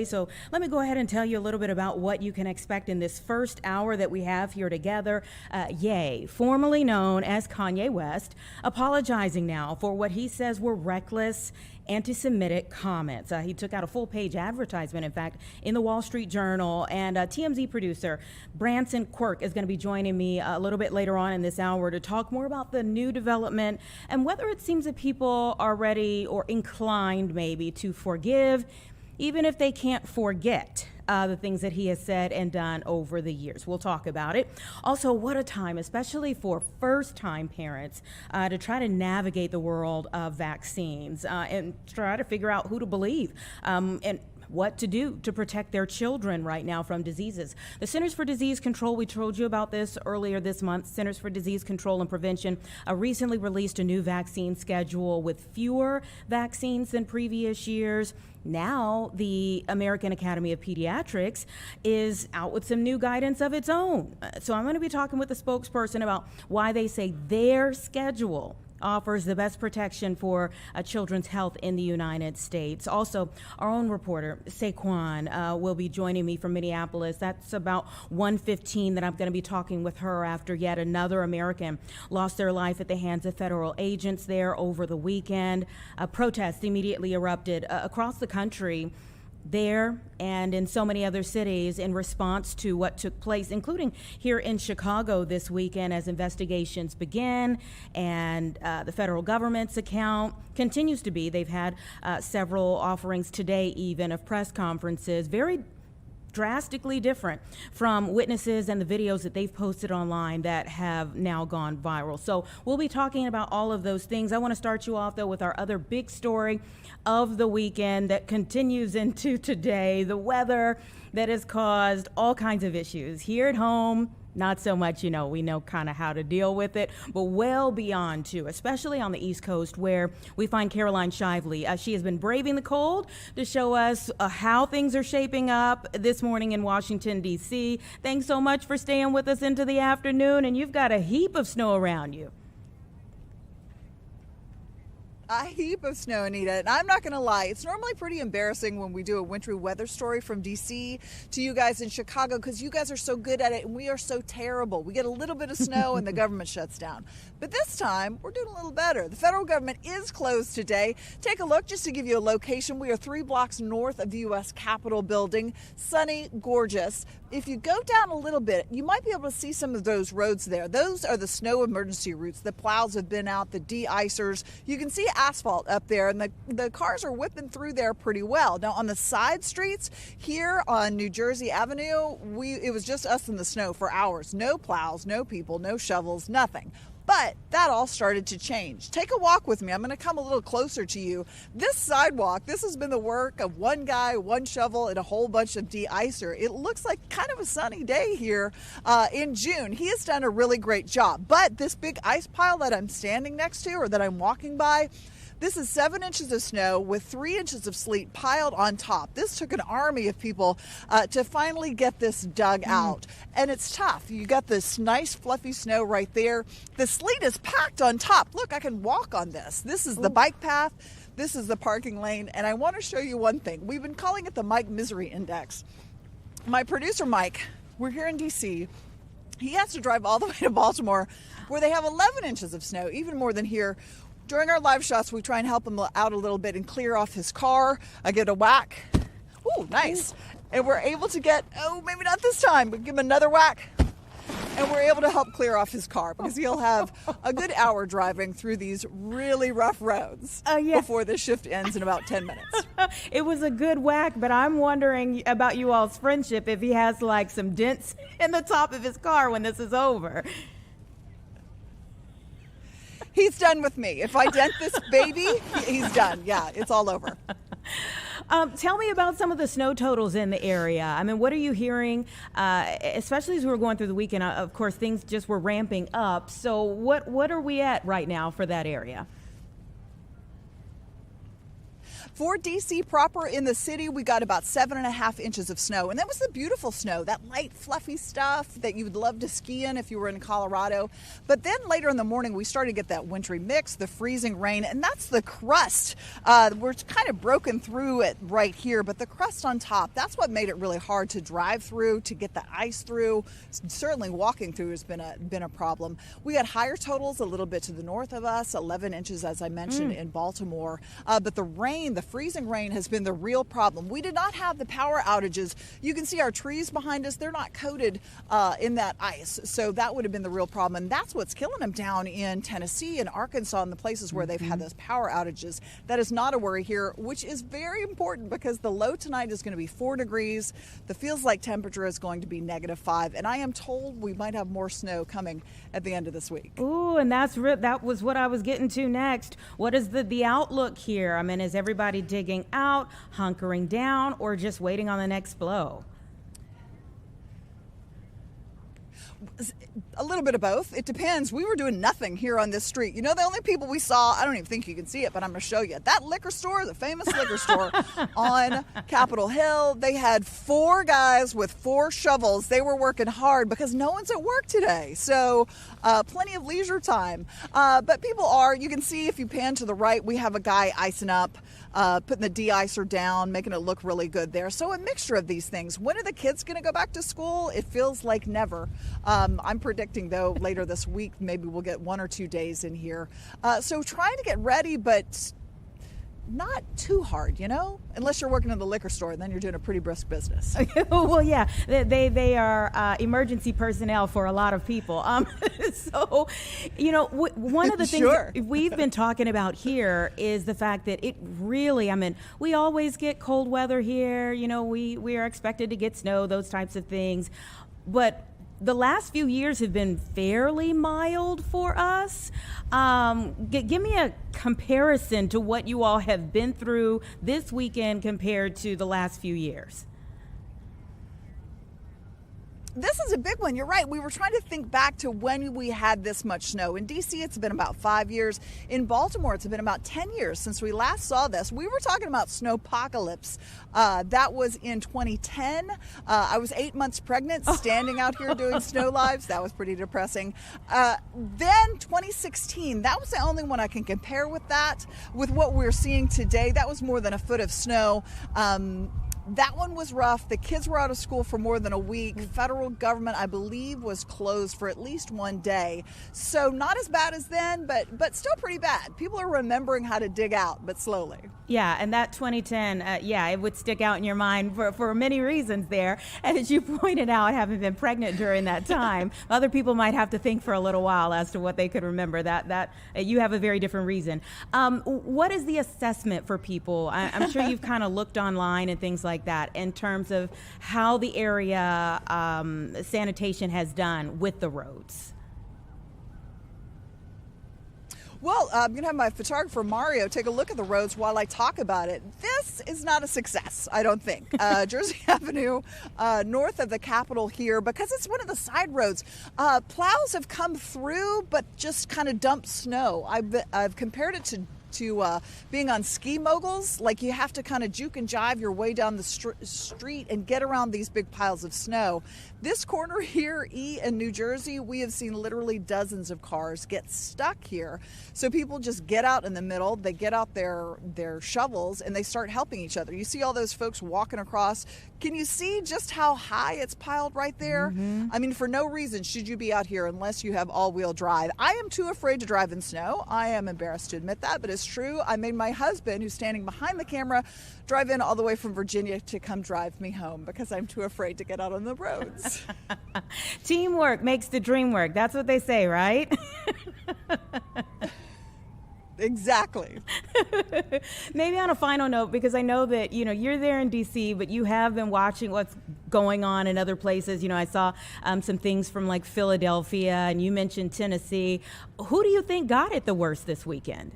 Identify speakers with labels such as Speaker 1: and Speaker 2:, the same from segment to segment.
Speaker 1: So let me go ahead and tell you a little bit about what you can expect in this first hour that we have here together. Ye, formerly known as Kanye West, apologizing now for what he says were reckless anti-Semitic comments. He took out a full-page advertisement, in fact, in the Wall Street Journal. And TMZ producer Branson Quirk is going to be joining me a little bit later on in this hour to talk more about the new development and whether it seems that people are ready or inclined maybe to forgive, even if they can't forget the things that he has said and done over the years. We'll talk about it. Also, what a time, especially for first-time parents, to try to navigate the world of vaccines and try to figure out who to believe and what to do to protect their children right now from diseases. The Centers for Disease Control, we told you about this earlier this month. Centers for Disease Control and Prevention recently released a new vaccine schedule with fewer vaccines than previous years. Now, the American Academy of Pediatrics is out with some new guidance of its own. So I'm going to be talking with the spokesperson about why they say their schedule offers the best protection for children's health in the United States. Also, our own reporter, Saquon, will be joining me from Minneapolis. That's about 1:15 that I'm going to be talking with her after yet another American lost their life at the hands of federal agents there over the weekend. Protests immediately erupted across the country there and in so many other cities in response to what took place, including here in Chicago this weekend as investigations begin and the federal government's account continues to be. They've had several offerings today even of press conferences, very drastically different from witnesses and the videos that they've posted online that have now gone viral. So we'll be talking about all of those things. I want to start you off, though, with our other big story of the weekend that continues into today, the weather that has caused all kinds of issues here at home. Not so much, we know kind of how to deal with it, but well beyond too, especially on the East Coast where we find Caroline Shively. She has been braving the cold to show us how things are shaping up this morning in Washington, D.C. Thanks so much for staying with us into the afternoon, and you've got a heap of snow around you.
Speaker 2: A heap of snow, Anita, and I'm not going to lie, it's normally pretty embarrassing when we do a wintry weather story from D.C. to you guys in Chicago because you guys are so good at it and we are so terrible. We get a little bit of snow and the government shuts down. But this time, we're doing a little better. The federal government is closed today. Take a look just to give you a location. We are 3 blocks north of the U.S. Capitol building. Sunny, gorgeous. If you go down a little bit, you might be able to see some of those roads there. Those are the snow emergency routes. The plows have been out, the de-icers. You can see asphalt up there, and the cars are whipping through there pretty well. Now, on the side streets here on New Jersey Avenue, it was just us in the snow for hours. No plows, no people, no shovels, nothing. But that all started to change. Take a walk with me. I'm going to come a little closer to you. This sidewalk, this has been the work of one guy, one shovel, and a whole bunch of de-icer. It looks like kind of a sunny day here in June. He has done a really great job. But this big ice pile that I'm standing next to or that I'm walking by, this is 7 inches of snow with 3 inches of sleet piled on top. This took an army of people to finally get this dug out. And it's tough. You got this nice fluffy snow right there. The sleet is packed on top. Look, I can walk on this. This is the bike path. This is the parking lane. And I want to show you one thing. We've been calling it the Mike Misery Index. My producer, Mike, we're here in D.C. He has to drive all the way to Baltimore where they have 11 inches of snow, even more than here. During our live shots, we try and help him out a little bit and clear off his car. I get a whack. Ooh, nice. And we're able to get, maybe not this time, but give him another whack. And we're able to help clear off his car because he'll have a good hour driving through these really rough roads before the shift ends in about 10 minutes.
Speaker 1: It was a good whack, but I'm wondering about you all's friendship if he has like some dents in the top of his car when this is over.
Speaker 2: He's done with me. If I dent this baby, he's done. Yeah, it's all over.
Speaker 1: Tell me about some of the snow totals in the area. I mean, what are you hearing, especially as we were going through the weekend? Of course, things just were ramping up. So what are we at right now for that area?
Speaker 2: For DC proper in the city, we got about 7.5 inches of snow. And that was the beautiful snow, that light, fluffy stuff that you would love to ski in if you were in Colorado. But then later in the morning, we started to get that wintry mix, the freezing rain, and that's the crust. We're kind of broken through it right here, but the crust on top, that's what made it really hard to drive through, to get the ice through. Certainly walking through has been a problem. We had higher totals a little bit to the north of us, 11 inches, as I mentioned, in Baltimore. But the rain, the freezing rain, has been the real problem. We did not have the power outages. You can see our trees behind us. They're not coated in that ice. So that would have been the real problem. And that's what's killing them down in Tennessee and Arkansas and the places where they've had those power outages. That is not a worry here, which is very important because the low tonight is going to be 4 degrees. The feels like temperature is going to be -5. And I am told we might have more snow coming at the end of this week.
Speaker 1: Ooh, and that was what I was getting to next. What is the outlook here? I mean, is everybody digging out, hunkering down, or just waiting on the next blow?
Speaker 2: A little bit of both. It depends. We were doing nothing here on this street. You know, the only people we saw, I don't even think you can see it, but I'm going to show you. That liquor store, the famous liquor store on Capitol Hill, they had 4 guys with 4 shovels. They were working hard because no one's at work today. So plenty of leisure time. But people are, you can see if you pan to the right, we have a guy icing up, putting the de-icer down, making it look really good there. So a mixture of these things. When are the kids going to go back to school? It feels like never. I'm predicting, though, later this week, maybe we'll get 1 or 2 days in here. So trying to get ready, but not too hard, you know, unless you're working in the liquor store, then you're doing a pretty brisk business.
Speaker 1: Well, yeah, they are emergency personnel for a lot of people. So, you know, one of the things
Speaker 2: Sure.
Speaker 1: we've been talking about here is the fact that it really, I mean, we always get cold weather here. You know, we are expected to get snow, those types of things. But the last few years have been fairly mild for us. Give me a comparison to what you all have been through this weekend compared to the last few years.
Speaker 2: This is a big one. You're right. We were trying to think back to when we had this much snow. In D.C., it's been about 5 years. In Baltimore, it's been about 10 years since we last saw this. We were talking about snowpocalypse. That was in 2010. I was 8 months pregnant, standing out here doing snow lives. That was pretty depressing. Then 2016, that was the only one I can compare with that. With what we're seeing today, that was more than a foot of snow. That one was rough. The kids were out of school for more than a week. Federal government, I believe, was closed for at least 1 day. So not as bad as then, but still pretty bad. People are remembering how to dig out, but slowly.
Speaker 1: Yeah, and that 2010, it would stick out in your mind for many reasons there. And as you pointed out, having been pregnant during that time, other people might have to think for a little while as to what they could remember. That you have a very different reason. What is the assessment for people? I'm sure you've kind of looked online and things like that in terms of how the area sanitation has done with the roads.
Speaker 2: Well, I'm going to have my photographer, Mario, take a look at the roads while I talk about it. This is not a success, I don't think. Jersey Avenue, north of the Capitol here, because it's one of the side roads. Plows have come through, but just kind of dumped snow. I've compared it to being on ski moguls. Like, you have to kind of juke and jive your way down the street and get around these big piles of snow. This corner here, E in New Jersey, we have seen literally dozens of cars get stuck here. So people just get out in the middle, they get out their shovels, and they start helping each other. You see all those folks walking across. Can you see just how high it's piled right there? Mm-hmm. I mean, for no reason should you be out here unless you have all-wheel drive. I am too afraid to drive in snow. I am embarrassed to admit that, but it's true. I made my husband, who's standing behind the camera, drive in all the way from Virginia to come drive me home because I'm too afraid to get out on the roads.
Speaker 1: Teamwork makes the dream work. That's what they say, right?
Speaker 2: Exactly.
Speaker 1: Maybe on a final note, because I know that, you know, you're there in DC, but you have been watching what's going on in other places. You know, I saw some things from like Philadelphia, and you mentioned Tennessee. Who do you think got it the worst this weekend?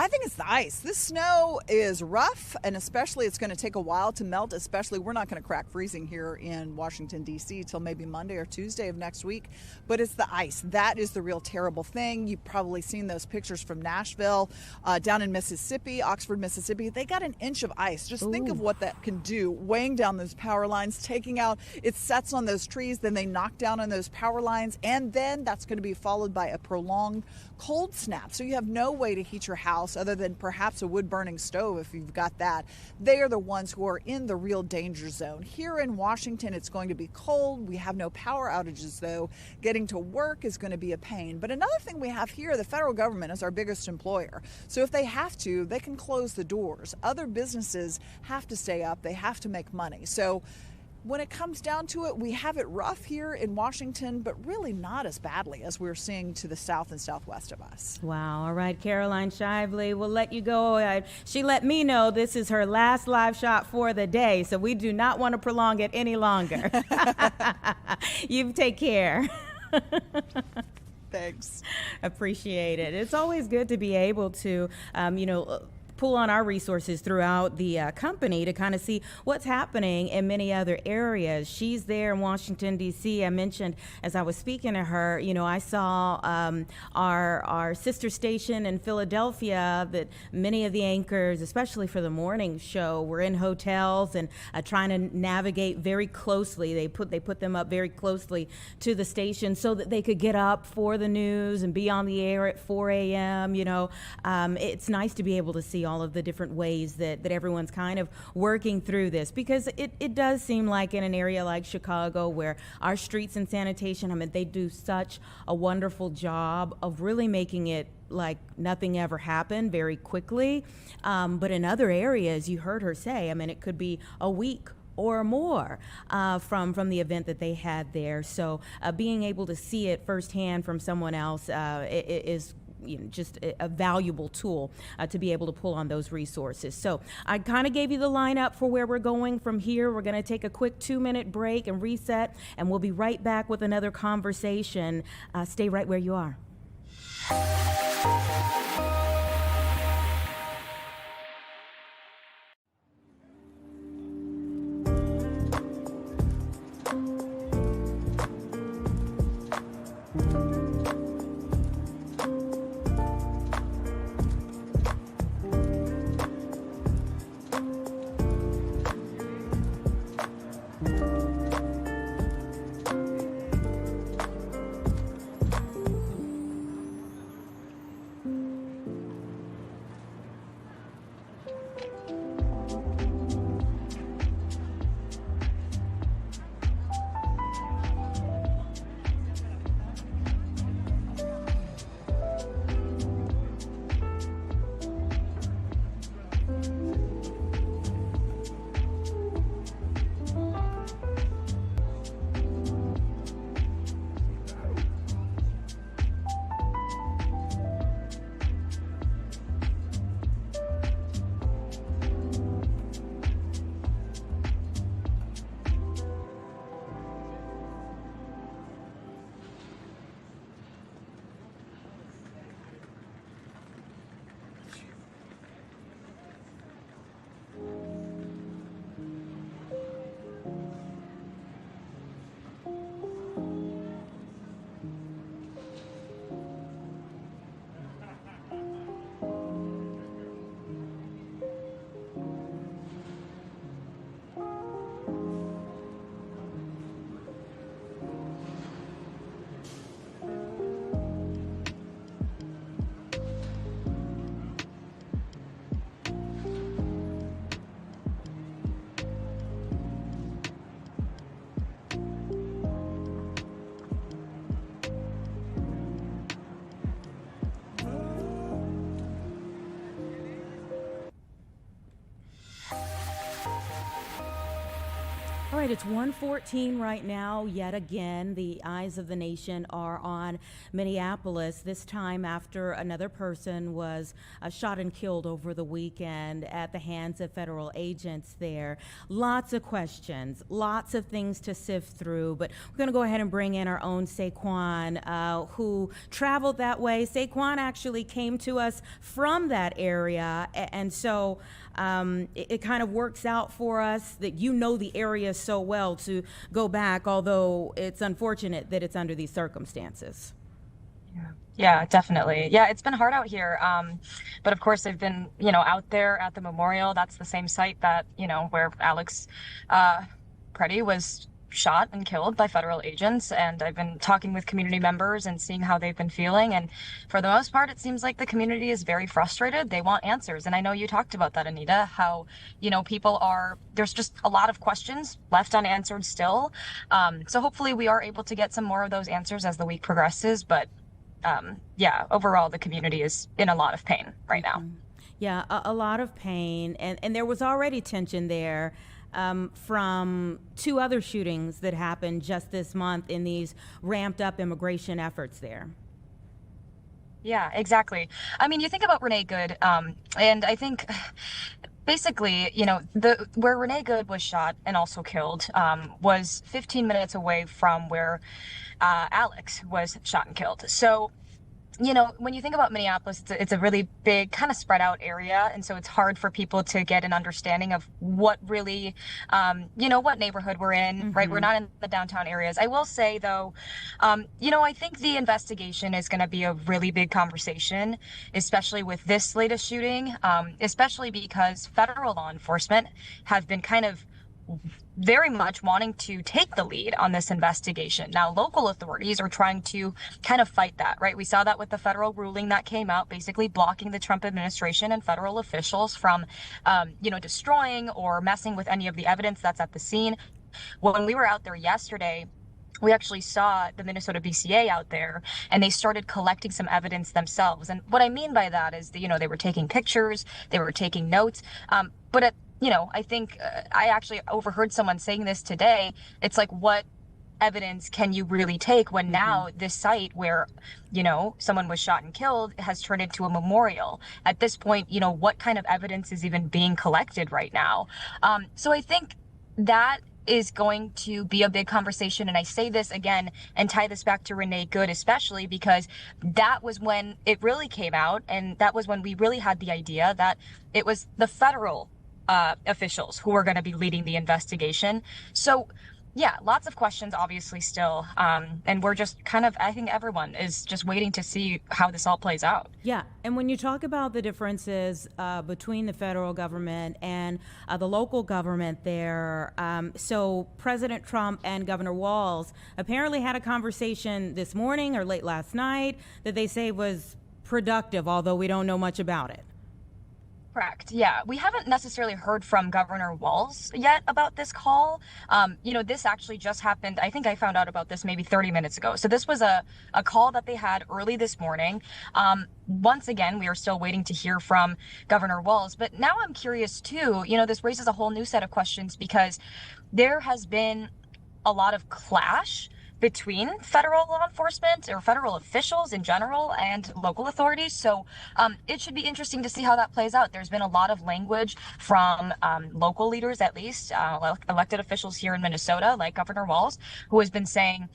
Speaker 2: I think it's the ice. This snow is rough, and especially it's going to take a while to melt, especially we're not going to crack freezing here in Washington, D.C. till maybe Monday or Tuesday of next week, but it's the ice. That is the real terrible thing. You've probably seen those pictures from Nashville, down in Mississippi, Oxford, Mississippi. They got an inch of ice. Just think of what that can do, weighing down those power lines, taking out, it sets on those trees, then they knock down on those power lines, and then that's going to be followed by a prolonged cold snap. So you have no way to heat your house other than perhaps a wood-burning stove if you've got that. They are the ones who are in the real danger zone. Here in Washington, it's going to be cold. We have no power outages, though. Getting to work is going to be a pain. But another thing we have here, the federal government is our biggest employer. So if they have to, they can close the doors. Other businesses have to stay up. They have to make money. So when it comes down to it, we have it rough here in Washington, but really not as badly as we're seeing to the south and southwest of us.
Speaker 1: Wow. All right, Caroline Shively, we'll let you go. She let me know this is her last live shot for the day, so we do not want to prolong it any longer. You take care.
Speaker 2: Thanks.
Speaker 1: Appreciate it. It's always good to be able to, pull on our resources throughout the company to kind of see what's happening in many other areas. She's there in Washington, D.C. I mentioned as I was speaking to her, I saw our sister station in Philadelphia that many of the anchors, especially for the morning show, were in hotels and trying to navigate very closely. They put them up very closely to the station so that they could get up for the news and be on the air at 4 a.m. It's nice to be able to see all of the different ways that everyone's kind of working through this, because it does seem like in an area like Chicago where our streets and sanitation, they do such a wonderful job of really making it like nothing ever happened very quickly. But in other areas, you heard her say, it could be a week or more from the event that they had there. So being able to see it firsthand from someone else is just a valuable tool to be able to pull on those resources. So I kind of gave you the lineup for where we're going from here. We're going to take a quick 2-minute break and reset, and we'll be right back with another conversation. Stay right where you are. All right, it's 1:14 right now. Yet again, the eyes of the nation are on Minneapolis, this time after another person was shot and killed over the weekend at the hands of federal agents there. Lots of questions, lots of things to sift through, but we're going to go ahead and bring in our own Saquon, who traveled that way. Saquon actually came to us from that area, and so it kind of works out for us that you know the area so well to go back, although it's unfortunate that it's under these circumstances.
Speaker 3: Yeah, definitely. Yeah, it's been hard out here. But of course, I've been, out there at the memorial. That's the same site that, where Alex Preddy was shot and killed by federal agents. And I've been talking with community members and seeing how they've been feeling. And for the most part, it seems like the community is very frustrated. They want answers. And I know you talked about that, Anita, how, there's just a lot of questions left unanswered still. So hopefully we are able to get some more of those answers as the week progresses. But yeah, overall, the community is in a lot of pain right now.
Speaker 1: Yeah, a lot of pain. And there was already tension there from two other shootings that happened just this month in these ramped up immigration efforts there.
Speaker 3: Yeah, exactly. I mean, you think about Renee Good, and I think basically, where Renee Good was shot and also killed was 15 minutes away from where Alex was shot and killed. So, when you think about Minneapolis, it's a really big kind of spread out area. And so it's hard for people to get an understanding of what really, what neighborhood we're in, right? We're not in the downtown areas. I will say, though, I think the investigation is going to be a really big conversation, especially with this latest shooting, especially because federal law enforcement have been kind of very much wanting to take the lead on this investigation. Now, local authorities are trying to kind of fight that, right? We saw that with the federal ruling that came out, basically blocking the Trump administration and federal officials from, destroying or messing with any of the evidence that's at the scene. When we were out there yesterday, we actually saw the Minnesota BCA out there, and they started collecting some evidence themselves. And what I mean by that is that, they were taking pictures, they were taking notes, but I think I actually overheard someone saying this today. It's like, what evidence can you really take when now this site where, someone was shot and killed has turned into a memorial? At this point, what kind of evidence is even being collected right now? So I think that is going to be a big conversation. And I say this again and tie this back to Renee Good, especially because that was when it really came out. And that was when we really had the idea that it was the federal officials who are going to be leading the investigation. So yeah, lots of questions obviously still. And we're just I think everyone is just waiting to see how this all plays out.
Speaker 1: Yeah. And when you talk about the differences between the federal government and the local government there, so President Trump and Governor Walz apparently had a conversation this morning or late last night that they say was productive, although we don't know much about it.
Speaker 3: Correct. Yeah. We haven't necessarily heard from Governor Walz yet about this call. This actually just happened. I think I found out about this maybe 30 minutes ago. So this was a call that they had early this morning. Once again, we are still waiting to hear from Governor Walz. But now I'm curious, too. This raises a whole new set of questions because there has been a lot of clash between federal law enforcement or federal officials in general and local authorities. So it should be interesting to see how that plays out. There's been a lot of language from local leaders, at least elected officials here in Minnesota, like Governor Walz, who has been saying,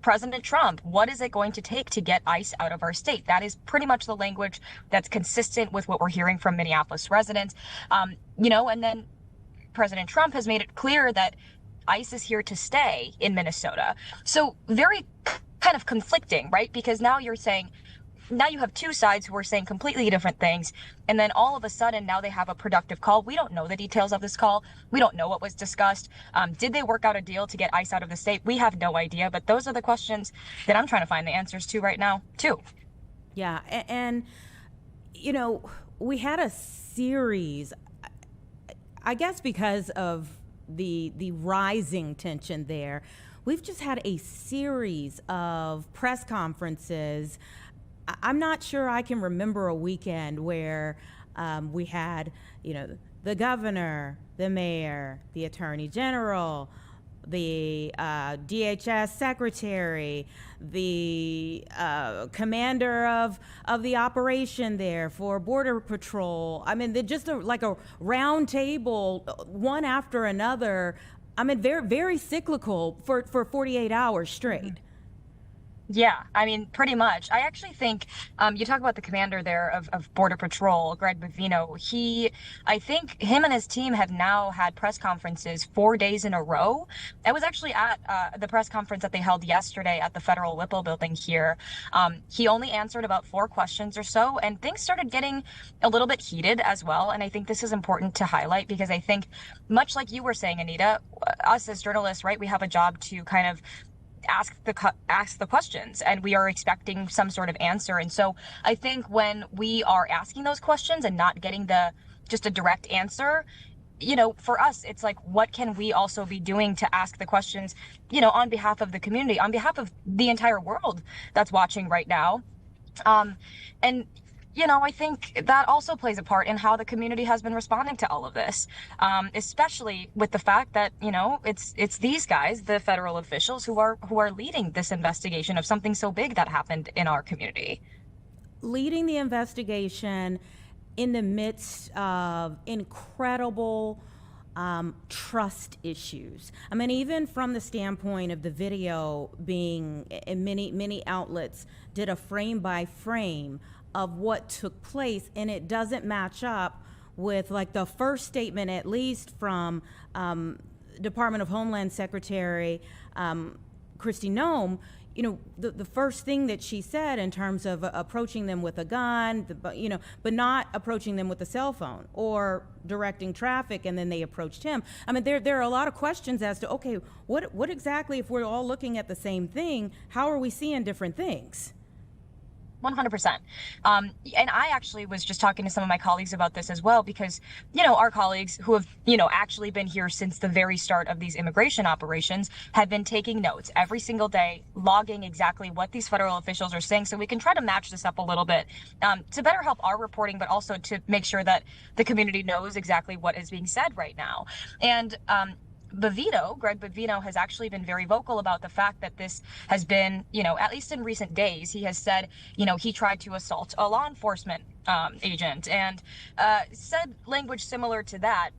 Speaker 3: President Trump, what is it going to take to get ICE out of our state? That is pretty much the language that's consistent with what we're hearing from Minneapolis residents. And then President Trump has made it clear that ICE is here to stay in Minnesota. So very kind of conflicting, right? Because now you have two sides who are saying completely different things. And then all of a sudden now they have a productive call. We don't know the details of this call. We don't know what was discussed. Did they work out a deal to get ICE out of the state? We have no idea. But those are the questions that I'm trying to find the answers to right now, too.
Speaker 1: Yeah. And we had a series, I guess because of the rising tension there, we've just had a series of press conferences. I'm not sure I can remember a weekend where we had, the governor, the mayor, the attorney general, the DHS secretary, the commander of the operation there for Border Patrol. I mean, they're just like a round table, one after another. I mean, very, very cyclical for 48 hours straight.
Speaker 3: Yeah, I mean, pretty much. I actually think you talk about the commander there of Border Patrol, Greg Bavino. I think him and his team have now had press conferences 4 days in a row. I was actually at the press conference that they held yesterday at the Federal Whipple building here. He only answered about 4 questions or so, and things started getting a little bit heated as well. And I think this is important to highlight because I think, much like you were saying, Anita, us as journalists, right, we have a job to kind of ask the questions, and we are expecting some sort of answer. And so I think when we are asking those questions and not getting just a direct answer, for us, it's like, what can we also be doing to ask the questions, on behalf of the community, on behalf of the entire world that's watching right now. And I think that also plays a part in how the community has been responding to all of this, especially with the fact that, it's these guys, the federal officials, who are leading this investigation of something so big that happened in our community.
Speaker 1: Leading the investigation in the midst of incredible trust issues. I mean, even from the standpoint of the video being, in many outlets did a frame by frame of what took place, and it doesn't match up with like the first statement, at least from Department of Homeland Secretary Kristi Noem. The first thing that she said in terms of approaching them with a gun, but not approaching them with a cell phone or directing traffic, and then they approached him. I mean, there are a lot of questions as to, okay, what exactly, if we're all looking at the same thing, how are we seeing different things?
Speaker 3: 100%. And I actually was just talking to some of my colleagues about this as well, because, our colleagues who have, actually been here since the very start of these immigration operations have been taking notes every single day, logging exactly what these federal officials are saying, so we can try to match this up a little bit to better help our reporting, but also to make sure that the community knows exactly what is being said right now. And Greg Bavino, has actually been very vocal about the fact that this has been, at least in recent days, he has said, he tried to assault a law enforcement agent, and said language similar to that.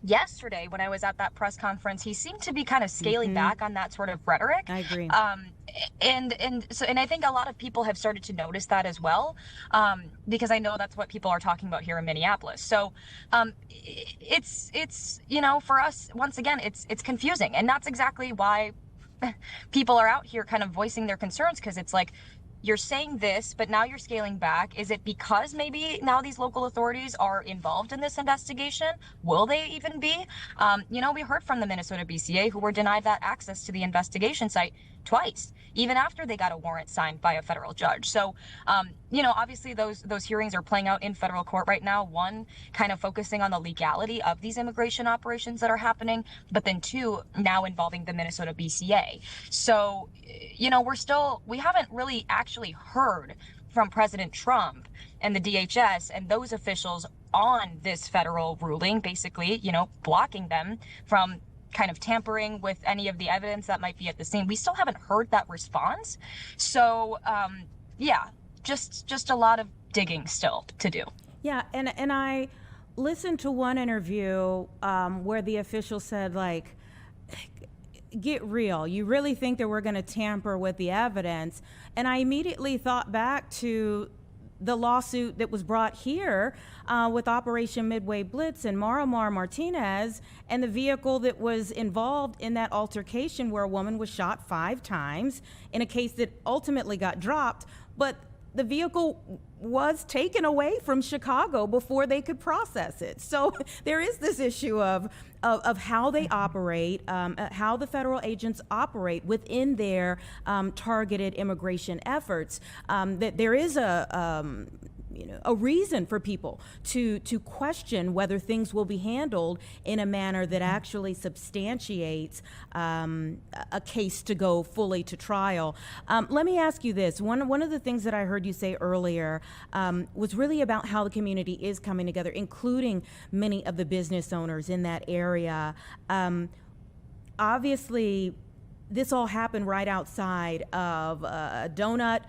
Speaker 3: Yesterday, when I was at that press conference, he seemed to be kind of scaling back on that sort of rhetoric.
Speaker 1: I agree.
Speaker 3: And I think a lot of people have started to notice that as well, because I know that's what people are talking about here in Minneapolis. So it's for us, once again, it's confusing, and that's exactly why people are out here kind of voicing their concerns, because it's like, you're saying this, but now you're scaling back. Is it because maybe now these local authorities are involved in this investigation? Will they even be? We heard from the Minnesota BCA, who were denied that access to the investigation site twice, even after they got a warrant signed by a federal judge. So, obviously those hearings are playing out in federal court right now. One, kind of focusing on the legality of these immigration operations that are happening, but then 2, now involving the Minnesota BCA. So, we haven't really actually heard from President Trump and the DHS and those officials on this federal ruling, basically, blocking them from kind of tampering with any of the evidence that might be at the scene. We still haven't heard that response. So, just a lot of digging still to do.
Speaker 1: Yeah, and I listened to one interview where the official said, like, get real. You really think that we're going to tamper with the evidence? And I immediately thought back to the lawsuit that was brought here with Operation Midway Blitz and Maramar Martinez, and the vehicle that was involved in that altercation where a woman was shot 5 times in a case that ultimately got dropped. But the vehicle was taken away from Chicago before they could process it. So there is this issue of how they operate, how the federal agents operate within their targeted immigration efforts. That there is a reason for people to question whether things will be handled in a manner that actually substantiates a case to go fully to trial. Let me ask you this. One of the things that I heard you say earlier was really about how the community is coming together, including many of the business owners in that area. Obviously, this all happened right outside of a donut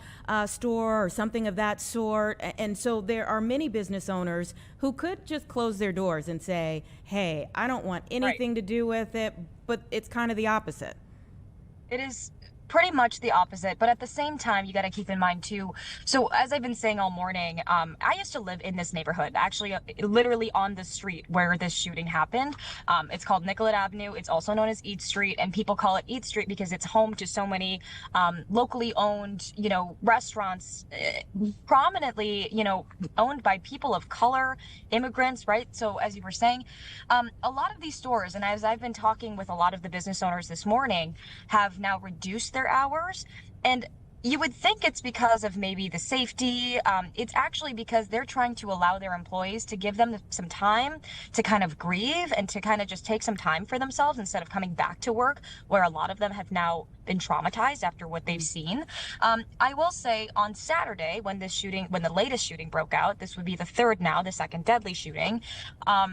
Speaker 1: store or something of that sort. And so there are many business owners who could just close their doors and say, hey, I don't want anything to do with it, but it's kind of the opposite.
Speaker 3: It is pretty much the opposite, but at the same time, you got to keep in mind too. So as I've been saying all morning, I used to live in this neighborhood, actually, literally on the street where this shooting happened. It's called Nicollet Avenue. It's also known as Eat Street, and people call it Eat Street because it's home to so many locally owned, restaurants, prominently, owned by people of color, immigrants, right? So as you were saying, a lot of these stores, and as I've been talking with a lot of the business owners this morning, have now reduced their hours, and you would think it's because of maybe the safety. It's actually because they're trying to allow their employees to give them some time to kind of grieve and to kind of just take some time for themselves instead of coming back to work, where a lot of them have now been traumatized after what they've seen. I will say on Saturday, when the latest shooting broke out, this would be the third now, the second deadly shooting. A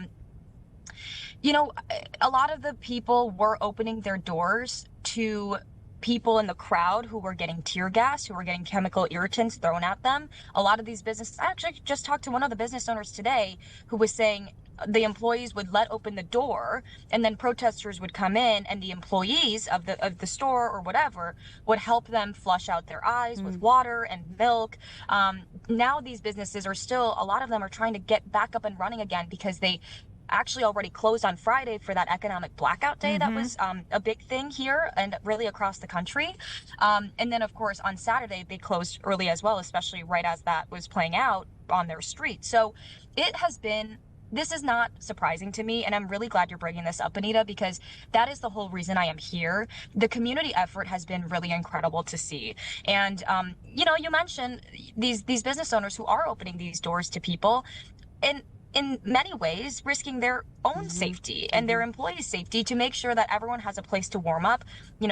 Speaker 3: lot of the people were opening their doors to people in the crowd who were getting tear gas, who were getting chemical irritants thrown at them. A lot of these businesses, I actually just talked to one of the business owners today who was saying the employees would let open the door and then protesters would come in and the employees of the store or whatever would help them flush out their eyes with water and milk. Now these businesses are still, a lot of them are trying to get back up and running again because they actually already closed on Friday for that economic blackout day. That was a big thing here and really across the country. And then, of course, on Saturday, they closed early as well, especially right as that was playing out on their street. So this is not surprising to me, and I'm really glad you're bringing this up, Anita, because that is the whole reason I am here. The community effort has been really incredible to see. And, you mentioned these business owners who are opening these doors to people, and in many ways, risking their own safety and their employees' safety to make sure that everyone has a place to warm up.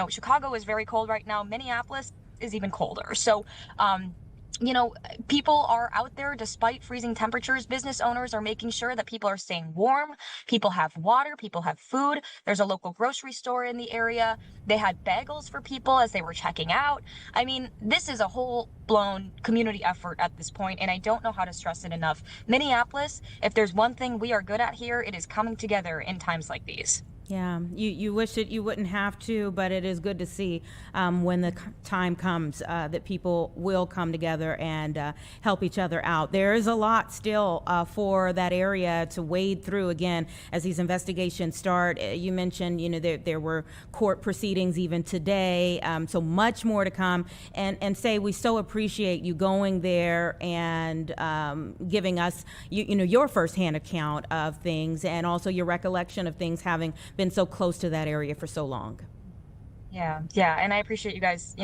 Speaker 3: Chicago is very cold right now. Minneapolis is even colder. So, people are out there despite freezing temperatures. Business owners are making sure that people are staying warm. People have water. People have food. There's a local grocery store in the area. They had bagels for people as they were checking out. I mean, this is a whole-blown community effort at this point, and I don't know how to stress it enough. Minneapolis, if there's one thing we are good at here, it is coming together in times like these.
Speaker 1: Yeah, you wish that you wouldn't have to, but it is good to see when the time comes that people will come together and help each other out. There is a lot still for that area to wade through again as these investigations start. You mentioned, there were court proceedings even today, so much more to come. And say we so appreciate you going there and giving us, your firsthand account of things and also your recollection of things having been so close to that area for so long.
Speaker 3: Yeah, and I appreciate you guys,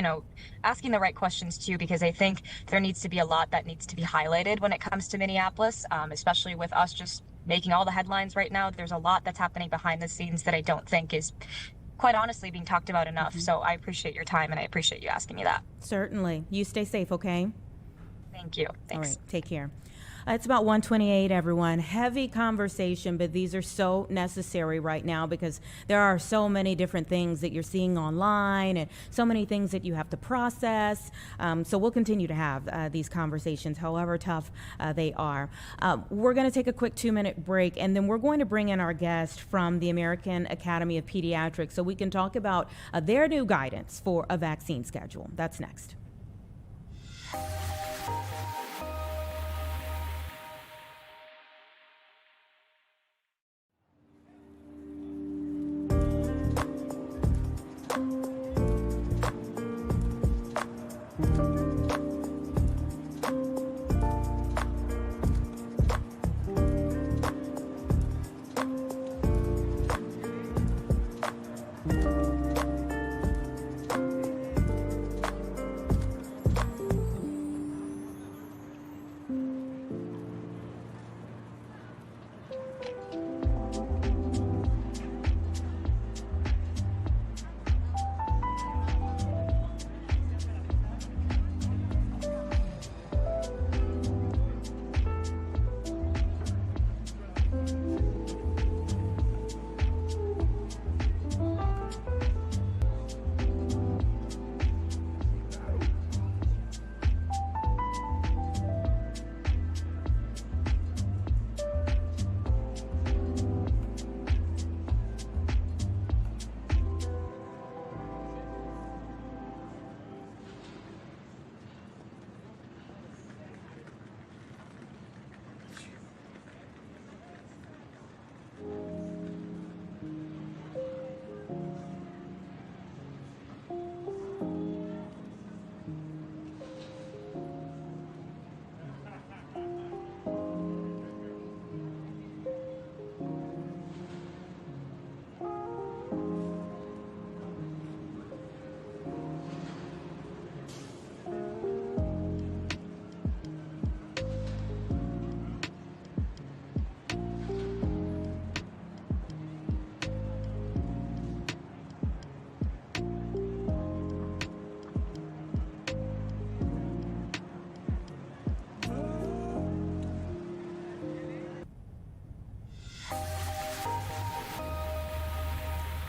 Speaker 3: asking the right questions too, because I think there needs to be a lot that needs to be highlighted when it comes to Minneapolis, especially with us just making all the headlines right now. There's a lot that's happening behind the scenes that I don't think is quite honestly being talked about enough. So I appreciate your time and I appreciate you asking me that.
Speaker 1: Certainly. You stay safe, okay?
Speaker 3: Thank you. Thanks.
Speaker 1: All right, take care. It's about 1:28, everyone. Heavy conversation, but these are so necessary right now because there are so many different things that you're seeing online and so many things that you have to process. So we'll continue to have these conversations, however tough they are. We're going to take a quick 2-minute break, and then we're going to bring in our guest from the American Academy of Pediatrics so we can talk about their new guidance for a vaccine schedule. That's next.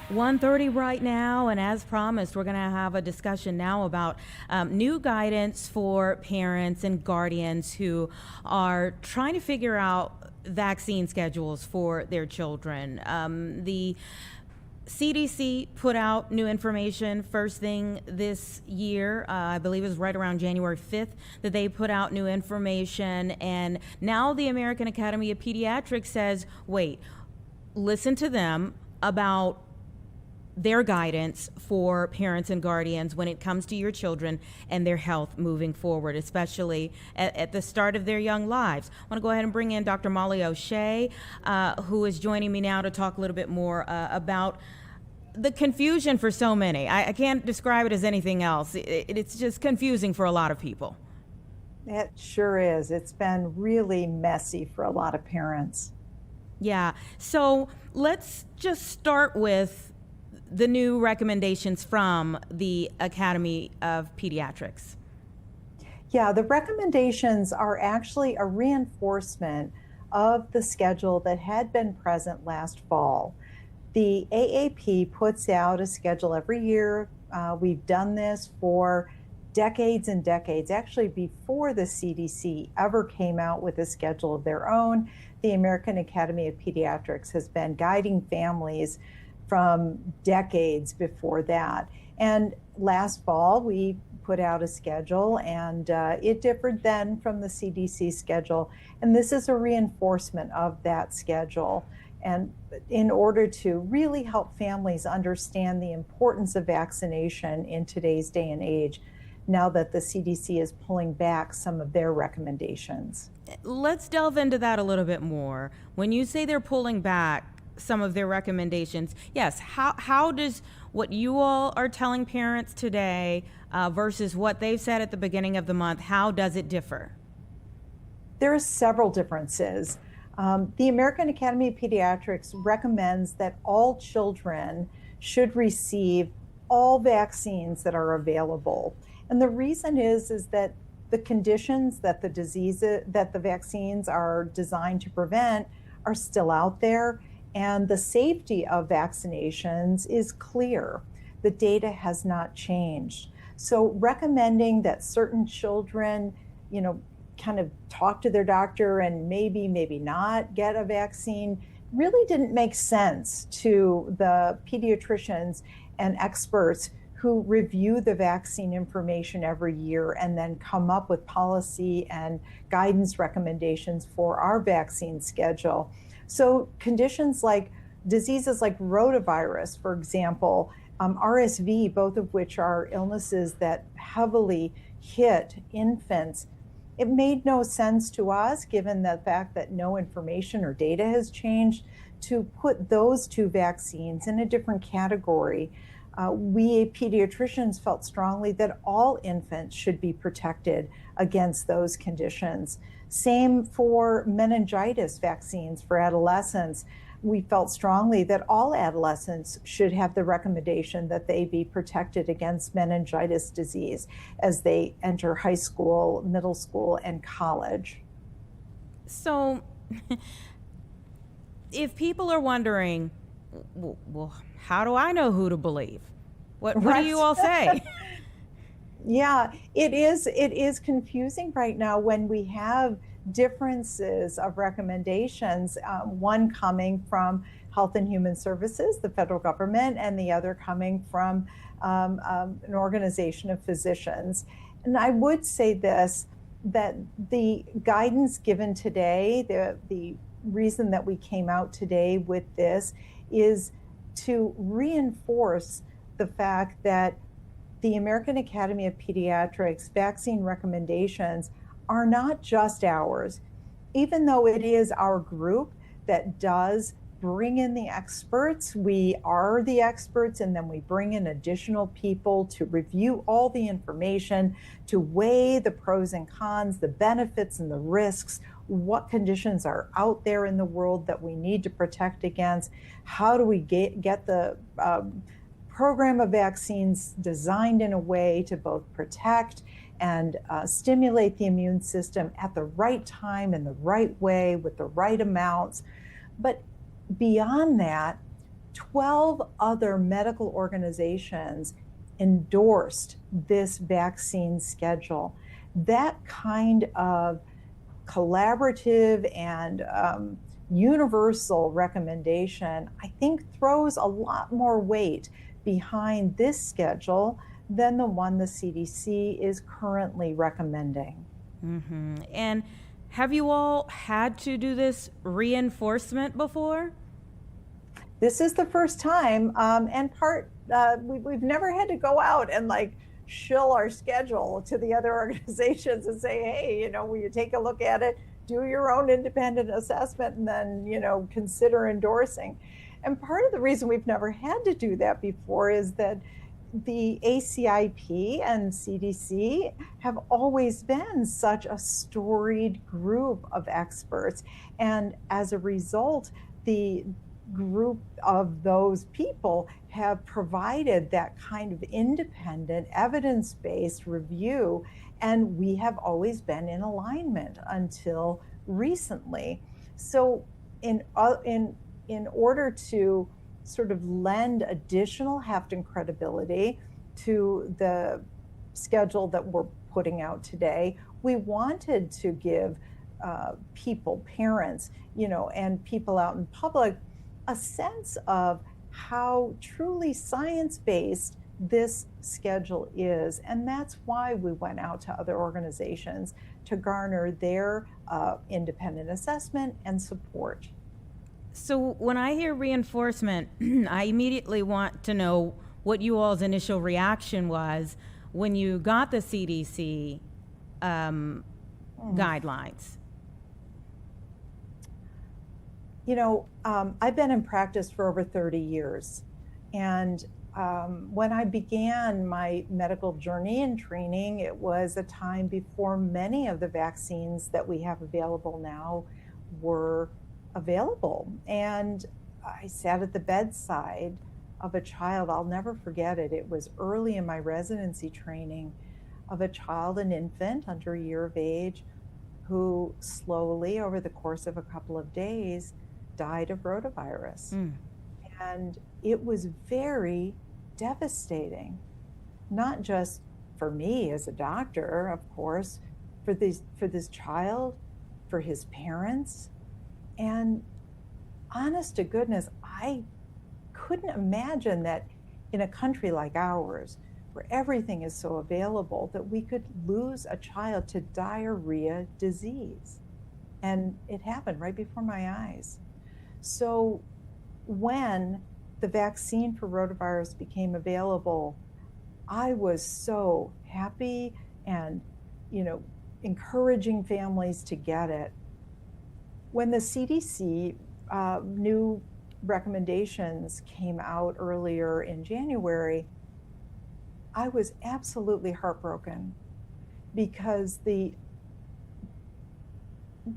Speaker 1: 1:30 right now, and as promised, we're going to have a discussion now about new guidance for parents and guardians who are trying to figure out vaccine schedules for their children. The CDC put out new information first thing this year. I believe it was right around January 5th that they put out new information. And now the American Academy of Pediatrics says, wait, listen to them about their guidance for parents and guardians when it comes to your children and their health moving forward, especially at the start of their young lives. I want to go ahead and bring in Dr. Molly O'Shea, who is joining me now to talk a little bit more about the confusion for so many. I can't describe it as anything else. It's just confusing for a lot of people.
Speaker 4: It sure is. It's been really messy for a lot of parents.
Speaker 1: Yeah. So let's just start with the new recommendations from the Academy of Pediatrics.
Speaker 4: Yeah, the recommendations are actually a reinforcement of the schedule that had been present last fall. The AAP puts out a schedule every year. We've done this for decades and decades. Actually, before the CDC ever came out with a schedule of their own, the American Academy of Pediatrics has been guiding families from decades before that. And last fall, we put out a schedule, and it differed then from the CDC schedule. And this is a reinforcement of that schedule. And in order to really help families understand the importance of vaccination in today's day and age, now that the CDC is pulling back some of their recommendations.
Speaker 1: Let's delve into that a little bit more. When you say they're pulling back some of their recommendations, yes, how does what you all are telling parents today versus what they've said at the beginning of the month, how does it differ?
Speaker 4: There are several differences. The American Academy of Pediatrics recommends that all children should receive all vaccines that are available. And the reason is that the conditions that the vaccines are designed to prevent are still out there, and the safety of vaccinations is clear. The data has not changed. So recommending that certain children, kind of talk to their doctor and maybe not get a vaccine really didn't make sense to the pediatricians and experts who review the vaccine information every year and then come up with policy and guidance recommendations for our vaccine schedule. So conditions like diseases like rotavirus, for example, RSV, both of which are illnesses that heavily hit infants, it made no sense to us, given the fact that no information or data has changed, to put those two vaccines in a different category. We pediatricians felt strongly that all infants should be protected against those conditions. Same for meningitis vaccines for adolescents. We felt strongly that all adolescents should have the recommendation that they be protected against meningitis disease as they enter high school, middle school, and college.
Speaker 1: So if people are wondering, well, how do I know who to believe? What do you all say?
Speaker 4: Yeah, it is confusing right now when we have differences of recommendations, one coming from Health and Human Services, the federal government, and the other coming from an organization of physicians. And I would say this, that the guidance given today, the reason that we came out today with this is to reinforce the fact that the American Academy of Pediatrics vaccine recommendations are not just ours. Even though it is our group that does bring in the experts, we are the experts, and then we bring in additional people to review all the information, to weigh the pros and cons, the benefits and the risks, what conditions are out there in the world that we need to protect against, how do we get the program of vaccines designed in a way to both protect and stimulate the immune system at the right time, in the right way, with the right amounts. But beyond that, 12 other medical organizations endorsed this vaccine schedule. That kind of collaborative and universal recommendation, I think, throws a lot more weight behind this schedule than the one the CDC is currently recommending.
Speaker 1: And have you all had to do this reinforcement before?
Speaker 4: This is the first time, and we've never had to go out and like shill our schedule to the other organizations and say, hey, will you take a look at it, do your own independent assessment, and then, consider endorsing. And part of the reason we've never had to do that before is that the ACIP and CDC have always been such a storied group of experts. And as a result, the group of those people have provided that kind of independent, evidence-based review, and we have always been in alignment until recently. So in order to sort of lend additional heft and credibility to the schedule that we're putting out today, we wanted to give people, parents, and people out in public a sense of how truly science-based this schedule is. And that's why we went out to other organizations to garner their independent assessment and support.
Speaker 1: So when I hear reinforcement, I immediately want to know what you all's initial reaction was when you got the CDC guidelines.
Speaker 4: I've been in practice for over 30 years. And when I began my medical journey and training, it was a time before many of the vaccines that we have available now were available. And I sat at the bedside of a child, I'll never forget it. It was early in my residency training, of a child, an infant under a year of age, who slowly, over the course of a couple of days, died of rotavirus. And it was very devastating, not just for me as a doctor, of course, for this child, for his parents. And honest to goodness, I couldn't imagine that in a country like ours, where everything is so available, that we could lose a child to diarrhea disease. And it happened right before my eyes. So when the vaccine for rotavirus became available, I was so happy and, encouraging families to get it. When the CDC new recommendations came out earlier in January, I was absolutely heartbroken because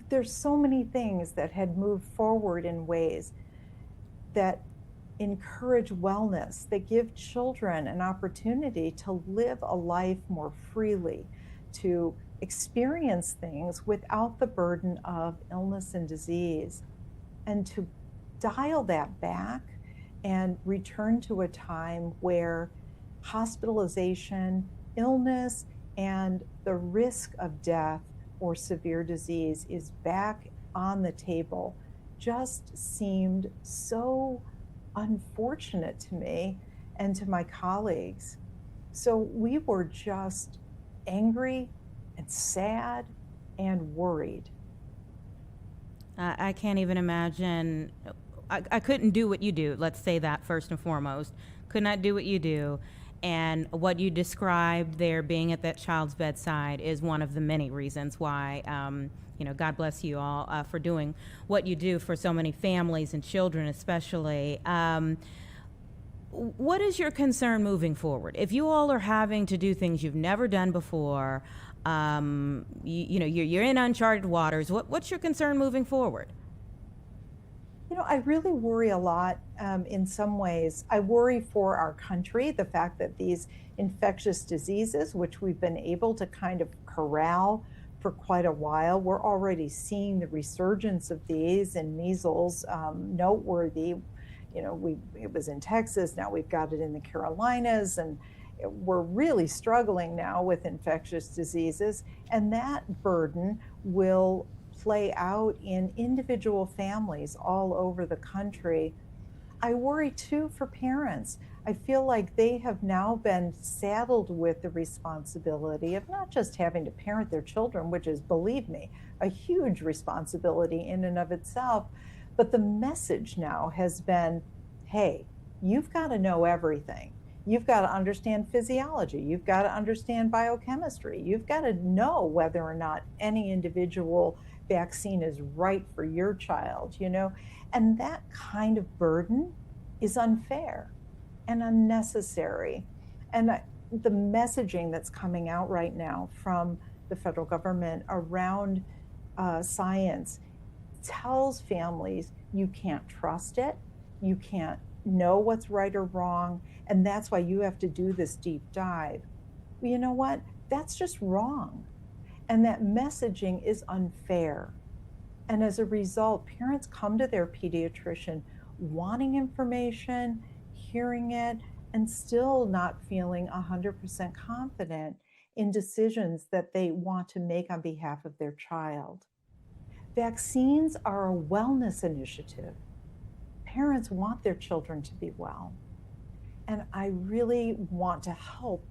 Speaker 4: there's so many things that had moved forward in ways that encourage wellness, that give children an opportunity to live a life more freely, to experience things without the burden of illness and disease, and to dial that back and return to a time where hospitalization, illness, and the risk of death or severe disease is back on the table just seemed so unfortunate to me and to my colleagues. So we were just angry and sad and worried.
Speaker 1: I can't even imagine. I couldn't do what you do. Let's say that first and foremost. Could not do what you do. And what you described there, being at that child's bedside, is one of the many reasons why, God bless you all for doing what you do for so many families and children especially. What is your concern moving forward? If you all are having to do things you've never done before, you're in uncharted waters, what's your concern moving forward?
Speaker 4: I really worry a lot in some ways. I worry for our country, the fact that these infectious diseases, which we've been able to kind of corral for quite a while, we're already seeing the resurgence of these, and measles, noteworthy. it was in Texas, now we've got it in the Carolinas, and we're really struggling now with infectious diseases, and that burden will play out in individual families all over the country. I worry too for parents. I feel like they have now been saddled with the responsibility of not just having to parent their children, which is, believe me, a huge responsibility in and of itself, but the message now has been, hey, you've got to know everything. You've got to understand physiology. You've got to understand biochemistry. You've got to know whether or not any individual vaccine is right for your child, and that kind of burden is unfair and unnecessary. And the messaging that's coming out right now from the federal government around science tells families you can't trust it, you can't know what's right or wrong, and that's why you have to do this deep dive. Well, you know what? That's just wrong. And that messaging is unfair. And as a result, parents come to their pediatrician wanting information, hearing it, and still not feeling 100% confident in decisions that they want to make on behalf of their child. Vaccines are a wellness initiative. Parents want their children to be well. And I really want to help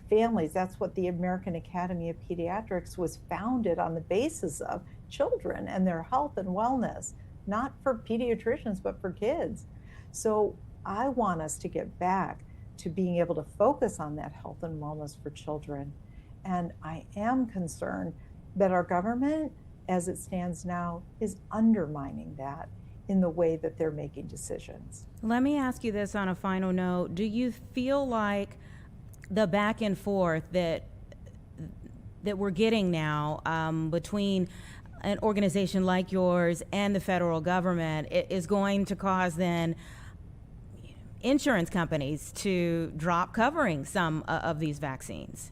Speaker 4: families. That's what the American Academy of Pediatrics was founded on, the basis of children and their health and wellness, not for pediatricians, but for kids. So I want us to get back to being able to focus on that health and wellness for children. And I am concerned that our government, as it stands now, is undermining that in the way that they're making decisions.
Speaker 1: Let me ask you this on a final note. Do you feel like the back and forth that we're getting now between an organization like yours and the federal government is going to cause then insurance companies to drop covering some of these vaccines?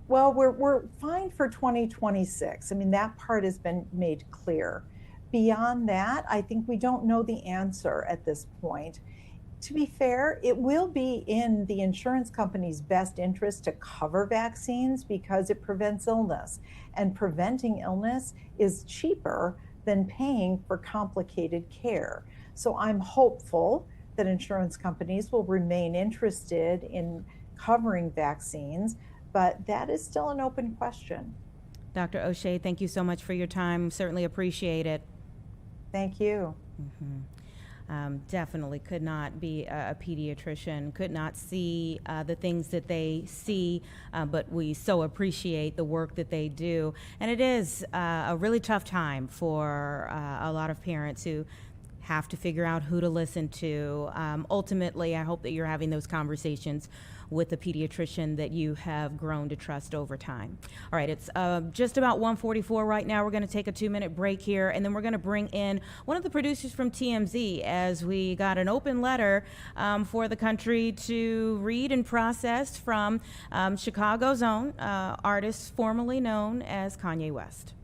Speaker 4: Well, we're fine for 2026. I mean, that part has been made clear. Beyond that, I think we don't know the answer at this point. To be fair, it will be in the insurance company's best interest to cover vaccines because it prevents illness. And preventing illness is cheaper than paying for complicated care. So I'm hopeful that insurance companies will remain interested in covering vaccines, but that is still an open question.
Speaker 1: Dr. O'Shea, thank you so much for your time. Certainly appreciate it.
Speaker 4: Thank you.
Speaker 1: Definitely could not be a pediatrician, could not see the things that they see, but we so appreciate the work that they do. And it is a really tough time for a lot of parents who have to figure out who to listen to. Ultimately, I hope that you're having those conversations with the pediatrician that you have grown to trust over time. All right, it's just about 1:44 right now. We're going to take a 2-minute break here, and then we're going to bring in one of the producers from TMZ as we got an open letter for the country to read and process from Chicago's own artist formerly known as Kanye West.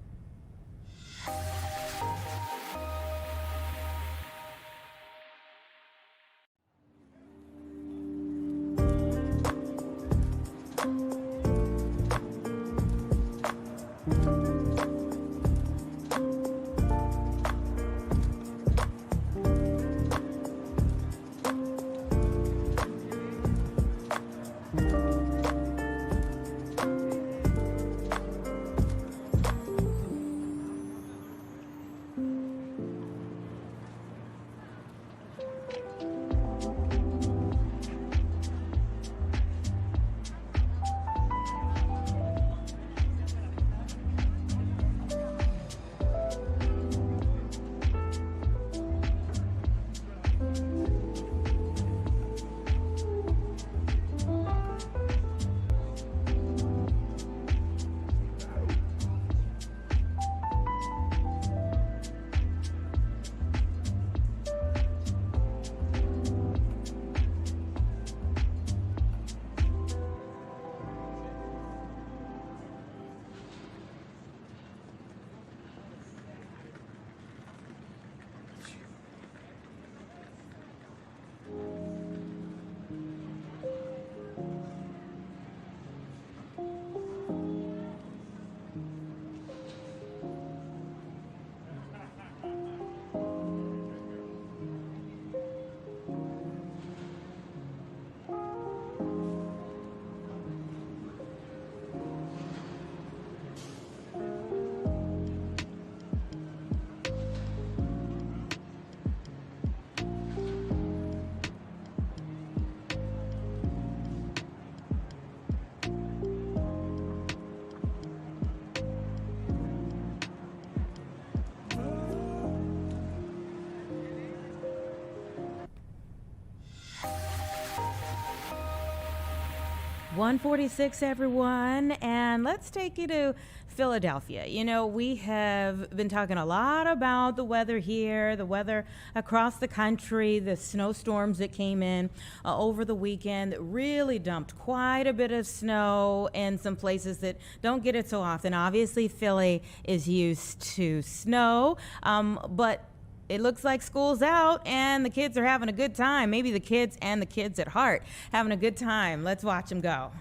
Speaker 1: 146, everyone, and let's take you to Philadelphia. You know, we have been talking a lot about the weather here, the weather across the country, the snowstorms that came in over the weekend that really dumped quite a bit of snow in some places that don't get it so often. Obviously, Philly is used to snow, but it looks like school's out and the kids are having a good time. Maybe the kids and the kids at heart having a good time. Let's watch them go.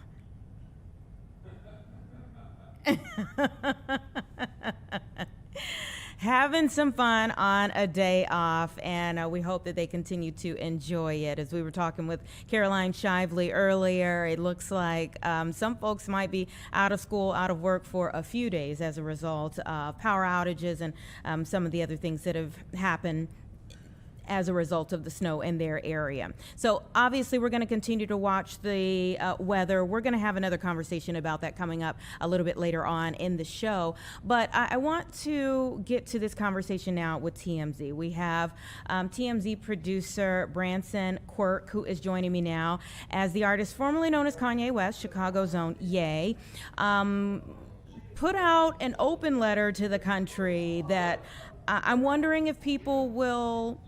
Speaker 1: Having some fun on a day off, and we hope that they continue to enjoy it. As we were talking with Caroline Shively earlier, it looks like some folks might be out of school, out of work for a few days as a result of power outages and some of the other things that have happened as a result of the snow in their area. So obviously we're going to continue to watch the weather. We're going to have another conversation about that coming up a little bit later on in the show. But I want to get to this conversation now with TMZ. We have TMZ producer Branson Quirk, who is joining me now as the artist formerly known as Kanye West, Chicago's own Ye. Put out an open letter to the country that I'm wondering if people will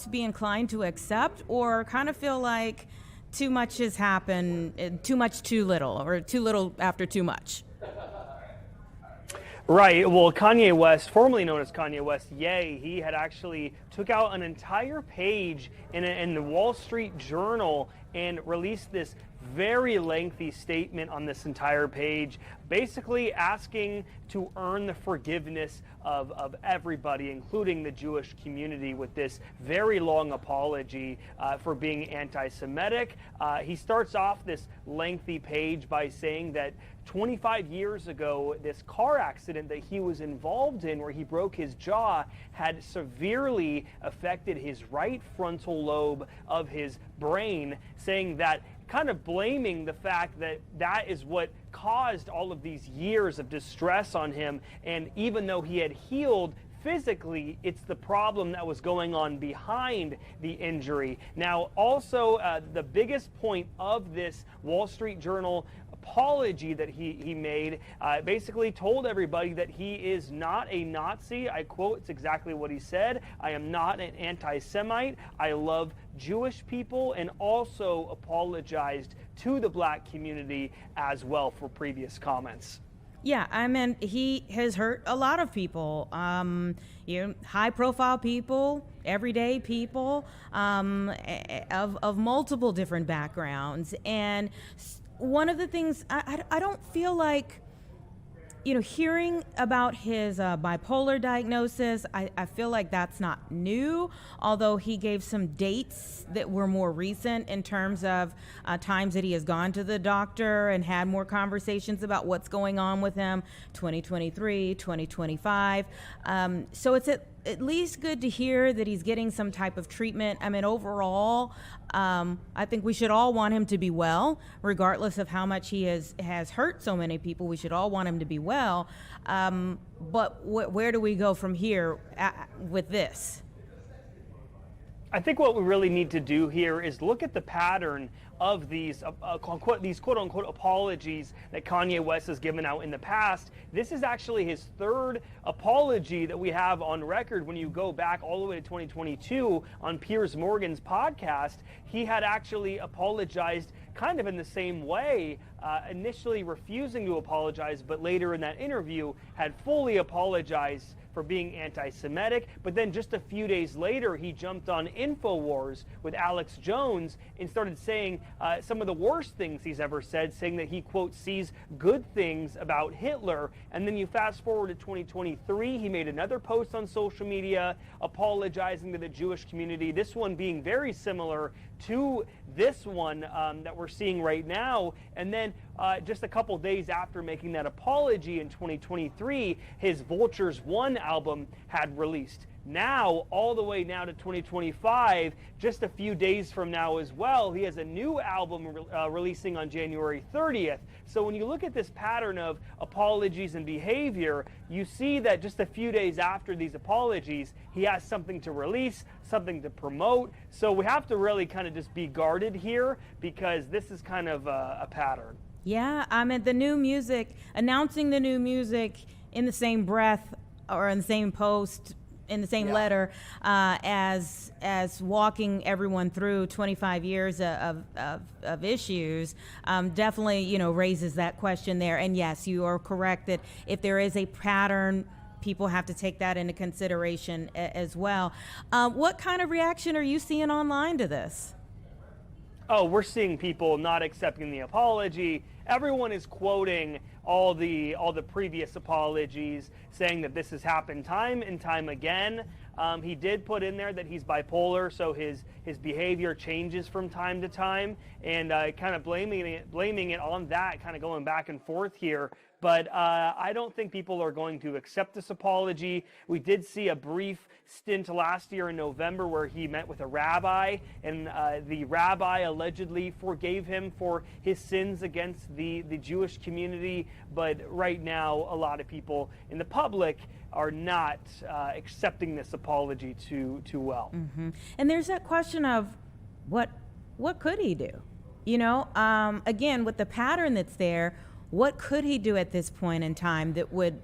Speaker 1: be inclined to accept, or kind of feel like too much has happened, too much too little, or too little after too much.
Speaker 5: Right. Well, Kanye West, formerly known as Kanye West, Ye, he had actually took out an entire page in the Wall Street Journal and released this very lengthy statement on this entire page, basically asking to earn the forgiveness of everybody, including the Jewish community, with this very long apology for being anti-Semitic. He starts off this lengthy page by saying that 25 years ago, this car accident that he was involved in, where he broke his jaw, had severely affected his right frontal lobe of his brain, saying that, kind of blaming the fact that that is what caused all of these years of distress on him. And even though he had healed physically, it's the problem that was going on behind the injury. Now, also, the biggest point of this Wall Street Journal apology that he made, basically told everybody that he is not a Nazi. I quote, it's exactly what he said. I am not an anti-Semite. I love Jewish people, and also apologized to the black community as well for previous comments.
Speaker 1: Yeah, I mean, he has hurt a lot of people, high-profile people, everyday people, of multiple different backgrounds. And one of the things, I don't feel like, hearing about his bipolar diagnosis, I feel like that's not new, although he gave some dates that were more recent in terms of times that he has gone to the doctor and had more conversations about what's going on with him, 2023, 2025. So it's at least good to hear that he's getting some type of treatment. I mean, overall, I think we should all want him to be well, regardless of how much he has hurt so many people. We should all want him to be well. But where do we go from here with this?
Speaker 5: I think what we really need to do here is look at the pattern of these quote-unquote apologies that Kanye West has given out in the past. This is actually his third apology that we have on record. When you go back all the way to 2022 on Piers Morgan's podcast, he had actually apologized kind of in the same way, initially refusing to apologize, but later in that interview had fully apologized for being anti-Semitic. But then just a few days later, he jumped on InfoWars with Alex Jones and started saying some of the worst things he's ever said, saying that he, quote, sees good things about Hitler. And then you fast forward to 2023, he made another post on social media apologizing to the Jewish community, this one being very similar to this one that we're seeing right now. And then just a couple days after making that apology in 2023, his Vultures 1 album had released. now all the way now to 2025, just a few days from now as well. He has a new album releasing on January 30th. So when you look at this pattern of apologies and behavior, you see that just a few days after these apologies, he has something to release, something to promote. So we have to really kind of just be guarded here, because this is kind of a pattern.
Speaker 1: Yeah, I mean, the new music, announcing the new music in the same breath or in the same post, in the same letter, as walking everyone through 25 years of issues, definitely, you know, raises that question there. And yes, you are correct that if there is a pattern, people have to take that into consideration as well. What kind of reaction are you seeing online to this?
Speaker 5: Oh, we're seeing people not accepting the apology. Everyone is quoting all the previous apologies, saying that this has happened time and time again. He did put in there that he's bipolar, so his behavior changes from time to time, and kind of blaming it on that, kind of going back and forth here. But I don't think people are going to accept this apology. We did see a brief stint last year in November where he met with a rabbi, and the rabbi allegedly forgave him for his sins against the Jewish community. But right now, a lot of people in the public are not accepting this apology too well.
Speaker 1: Mm-hmm. And there's that question of what could he do? You know, again, with the pattern that's there, what could he do at this point in time that would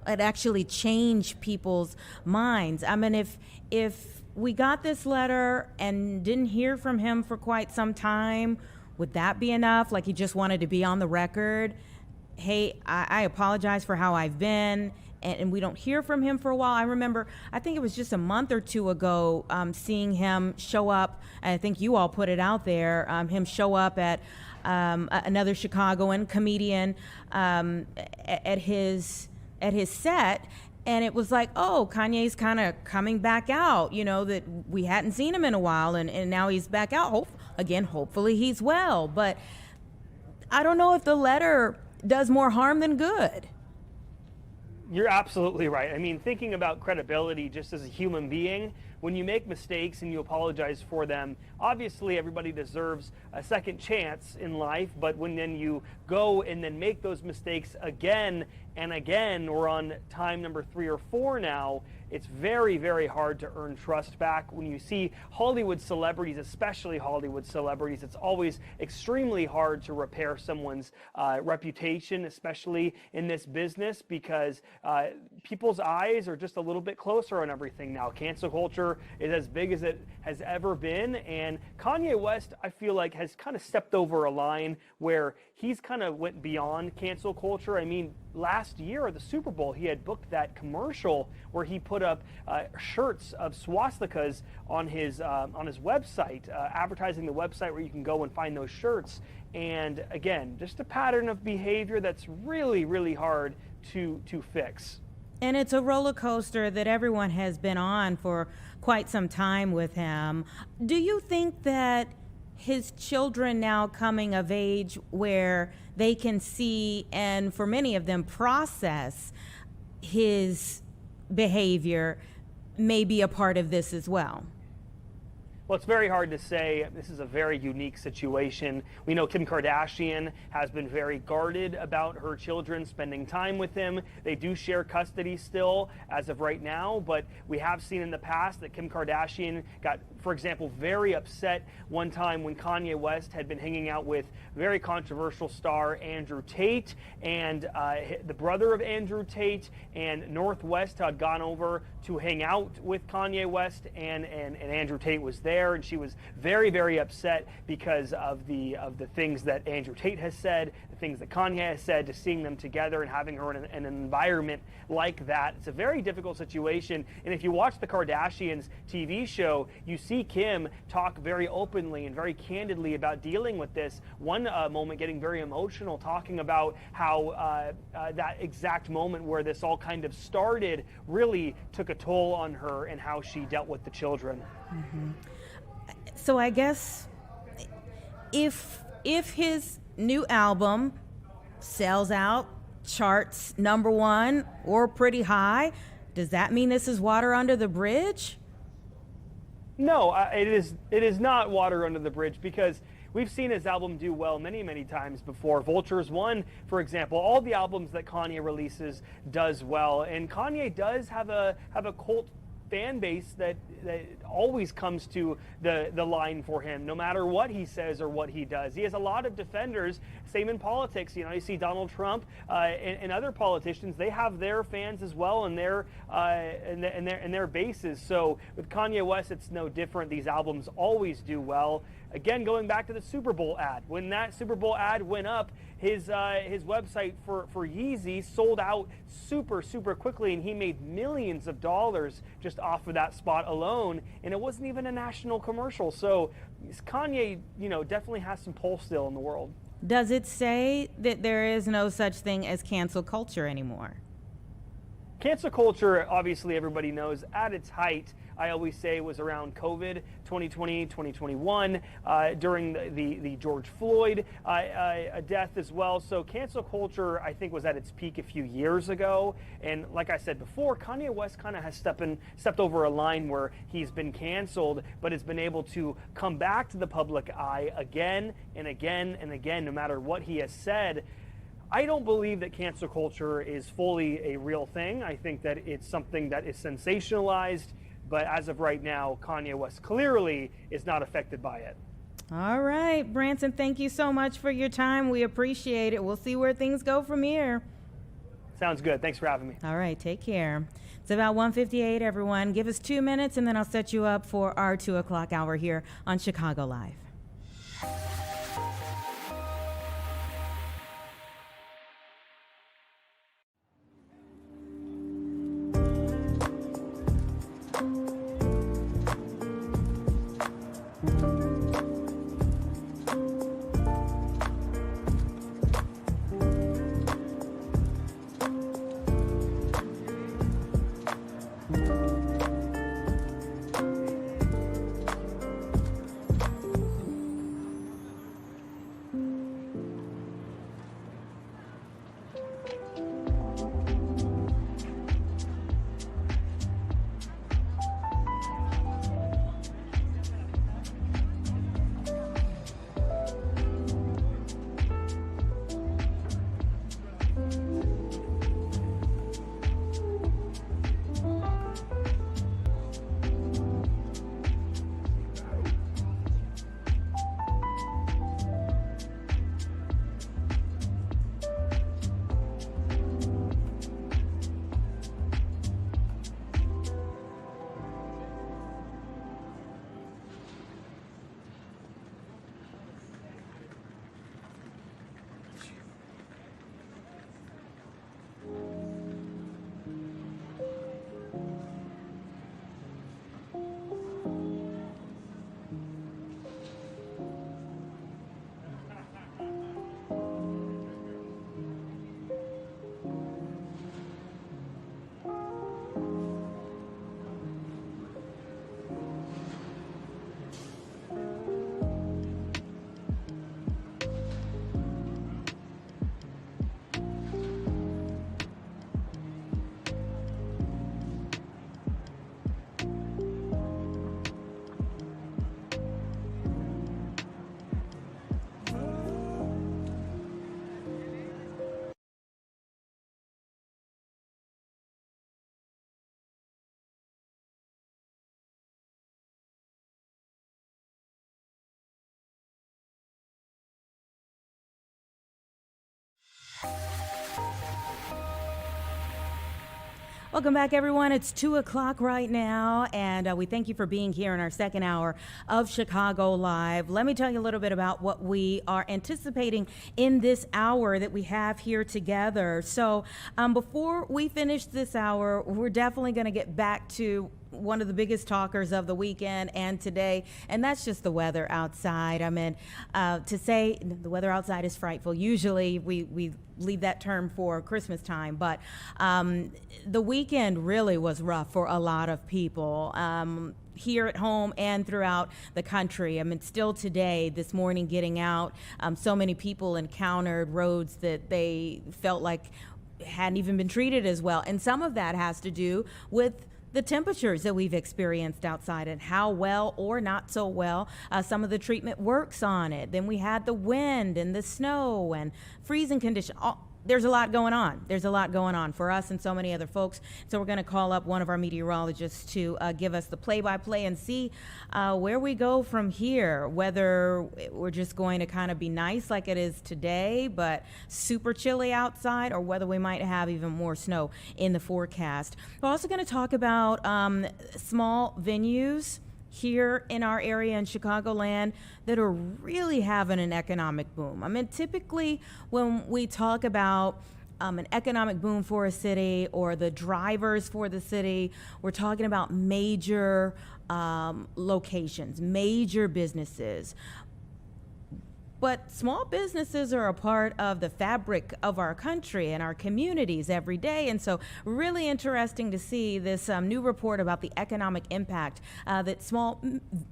Speaker 1: actually change people's minds? I mean, if we got this letter and didn't hear from him for quite some time, would that be enough? Like, he just wanted to be on the record, hey, I apologize for how I've been, and we don't hear from him for a while. I remember, I think it was just a month or two ago, seeing him show up, and I think you all put it out there, him show up at another Chicagoan comedian at his set, and it was like, oh, Kanye's kind of coming back out, you know, that we hadn't seen him in a while, and now he's back out. Hopefully he's well, but I don't know if the letter does more harm than good.
Speaker 5: You're absolutely right. I mean, thinking about credibility just as a human being, when you make mistakes and you apologize for them, obviously everybody deserves a second chance in life, but when then you go and then make those mistakes again and again, we're on time number 3 or 4 now, it's very, very hard to earn trust back. When you see Hollywood celebrities, especially Hollywood celebrities, it's always extremely hard to repair someone's reputation, especially in this business, because people's eyes are just a little bit closer on everything now. Cancel culture is as big as it has ever been, and Kanye West, I feel like, has kind of stepped over a line where he's kind of went beyond cancel culture. I mean, last year at the Super Bowl, he had booked that commercial where he put up shirts of swastikas on his website, advertising the website where you can go and find those shirts. And again, just a pattern of behavior that's really, really hard to fix.
Speaker 1: And it's a roller coaster that everyone has been on for quite some time with him. Do you think that his children now coming of age where they can see, and for many of them process his behavior, may be a part of this as well?
Speaker 5: Well, it's very hard to say. This is a very unique situation. We know Kim Kardashian has been very guarded about her children spending time with him. They do share custody still as of right now, but we have seen in the past that Kim Kardashian got, for example, very upset one time when Kanye West had been hanging out with very controversial star Andrew Tate, and the brother of Andrew Tate and North West had gone over to hang out with Kanye West, and Andrew Tate was there. And she was very, very upset because of the things that Andrew Tate has said, the things that Kanye has said, to seeing them together and having her in an environment like that. It's a very difficult situation. And if you watch the Kardashians TV show, you see Kim talk very openly and very candidly about dealing with this. One moment getting very emotional, talking about how that exact moment where this all kind of started really took a toll on her and how she dealt with the children.
Speaker 1: Mm-hmm. So I guess if his new album sells out, charts #1 or pretty high, Does that mean this is water under the bridge?
Speaker 5: No, it is not water under the bridge, because we've seen his album do well many times before. Vultures One, for example, all the albums that Kanye releases does well, and Kanye does have a cult fan base that always comes to the line for him, no matter what he says or what he does. He has a lot of defenders. Same in politics. You know, you see Donald Trump and other politicians. They have their fans as well, and their bases. So with Kanye West, it's no different. These albums always do well. Again, going back to the Super Bowl ad, when that Super Bowl ad went up, his website for Yeezy sold out super quickly, and he made millions of dollars just off of that spot alone, and it wasn't even a national commercial. So Kanye, you know, definitely has some pull still in the world.
Speaker 1: Does it say that there is no such thing as cancel culture anymore?
Speaker 5: Cancel culture, obviously everybody knows, at its height, I always say, was around COVID 2020, 2021, during the George Floyd death as well. So cancel culture, I think, was at its peak a few years ago. And like I said before, Kanye West kind of has stepped over a line where he's been canceled, but has been able to come back to the public eye again and again and again, no matter what he has said. I don't believe that cancel culture is fully a real thing. I think that it's something that is sensationalized, but as of right now, Kanye West clearly is not affected by it.
Speaker 1: All right, Branson, thank you so much for your time. We appreciate it. We'll see where things go from here.
Speaker 5: Sounds good. Thanks for having me.
Speaker 1: All right, take care. It's about 1:58, everyone. Give us 2 minutes, and then I'll set you up for our 2 o'clock hour here on Chicago Live. Welcome back, everyone. It's 2 o'clock right now, and we thank you for being here in our second hour of Chicago Live. Let me tell you a little bit about what we are anticipating in this hour that we have here together. So before we finish this hour, we're definitely going to get back to one of the biggest talkers of the weekend and today, and that's just the weather outside. I mean, to say the weather outside is frightful. Usually we leave that term for Christmas time, but the weekend really was rough for a lot of people. Here at home and throughout the country. I mean, still today, this morning getting out, so many people encountered roads that they felt like hadn't even been treated as well. And some of that has to do with the temperatures that we've experienced outside and how well or not so well some of the treatment works on it. Then we had the wind and the snow and freezing conditions. There's a lot going on. There's a lot going on for us and so many other folks. So we're going to call up one of our meteorologists to give us the play-by-play and see where we go from here, whether we're just going to kind of be nice like it is today, but super chilly outside, or whether we might have even more snow in the forecast. We're also going to talk about small venues here in our area in Chicagoland that are really having an economic boom. I mean, typically when we talk about an economic boom for a city or the drivers for the city, we're talking about major locations, major businesses. But small businesses are a part of the fabric of our country and our communities every day. And so really interesting to see this new report about the economic impact that small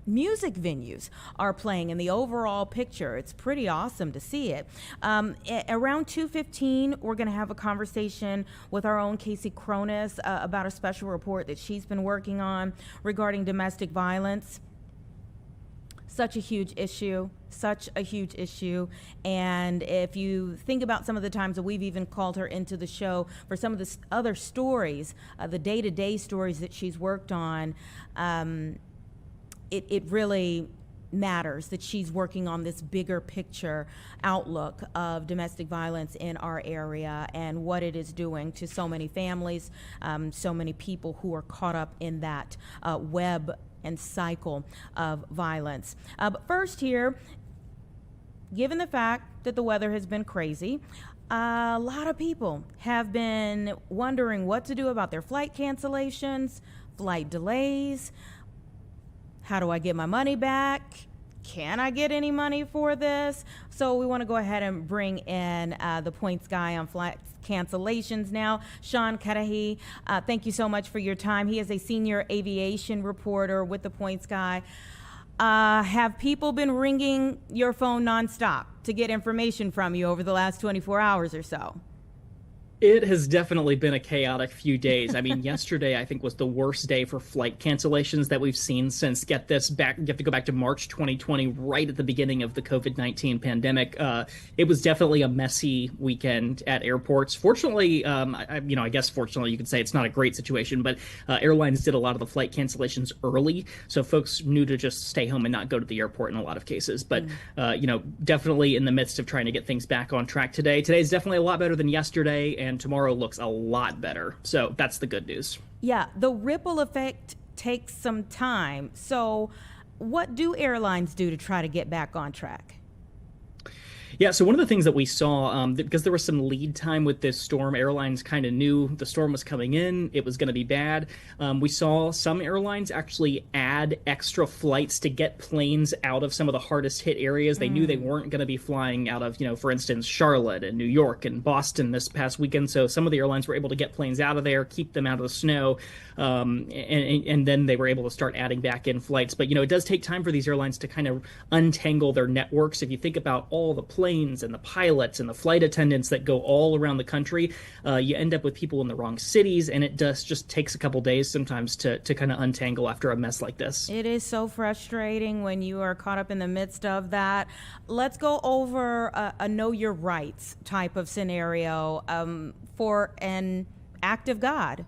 Speaker 1: music venues are playing in the overall picture. It's pretty awesome to see it. Around 2:15, we're going to have a conversation with our own Casey Cronus about a special report that she's been working on regarding domestic violence. Such a huge issue. And if you think about some of the times that we've even called her into the show for some of the other stories, the day-to-day stories that she's worked on, it really matters that she's working on this bigger picture outlook of domestic violence in our area and what it is doing to so many families, so many people who are caught up in that web and cycle of violence. But first here, given the fact that the weather has been crazy, a lot of people have been wondering what to do about their flight cancellations, flight delays. How do I get my money back? Can I get any money for this? So we want to go ahead and bring in the points guy on flight cancellations now, Sean Cudahy. Thank you so much for your time. He is a senior aviation reporter with the points guy. Have people been ringing your phone nonstop to get information from you over the last 24 hours or so?
Speaker 6: It has definitely been a chaotic few days. I mean, yesterday, I think, was the worst day for flight cancellations that we've seen since, get this back, you have to go back to March 2020, right at the beginning of the COVID-19 pandemic. It was definitely a messy weekend at airports. Fortunately, I guess fortunately, you could say it's not a great situation, but airlines did a lot of the flight cancellations early, so folks knew to just stay home and not go to the airport in a lot of cases. But, definitely in the midst of trying to get things back on track today. Today's definitely a lot better than yesterday, and tomorrow looks a lot better. So that's the good news.
Speaker 1: Yeah, the ripple effect takes some time. So what do airlines do to try to get back on track?
Speaker 6: Yeah, so one of the things that we saw, because there was some lead time with this storm, airlines kind of knew the storm was coming in, it was going to be bad. We saw some airlines actually add extra flights to get planes out of some of the hardest hit areas. They knew they weren't going to be flying out of, for instance, Charlotte and New York and Boston this past weekend. So some of the airlines were able to get planes out of there, keep them out of the snow, and then they were able to start adding back in flights. But, it does take time for these airlines to kind of untangle their networks. If you think about all the planes and the pilots and the flight attendants that go all around the country, you end up with people in the wrong cities, and it just takes a couple days sometimes to kind of untangle after a mess like this.
Speaker 1: It is so frustrating when you are caught up in the midst of that. Let's go over a know your rights type of scenario for an act of God.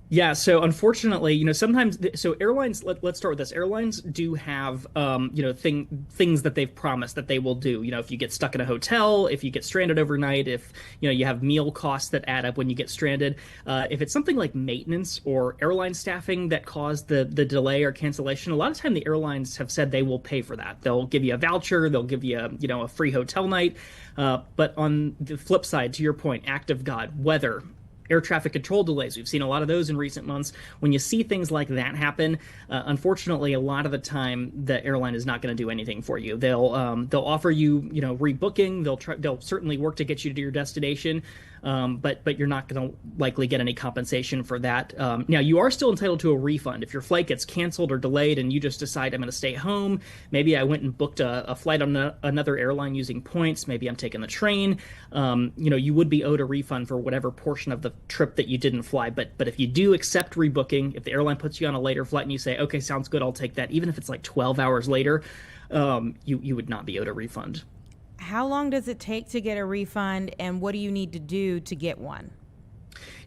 Speaker 6: Yeah, so unfortunately, sometimes, so airlines, let's start with this. Airlines do have, things that they've promised that they will do. If you get stuck in a hotel, if you get stranded overnight, if, you have meal costs that add up when you get stranded. If it's something like maintenance or airline staffing that caused the delay or cancellation, a lot of time the airlines have said they will pay for that. They'll give you a voucher, they'll give you a free hotel night. But on the flip side, to your point, act of God, weather, air traffic control delays. We've seen a lot of those in recent months. When you see things like that happen, unfortunately, a lot of the time, the airline is not going to do anything for you. They'll offer you, rebooking. They'll certainly work to get you to your destination. but you're not going to likely get any compensation for that. Now, you are still entitled to a refund if your flight gets canceled or delayed and you just decide I'm going to stay home. Maybe I went and booked a flight on another airline using points. Maybe I'm taking the train. You would be owed a refund for whatever portion of the trip that you didn't fly. But if you do accept rebooking, if the airline puts you on a later flight and you say, okay, sounds good, I'll take that, even if it's like 12 hours later, you would not be owed a refund.
Speaker 1: How long does it take to get a refund, and what do you need to do to get one?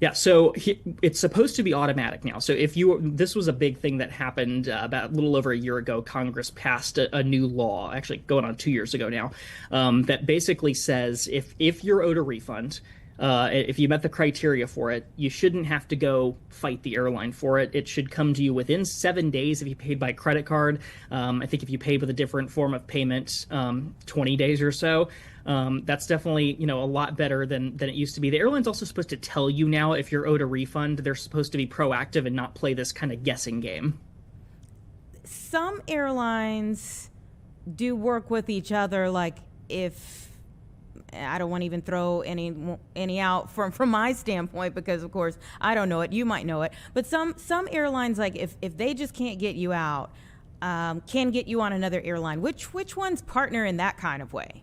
Speaker 6: Yeah, so it's supposed to be automatic now. So this was a big thing that happened about a little over a year ago. Congress passed a new law, actually going on 2 years ago now, that basically says if you're owed a refund, if you met the criteria for it, you shouldn't have to go fight the airline for it. It should come to you within 7 days if you paid by credit card. I think if you paid with a different form of payment, 20 days or so. That's definitely, a lot better than it used to be. The airline's also supposed to tell you now if you're owed a refund. They're supposed to be proactive and not play this kind of guessing game.
Speaker 1: Some airlines do work with each other, like if I don't want to even throw any out from my standpoint, because of course I don't know it. You might know it, but some airlines, like if they just can't get you out, can get you on another airline. Which ones partner in that kind of way?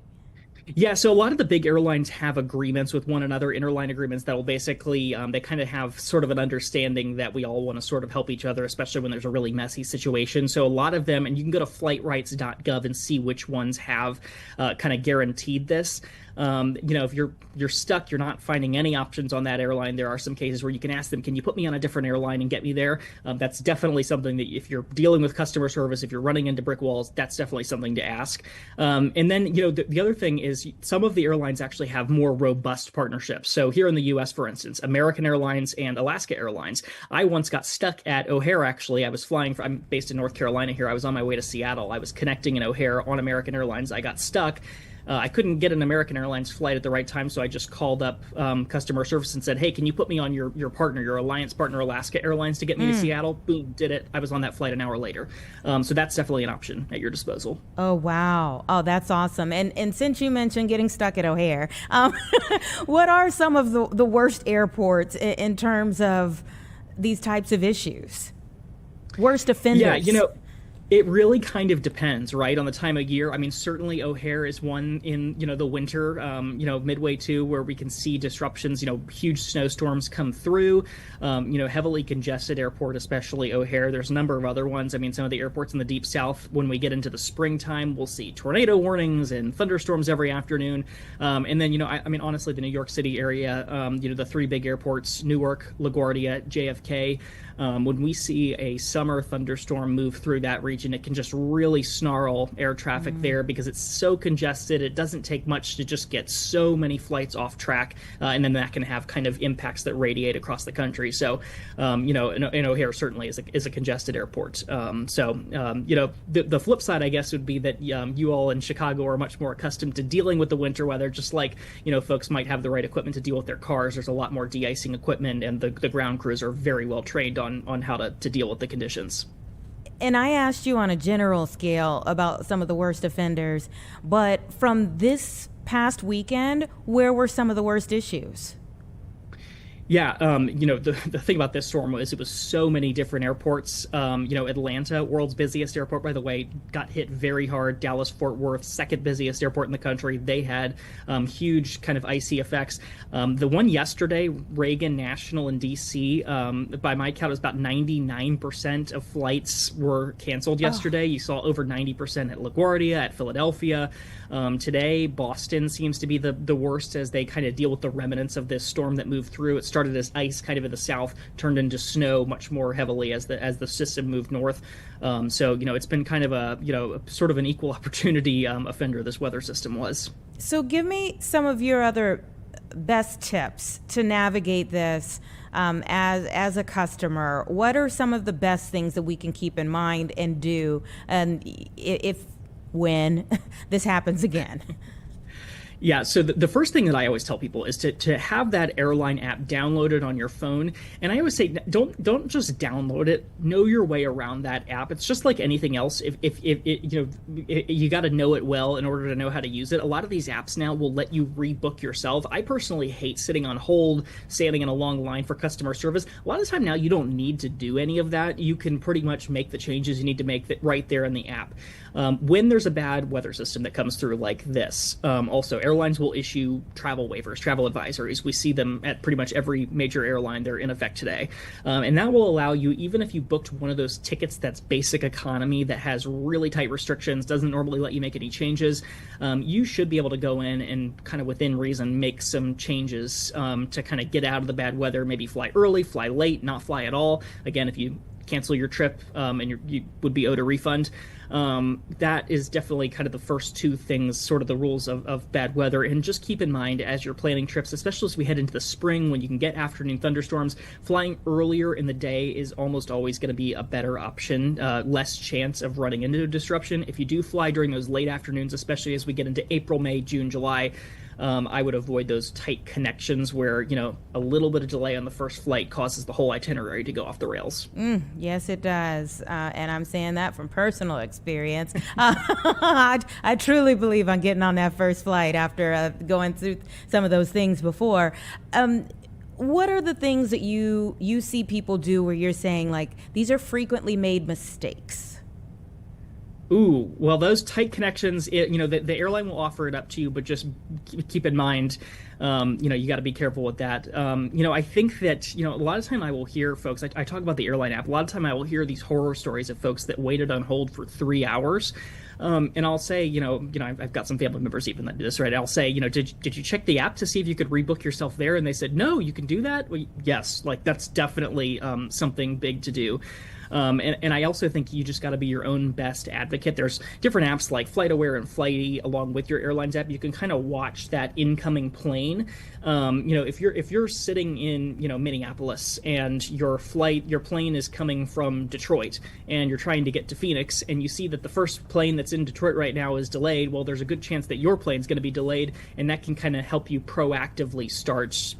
Speaker 6: Yeah, so a lot of the big airlines have agreements with one another, interline agreements that will basically, they kind of have sort of an understanding that we all want to sort of help each other, especially when there's a really messy situation. So a lot of them, and you can go to flightrights.gov and see which ones have kind of guaranteed this. If you're stuck, you're not finding any options on that airline, there are some cases where you can ask them, can you put me on a different airline and get me there? That's definitely something that if you're dealing with customer service, if you're running into brick walls, that's definitely something to ask. And then, the other thing is some of the airlines actually have more robust partnerships. So here in the US, for instance, American Airlines and Alaska Airlines. I once got stuck at O'Hare, actually. I'm based in North Carolina here. I was on my way to Seattle. I was connecting in O'Hare on American Airlines. I got stuck. I couldn't get an American Airlines flight at the right time, so I just called up customer service and said, hey, can you put me on your partner, your alliance partner, Alaska Airlines, to get me to Seattle? Boom, did it. I was on that flight an hour later. So that's definitely an option at your disposal.
Speaker 1: Oh, wow. Oh, that's awesome. And since you mentioned getting stuck at O'Hare, what are some of the worst airports in terms of these types of issues? Worst offenders?
Speaker 6: Yeah, it really kind of depends, right, on the time of year. I mean, certainly O'Hare is one in, the winter, midway too, where we can see disruptions, huge snowstorms come through, heavily congested airport, especially O'Hare. There's a number of other ones. I mean, some of the airports in the deep south, when we get into the springtime, we'll see tornado warnings and thunderstorms every afternoon. And then, honestly, the New York City area, the three big airports, Newark, LaGuardia, JFK, when we see a summer thunderstorm move through that region, it can just really snarl air traffic there because it's so congested. It doesn't take much to just get so many flights off track, and then that can have kind of impacts that radiate across the country. So, and O'Hare certainly is a congested airport. The flip side, I guess, would be that you all in Chicago are much more accustomed to dealing with the winter weather, just like, folks might have the right equipment to deal with their cars. There's a lot more de-icing equipment, and the ground crews are very well trained on how to deal with the conditions.
Speaker 1: And I asked you on a general scale about some of the worst offenders, but from this past weekend, where were some of the worst issues?
Speaker 6: Yeah, the thing about this storm was it was so many different airports. Atlanta, world's busiest airport, by the way, got hit very hard. Dallas, Fort Worth, second busiest airport in the country. They had huge kind of icy effects. The one yesterday, Reagan National in D.C., by my count, it was about 99% of flights were canceled yesterday. You saw over 90% at LaGuardia, at Philadelphia. Today, Boston seems to be the worst as they kind of deal with the remnants of this storm that moved through. It started as ice kind of in the south, turned into snow much more heavily as the system moved north. It's been kind of a sort of an equal opportunity offender, this weather system was.
Speaker 1: So give me some of your other best tips to navigate this as a customer. What are some of the best things that we can keep in mind and do, and when this happens again?
Speaker 6: Yeah, so the first thing that I always tell people is to have that airline app downloaded on your phone. And I always say don't just download it. Know your way around that app. It's just like anything else. If you got to know it well in order to know how to use it. A lot of these apps now will let you rebook yourself. I personally hate sitting on hold, standing in a long line for customer service. A lot of the time now you don't need to do any of that. You can pretty much make the changes you need to make that right there in the app. When there's a bad weather system that comes through like this, also airlines will issue travel waivers, travel advisories. We see them at pretty much every major airline. They're in effect today. And that will allow you, even if you booked one of those tickets that's basic economy that has really tight restrictions, doesn't normally let you make any changes, you should be able to go in and kind of within reason make some changes to kind of get out of the bad weather, maybe fly early, fly late, not fly at all. Again, if you cancel your trip and you would be owed a refund. That is definitely kind of the first two things, sort of the rules of bad weather. And just keep in mind as you're planning trips, especially as we head into the spring when you can get afternoon thunderstorms, flying earlier in the day is almost always going to be a better option, less chance of running into a disruption. If you do fly during those late afternoons, especially as we get into April, May, June, July, I would avoid those tight connections where, a little bit of delay on the first flight causes the whole itinerary to go off the rails.
Speaker 1: Yes, it does. And I'm saying that from personal experience. I truly believe on getting on that first flight after going through some of those things before. What are the things that you see people do where you're saying, like, these are frequently made mistakes?
Speaker 6: Ooh, well, those tight connections, the airline will offer it up to you, but just keep in mind, you got to be careful with that. I think that, a lot of time I will hear folks, I talk about the airline app, a lot of time I will hear these horror stories of folks that waited on hold for 3 hours. And I'll say, I've got some family members even that do this, right? I'll say, did you check the app to see if you could rebook yourself there? And they said, no, you can do that. Well, yes, like that's definitely something big to do. And I also think you just got to be your own best advocate. There's different apps like FlightAware and Flighty along with your airline's app. You can kind of watch that incoming plane. If you're sitting in Minneapolis and your plane is coming from Detroit and you're trying to get to Phoenix and you see that the first plane that's in Detroit right now is delayed, well, there's a good chance that your plane's going to be delayed, and that can kind of help you proactively start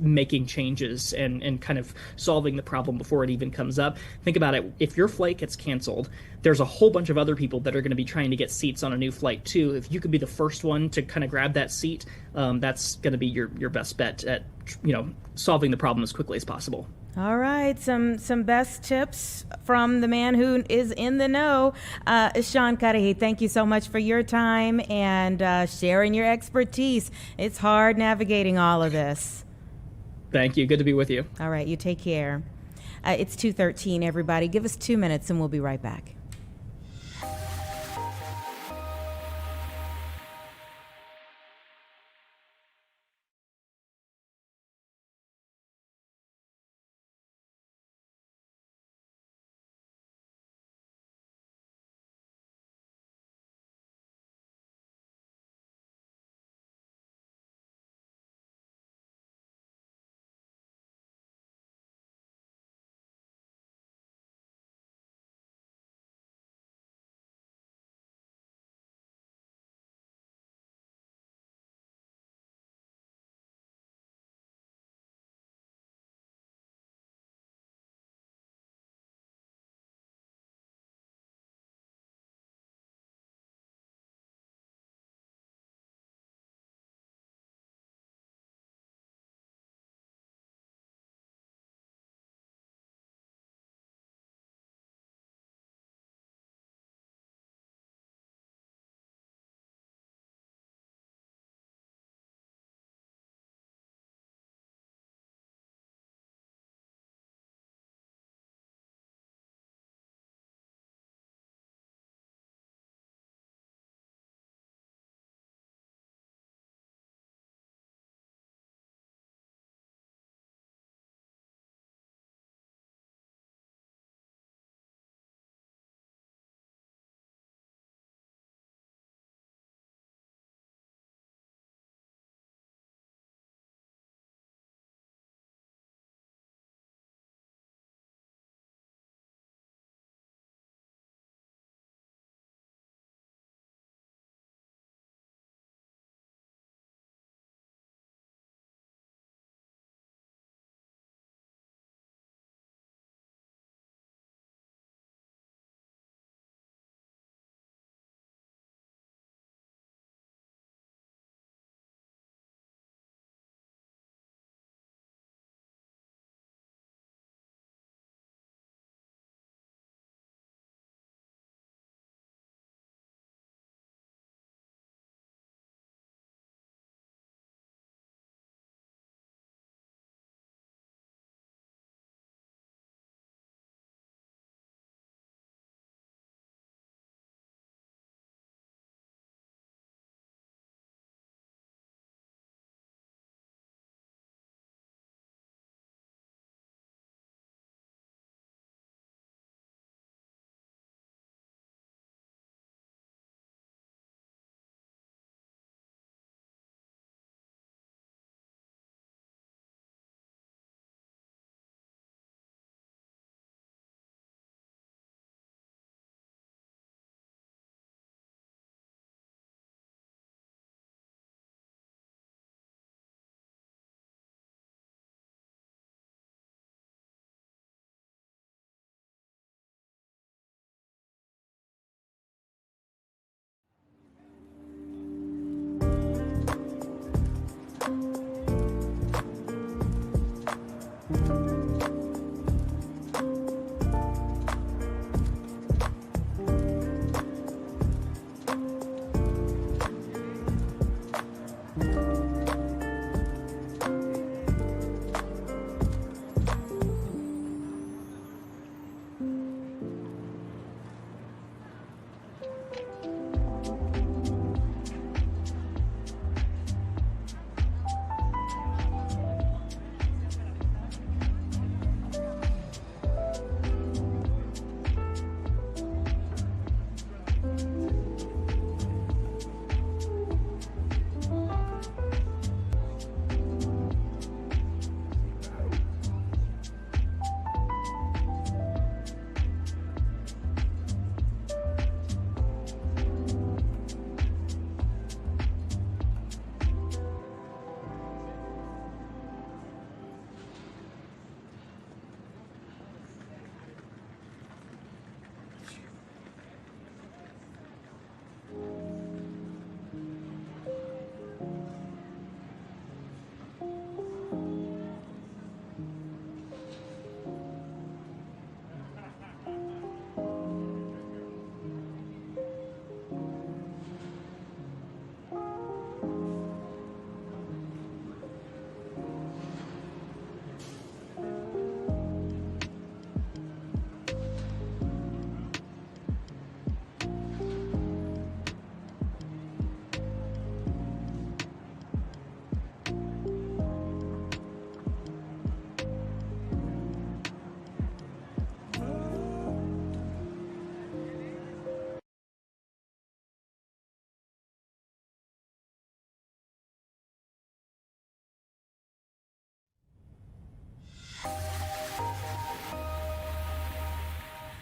Speaker 6: making changes and kind of solving the problem before it even comes up. Think about it. If your flight gets canceled, there's a whole bunch of other people that are going to be trying to get seats on a new flight too. If you could be the first one to kind of grab that seat, that's going to be your best bet at solving the problem as quickly as possible.
Speaker 1: All right, some best tips from the man who is in the know. Sean Cudahy, thank you so much for your time and sharing your expertise. It's hard navigating all of this.
Speaker 6: Thank you. Good to be with you.
Speaker 1: All right, you take care. It's 2:13, everybody. Give us 2 minutes and we'll be right back.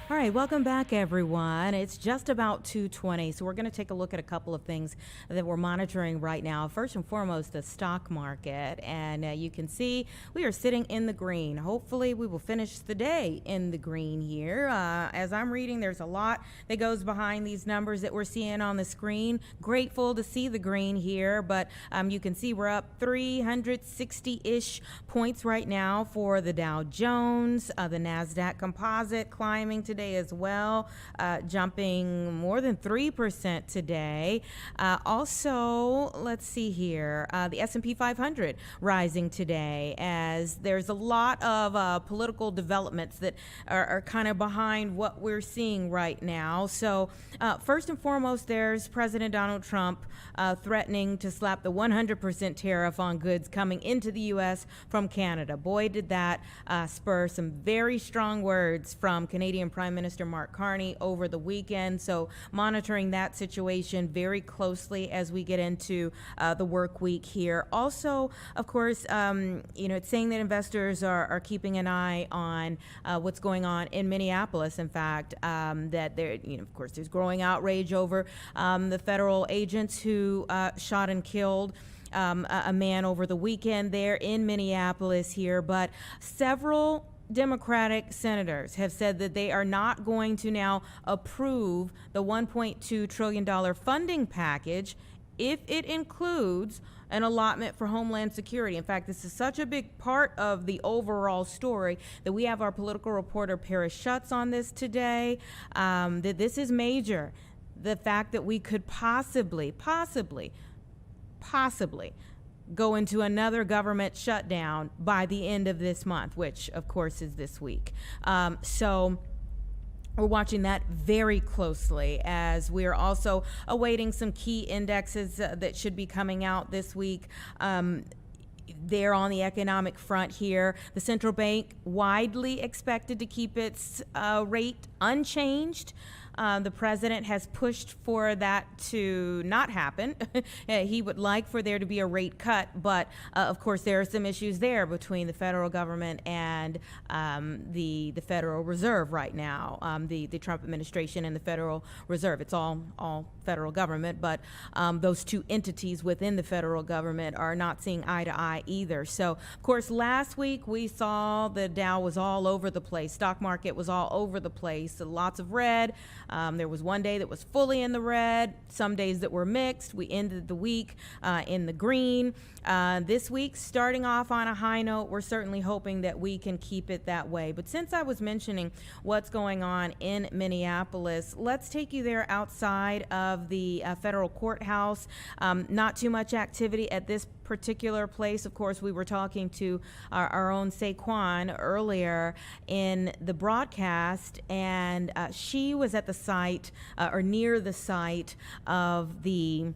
Speaker 1: All right, welcome back, everyone. It's just about 2:20, so we're going to take a look at a couple of things that we're monitoring right now. First and foremost, the stock market, and you can see we are sitting in the green. Hopefully, we will finish the day in the green here. As I'm reading, there's a lot that goes behind these numbers that we're seeing on the screen. Grateful to see the green here, but you can see we're up 360-ish points right now for the Dow Jones, the NASDAQ Composite climbing today as well, jumping more than 3% today. Also, let's see here, the S&P 500 rising today, as there's a lot of political developments that are kind of behind what we're seeing right now. So first and foremost, there's President Donald Trump threatening to slap the 100% tariff on goods coming into the U.S. from Canada. Boy, did that spur some very strong words from Canadian Prime Minister Mark Carney over the weekend. So monitoring that situation very closely as we get into the work week here. Also, of course, it's saying that investors are keeping an eye on what's going on in Minneapolis. In fact, that there, of course, there's growing outrage over the federal agents who shot and killed a man over the weekend there in Minneapolis here. But several Democratic senators have said that they are not going to now approve the $1.2 trillion funding package if it includes an allotment for Homeland Security. In fact, this is such a big part of the overall story that we have our political reporter Paris Schutz on this today, that this is major. The fact that we could possibly go into another government shutdown by the end of this month, which of course is this week. So we're watching that very closely, as we are also awaiting some key indexes that should be coming out this week. There on the economic front here, the central bank widely expected to keep its rate unchanged. The president has pushed for that to not happen. He would like for there to be a rate cut, but of course there are some issues there between the federal government and the Federal Reserve right now. The Trump administration and the Federal Reserve. It's all federal government, but those two entities within the federal government are not seeing eye to eye either. So, of course, last week we saw the Dow was all over the place. Stock market was all over the place. Lots of red. There was one day that was fully in the red, some days that were mixed. We ended the week in the green. This week, starting off on a high note, we're certainly hoping that we can keep it that way. But since I was mentioning what's going on in Minneapolis, let's take you there outside of the federal courthouse. Not too much activity at this particular place. Of course, we were talking to our own Saquon earlier in the broadcast, and she was at the site or near the site of the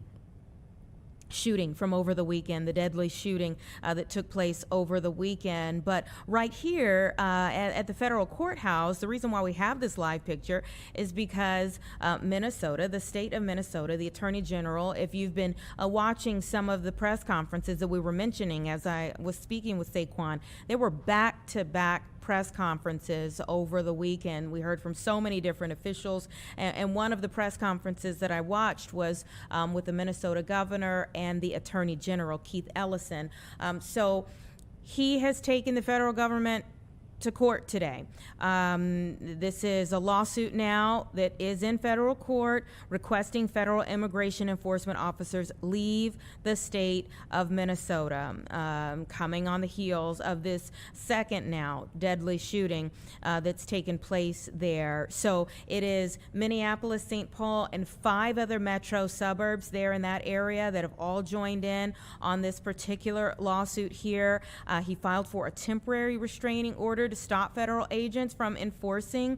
Speaker 1: shooting from over the weekend, the deadly shooting that took place over the weekend. But right here at the federal courthouse, the reason why we have this live picture is because Minnesota, the state of Minnesota, the Attorney General, if you've been watching some of the press conferences that we were mentioning as I was speaking with Saquon, they were back-to-back press conferences over the weekend. We heard from so many different officials, and one of the press conferences that I watched was with the Minnesota governor and the Attorney General, Keith Ellison. So he has taken the federal government to court today. This is a lawsuit now that is in federal court requesting federal immigration enforcement officers leave the state of Minnesota, coming on the heels of this second now deadly shooting that's taken place there. So it is Minneapolis, St. Paul, and 5 other metro suburbs there in that area that have all joined in on this particular lawsuit here. He filed for a temporary restraining order to stop federal agents from enforcing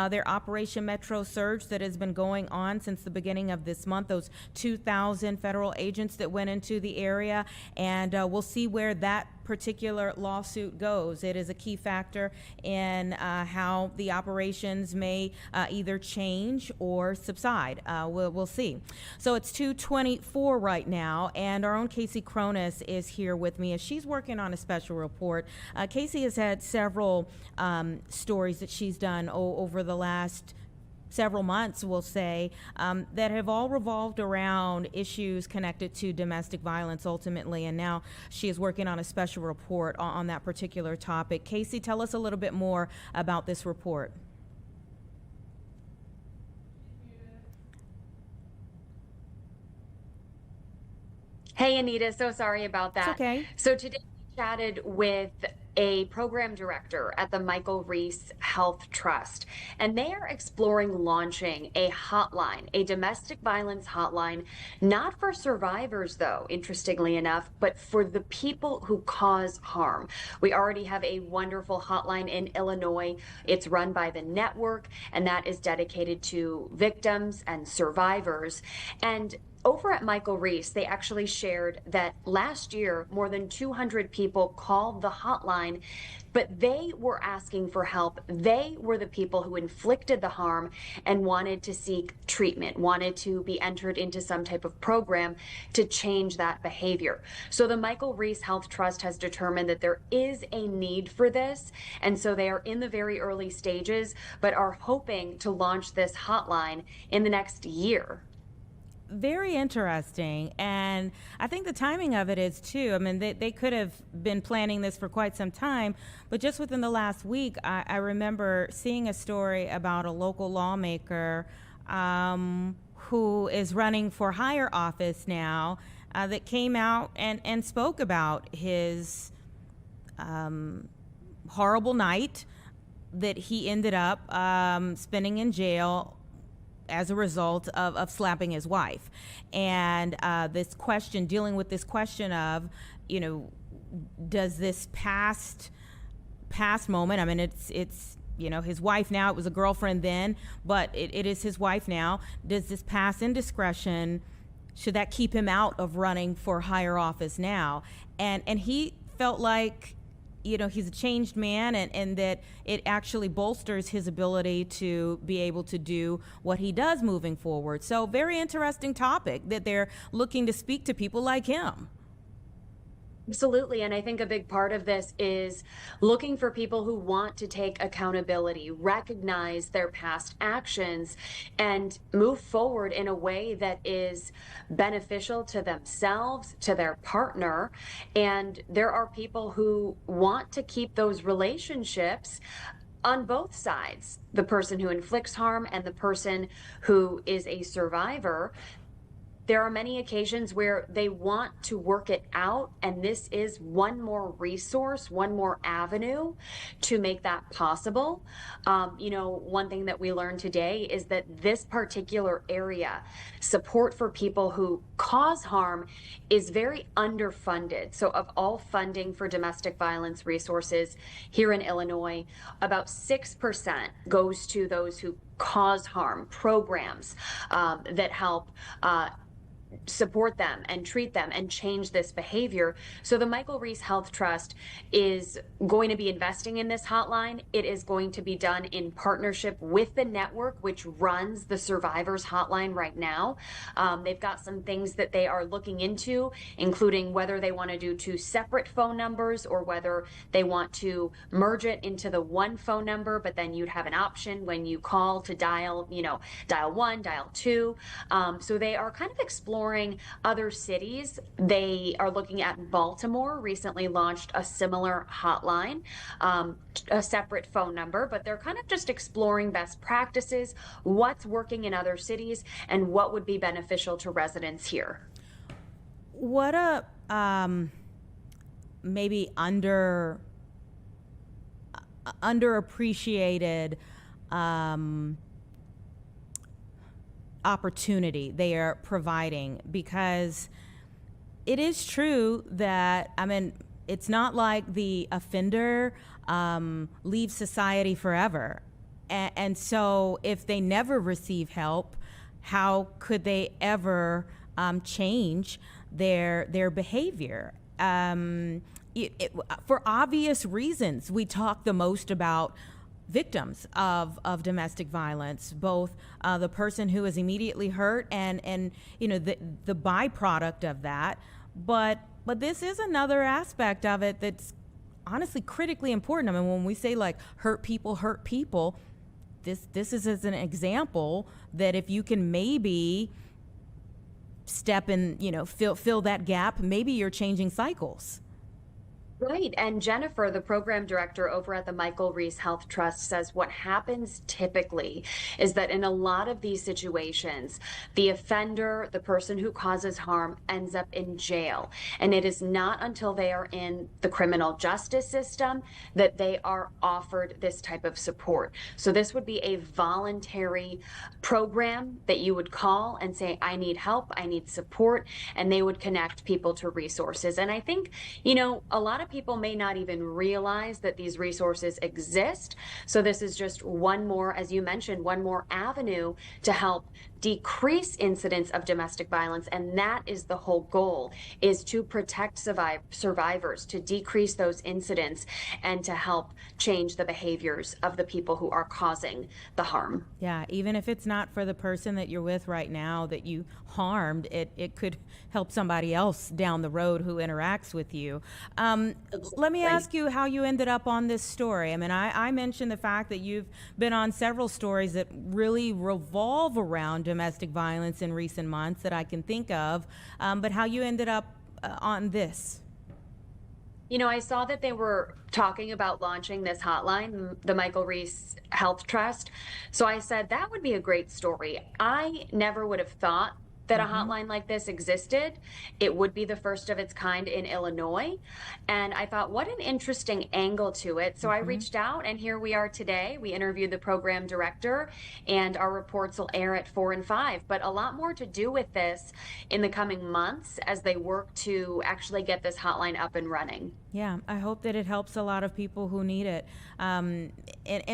Speaker 1: their Operation Metro Surge that has been going on since the beginning of this month, those 2,000 federal agents that went into the area. And we'll see where that particular lawsuit goes. It is a key factor in how the operations may either change or subside. We'll see. So it's 2:24 right now, and our own Casey Cronus is here with me as she's working on a special report. Casey has had several stories that she's done over the last several months, we'll say, that have all revolved around issues connected to domestic violence ultimately, and now she is working on a special report on that particular topic. Casey, tell us a little bit more about this report.
Speaker 7: Hey, Anita, so sorry about that.
Speaker 1: It's okay.
Speaker 7: So today we chatted with a program director at the Michael Reese Health Trust, and they are exploring launching a hotline, a domestic violence hotline, not for survivors, though, interestingly enough, but for the people who cause harm. We already have a wonderful hotline in Illinois. It's run by the network, and that is dedicated to victims and survivors. And over at Michael Reese, they actually shared that last year, more than 200 people called the hotline, but they were asking for help. They were the people who inflicted the harm and wanted to seek treatment, wanted to be entered into some type of program to change that behavior. So the Michael Reese Health Trust has determined that there is a need for this, and so they are in the very early stages, but are hoping to launch this hotline in the next year.
Speaker 1: Very interesting, and I think the timing of it is too. I mean, they could have been planning this for quite some time, but just within the last week, I remember seeing a story about a local lawmaker who is running for higher office now that came out and spoke about his horrible night that he ended up spending in jail as a result of slapping his wife. And this question, dealing with this question of, does this past moment, I mean, it's his wife now, it was a girlfriend then, but it is his wife now. Does this past indiscretion, should that keep him out of running for higher office now? And he felt like, he's a changed man, and that it actually bolsters his ability to be able to do what he does moving forward. So very interesting topic that they're looking to speak to people like him.
Speaker 7: Absolutely. And I think a big part of this is looking for people who want to take accountability, recognize their past actions, and move forward in a way that is beneficial to themselves, to their partner. And there are people who want to keep those relationships on both sides, the person who inflicts harm and the person who is a survivor. There are many occasions where they want to work it out, and this is one more resource, one more avenue to make that possible. One thing that we learned today is that this particular area, support for people who cause harm, is very underfunded. So of all funding for domestic violence resources here in Illinois, about 6% goes to those who cause harm, programs that help support them and treat them and change this behavior. So the Michael Reese Health Trust is going to be investing in this hotline. It is going to be done in partnership with the network, which runs the Survivors Hotline right now. They've got some things that they are looking into, including whether they want to do two separate phone numbers or whether they want to merge it into the one phone number, but then you'd have an option when you call to dial 1, dial 2. So they are kind of exploring other cities. They are looking at Baltimore, recently launched a similar hotline, a separate phone number, but they're kind of just exploring best practices, what's working in other cities, and what would be beneficial to residents here.
Speaker 1: What a maybe underappreciated opportunity they are providing, because it is true that, it's not like the offender leaves society forever. And so if they never receive help, how could they ever change their behavior? for obvious reasons, we talk the most about victims of domestic violence, both the person who is immediately hurt and the byproduct of that. But this is another aspect of it that's honestly critically important. I mean, when we say like hurt people, this is as an example that if you can maybe step in, fill that gap, maybe you're changing cycles.
Speaker 7: Right. And Jennifer, the program director over at the Michael Reese Health Trust, says what happens typically is that in a lot of these situations, the offender, the person who causes harm, ends up in jail. And it is not until they are in the criminal justice system that they are offered this type of support. So this would be a voluntary program that you would call and say, I need help, I need support, and they would connect people to resources. And I think, a lot of people may not even realize that these resources exist. So this is just one more, as you mentioned, one more avenue to help decrease incidents of domestic violence. And that is the whole goal, is to protect survivors, to decrease those incidents, and to help change the behaviors of the people who are causing the harm.
Speaker 1: Yeah, even if it's not for the person that you're with right now that you harmed, it could help somebody else down the road who interacts with you. Let me ask you how you ended up on this story. I mean, I mentioned the fact that you've been on several stories that really revolve around domestic violence in recent months that I can think of, but how you ended up on this.
Speaker 7: I saw that they were talking about launching this hotline, the Michael Reese Health Trust. So I said, that would be a great story. I never would have thought that a hotline like this existed. It would be the first of its kind in Illinois. And I thought, what an interesting angle to it. So I reached out, and here we are today. We interviewed the program director, and our reports will air at 4 and 5. But a lot more to do with this in the coming months as they work to actually get this hotline up and running.
Speaker 1: Yeah, I hope that it helps a lot of people who need it, and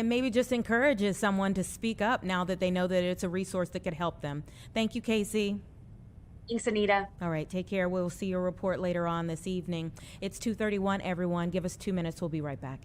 Speaker 1: maybe just encourages someone to speak up now that they know that it's a resource that could help them. Thank you, Casey.
Speaker 7: Thanks, Anita.
Speaker 1: All right, take care. We'll see your report later on this evening. It's 2:31, everyone. Give us 2 minutes. We'll be right back.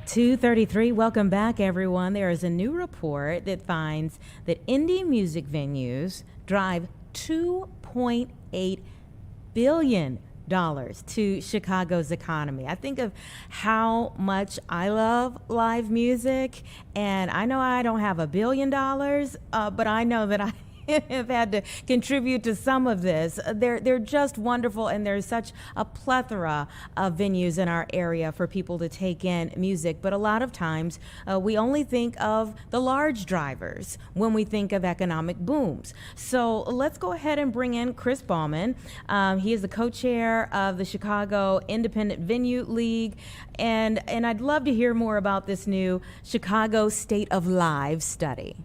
Speaker 1: (2:33). Welcome back, everyone. There is a new report that finds that indie music venues drive $2.8 billion to Chicago's economy. I think of how much I love live music, and I know I don't have $1 billion, but I know that I have had to contribute to some of this. They're just wonderful, and there's such a plethora of venues in our area for people to take in music. But a lot of times we only think of the large drivers when we think of economic booms. So let's go ahead and bring in Chris Bauman. He is the co-chair of the Chicago Independent Venue League, and I'd love to hear more about this new Chicago State of Live study.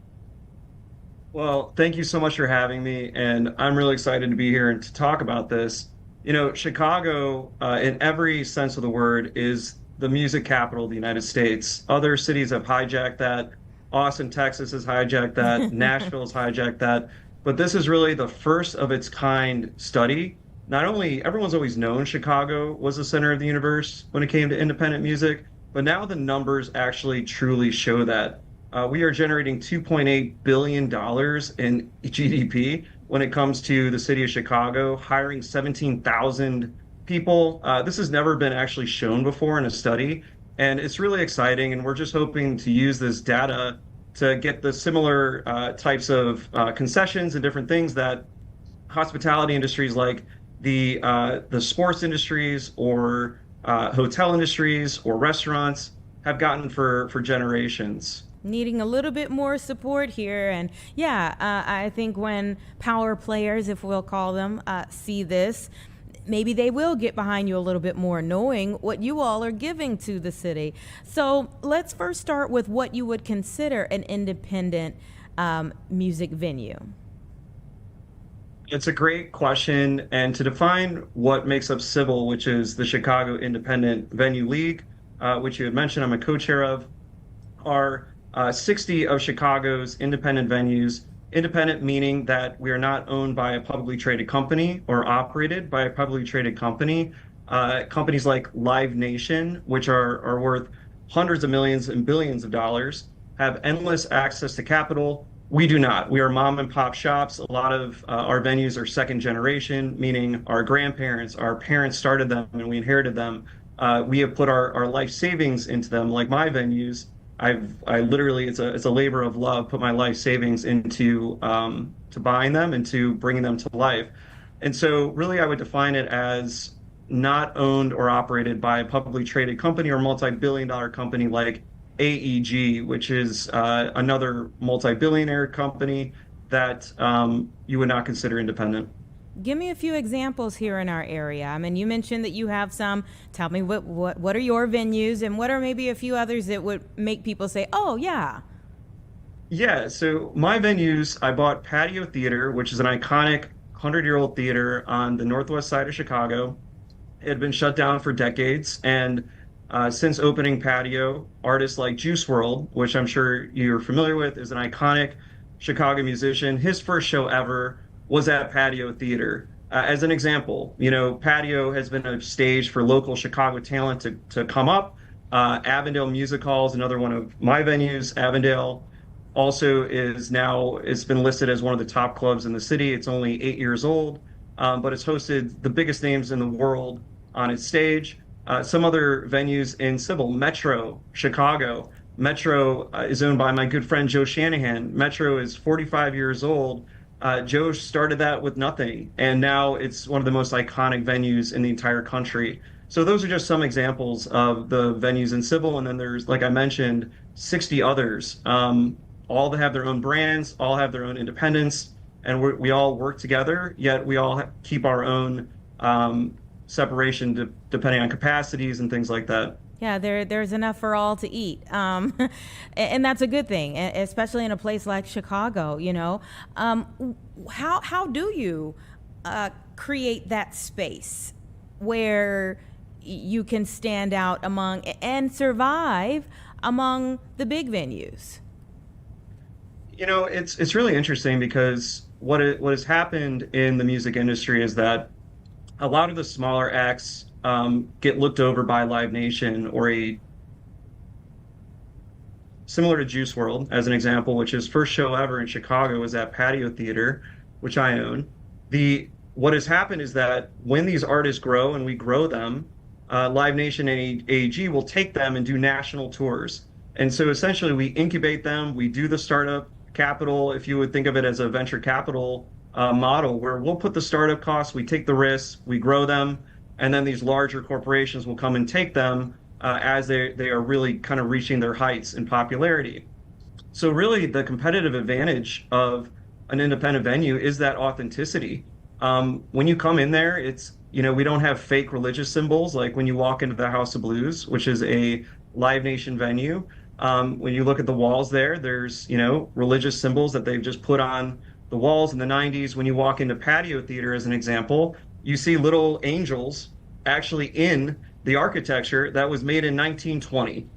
Speaker 8: Well, thank you so much for having me, and I'm really excited to be here and to talk about this. You know, Chicago, in every sense of the word, is the music capital of the United States. Other cities have hijacked that. Austin, Texas has hijacked that. Nashville's hijacked that. But this is really the first of its kind study. Not only everyone's always known Chicago was the center of the universe when it came to independent music, but now the numbers actually truly show that. We are generating $2.8 billion in GDP when it comes to the city of Chicago, hiring 17,000 people. This has never been actually shown before in a study, and it's really exciting. And we're just hoping to use this data to get the similar types of concessions and different things that hospitality industries like the sports industries or hotel industries or restaurants have gotten for generations.
Speaker 1: Needing a little bit more support here. And I think when power players, if we'll call them, see this, maybe they will get behind you a little bit more, knowing what you all are giving to the city. So let's first start with what you would consider an independent music venue.
Speaker 8: It's a great question. And to define what makes up CIVIL, which is the Chicago Independent Venue League, which you had mentioned I'm a co-chair of, are 60 of Chicago's independent venues. Independent meaning that we are not owned by a publicly traded company or operated by a publicly traded company. Companies like Live Nation, which are worth hundreds of millions and billions of dollars, have endless access to capital. We do not. We are mom and pop shops. A lot of our venues are second generation, meaning our grandparents, our parents started them and we inherited them. We have put our life savings into them, like my venues. I literally, it's a labor of love, put my life savings into to buying them and to bringing them to life. And so really I would define it as not owned or operated by a publicly traded company or multi-billion-dollar company like AEG, which is another multi-billionaire company that you would not consider independent.
Speaker 1: Give me a few examples here in our area. I mean, you mentioned that you have some. Tell me what are your venues, and what are maybe a few others that would make people say, oh, yeah.
Speaker 8: Yeah, so my venues, I bought Patio Theater, which is an iconic 100-year-old theater on the northwest side of Chicago. It had been shut down for decades, and since opening Patio, artists like Juice WRLD, which I'm sure you're familiar with, is an iconic Chicago musician. His first show ever was at Patio Theater. As an example, you know, Patio has been a stage for local Chicago talent to come up. Avondale Music Hall is another one of my venues. Avondale also it's been listed as one of the top clubs in the city. It's only 8 years old, but it's hosted the biggest names in the world on its stage. Some other venues in CIVIL, Metro, Chicago. Metro is owned by my good friend Joe Shanahan. Metro is 45 years old. Joe started that with nothing, and now it's one of the most iconic venues in the entire country. So those are just some examples of the venues in CIVIL, and then there's, like I mentioned, 60 others. All that have their own brands, all have their own independence, and we all work together, yet we all keep our own separation depending on capacities and things like that.
Speaker 1: Yeah, there's enough for all to eat, and that's a good thing, especially in a place like Chicago. You know, how do you create that space where you can stand out among and survive among the big venues?
Speaker 8: You know, it's really interesting because what has happened in the music industry is that a lot of the smaller acts get looked over by Live Nation or similar to Juice WRLD, as an example, which his first show ever in Chicago was at Patio Theater, which I own. The what has happened is that when these artists grow and we grow them, Live Nation and AEG will take them and do national tours. And so essentially we incubate them, we do the startup capital, if you would think of it as a venture capital model, where we'll put the startup costs, we take the risks, we grow them, and then these larger corporations will come and take them as they are really kind of reaching their heights in popularity. So really the competitive advantage of an independent venue is that authenticity. When you come in there, we don't have fake religious symbols like when you walk into the House of Blues, which is a Live Nation venue. When you look at the walls there, there's, religious symbols that they've just put on the walls in the 90s. When you walk into Patio Theater, as an example, you see little angels actually in the architecture that was made in 1920.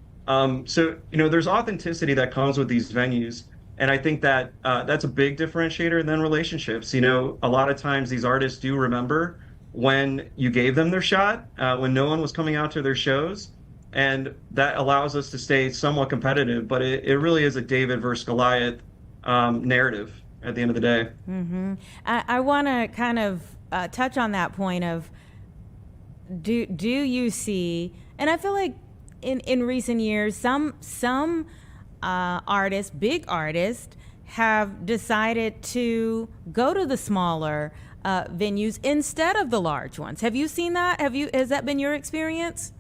Speaker 8: There's authenticity that comes with these venues. And I think that that's a big differentiator than relationships. A lot of times these artists do remember when you gave them their shot, when no one was coming out to their shows. And that allows us to stay somewhat competitive. But it really is a David versus Goliath narrative at the end of the day.
Speaker 1: Mm-hmm. I want to kind of touch on that point of do you see, and I feel like in recent years, some artists, big artists, have decided to go to the smaller venues instead of the large ones. Have you seen that? Has that been your experience?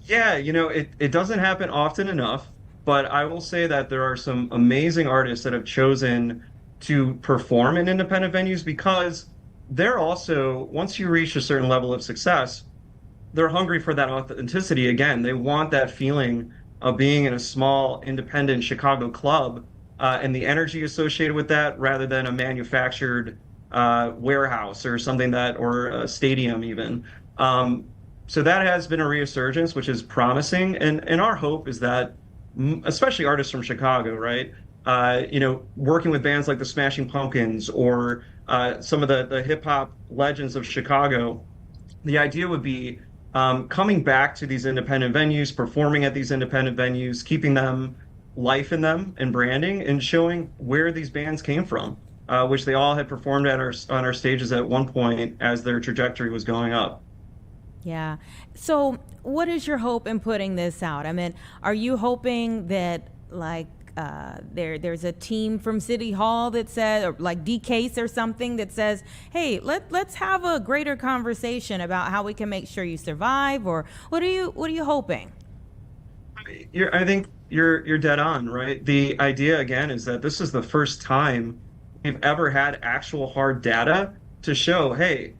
Speaker 8: Yeah, it doesn't happen often enough, but I will say that there are some amazing artists that have chosen to perform in independent venues because they're also, once you reach a certain level of success, they're hungry for that authenticity again. They want that feeling of being in a small independent Chicago club and the energy associated with that rather than a manufactured warehouse or something or a stadium even. So that has been a resurgence, which is promising. And our hope is that, especially artists from Chicago, right? Working with bands like the Smashing Pumpkins or some of the hip hop legends of Chicago, the idea would be coming back to these independent venues, performing at these independent venues, keeping them life in them and branding and showing where these bands came from, which they all had performed on our stages at one point as their trajectory was going up.
Speaker 1: Yeah. So what is your hope in putting this out? I mean, are you hoping that there's a team from City Hall that says, or like D-Case or something that says, hey, let's have a greater conversation about how we can make sure you survive? Or what are you hoping?
Speaker 8: I think you're dead on, right? The idea again is that this is the first time we've ever had actual hard data to show, hey,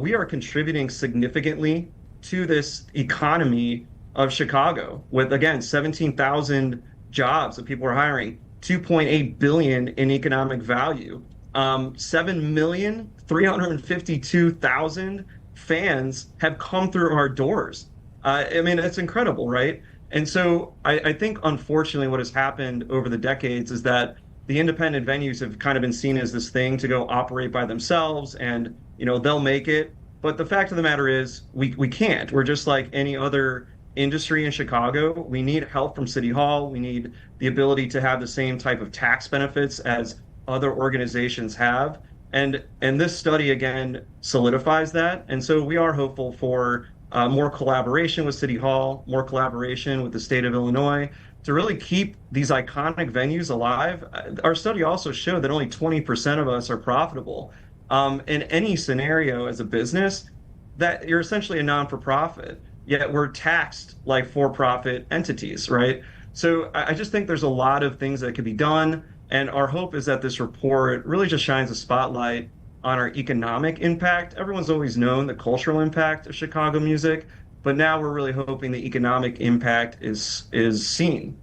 Speaker 8: we are contributing significantly to this economy of Chicago with, again, 17,000 jobs that people are hiring, 2.8 billion in economic value, 7,352,000 fans have come through our doors. I mean, it's incredible, right? And so I think, unfortunately, what has happened over the decades is that the independent venues have kind of been seen as this thing to go operate by themselves and, they'll make it. But the fact of the matter is we can't. We're just like any other industry in Chicago. We need help from City Hall. We need the ability to have the same type of tax benefits as other organizations have. And this study, again, solidifies that. And so we are hopeful for more collaboration with City Hall, more collaboration with the state of Illinois to really keep these iconic venues alive. Our study also showed that only 20% of us are profitable. In any scenario as a business, that you're essentially a non-for-profit, yet we're taxed like for-profit entities, right? So I just think there's a lot of things that could be done. And our hope is that this report really just shines a spotlight on our economic impact. Everyone's always known the cultural impact of Chicago music, but now we're really hoping the economic impact is seen.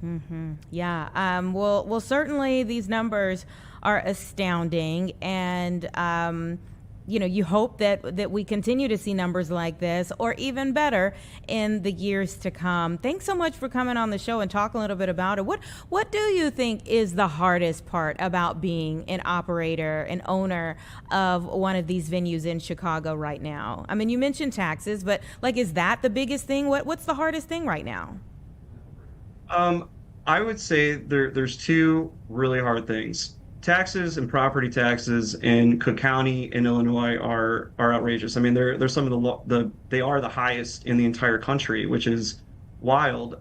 Speaker 1: Mm-hmm. Yeah. Well, certainly these numbers are astounding, and you hope that we continue to see numbers like this, or even better, in the years to come. Thanks so much for coming on the show and talking a little bit about it. What do you think is the hardest part about being an operator, an owner of one of these venues in Chicago right now? I mean, you mentioned taxes, but is that the biggest thing? What's the hardest thing right now?
Speaker 8: I would say there's two really hard things. taxes and property taxes in Cook County in Illinois are outrageous. I mean, they're some of they are the highest in the entire country, which is wild.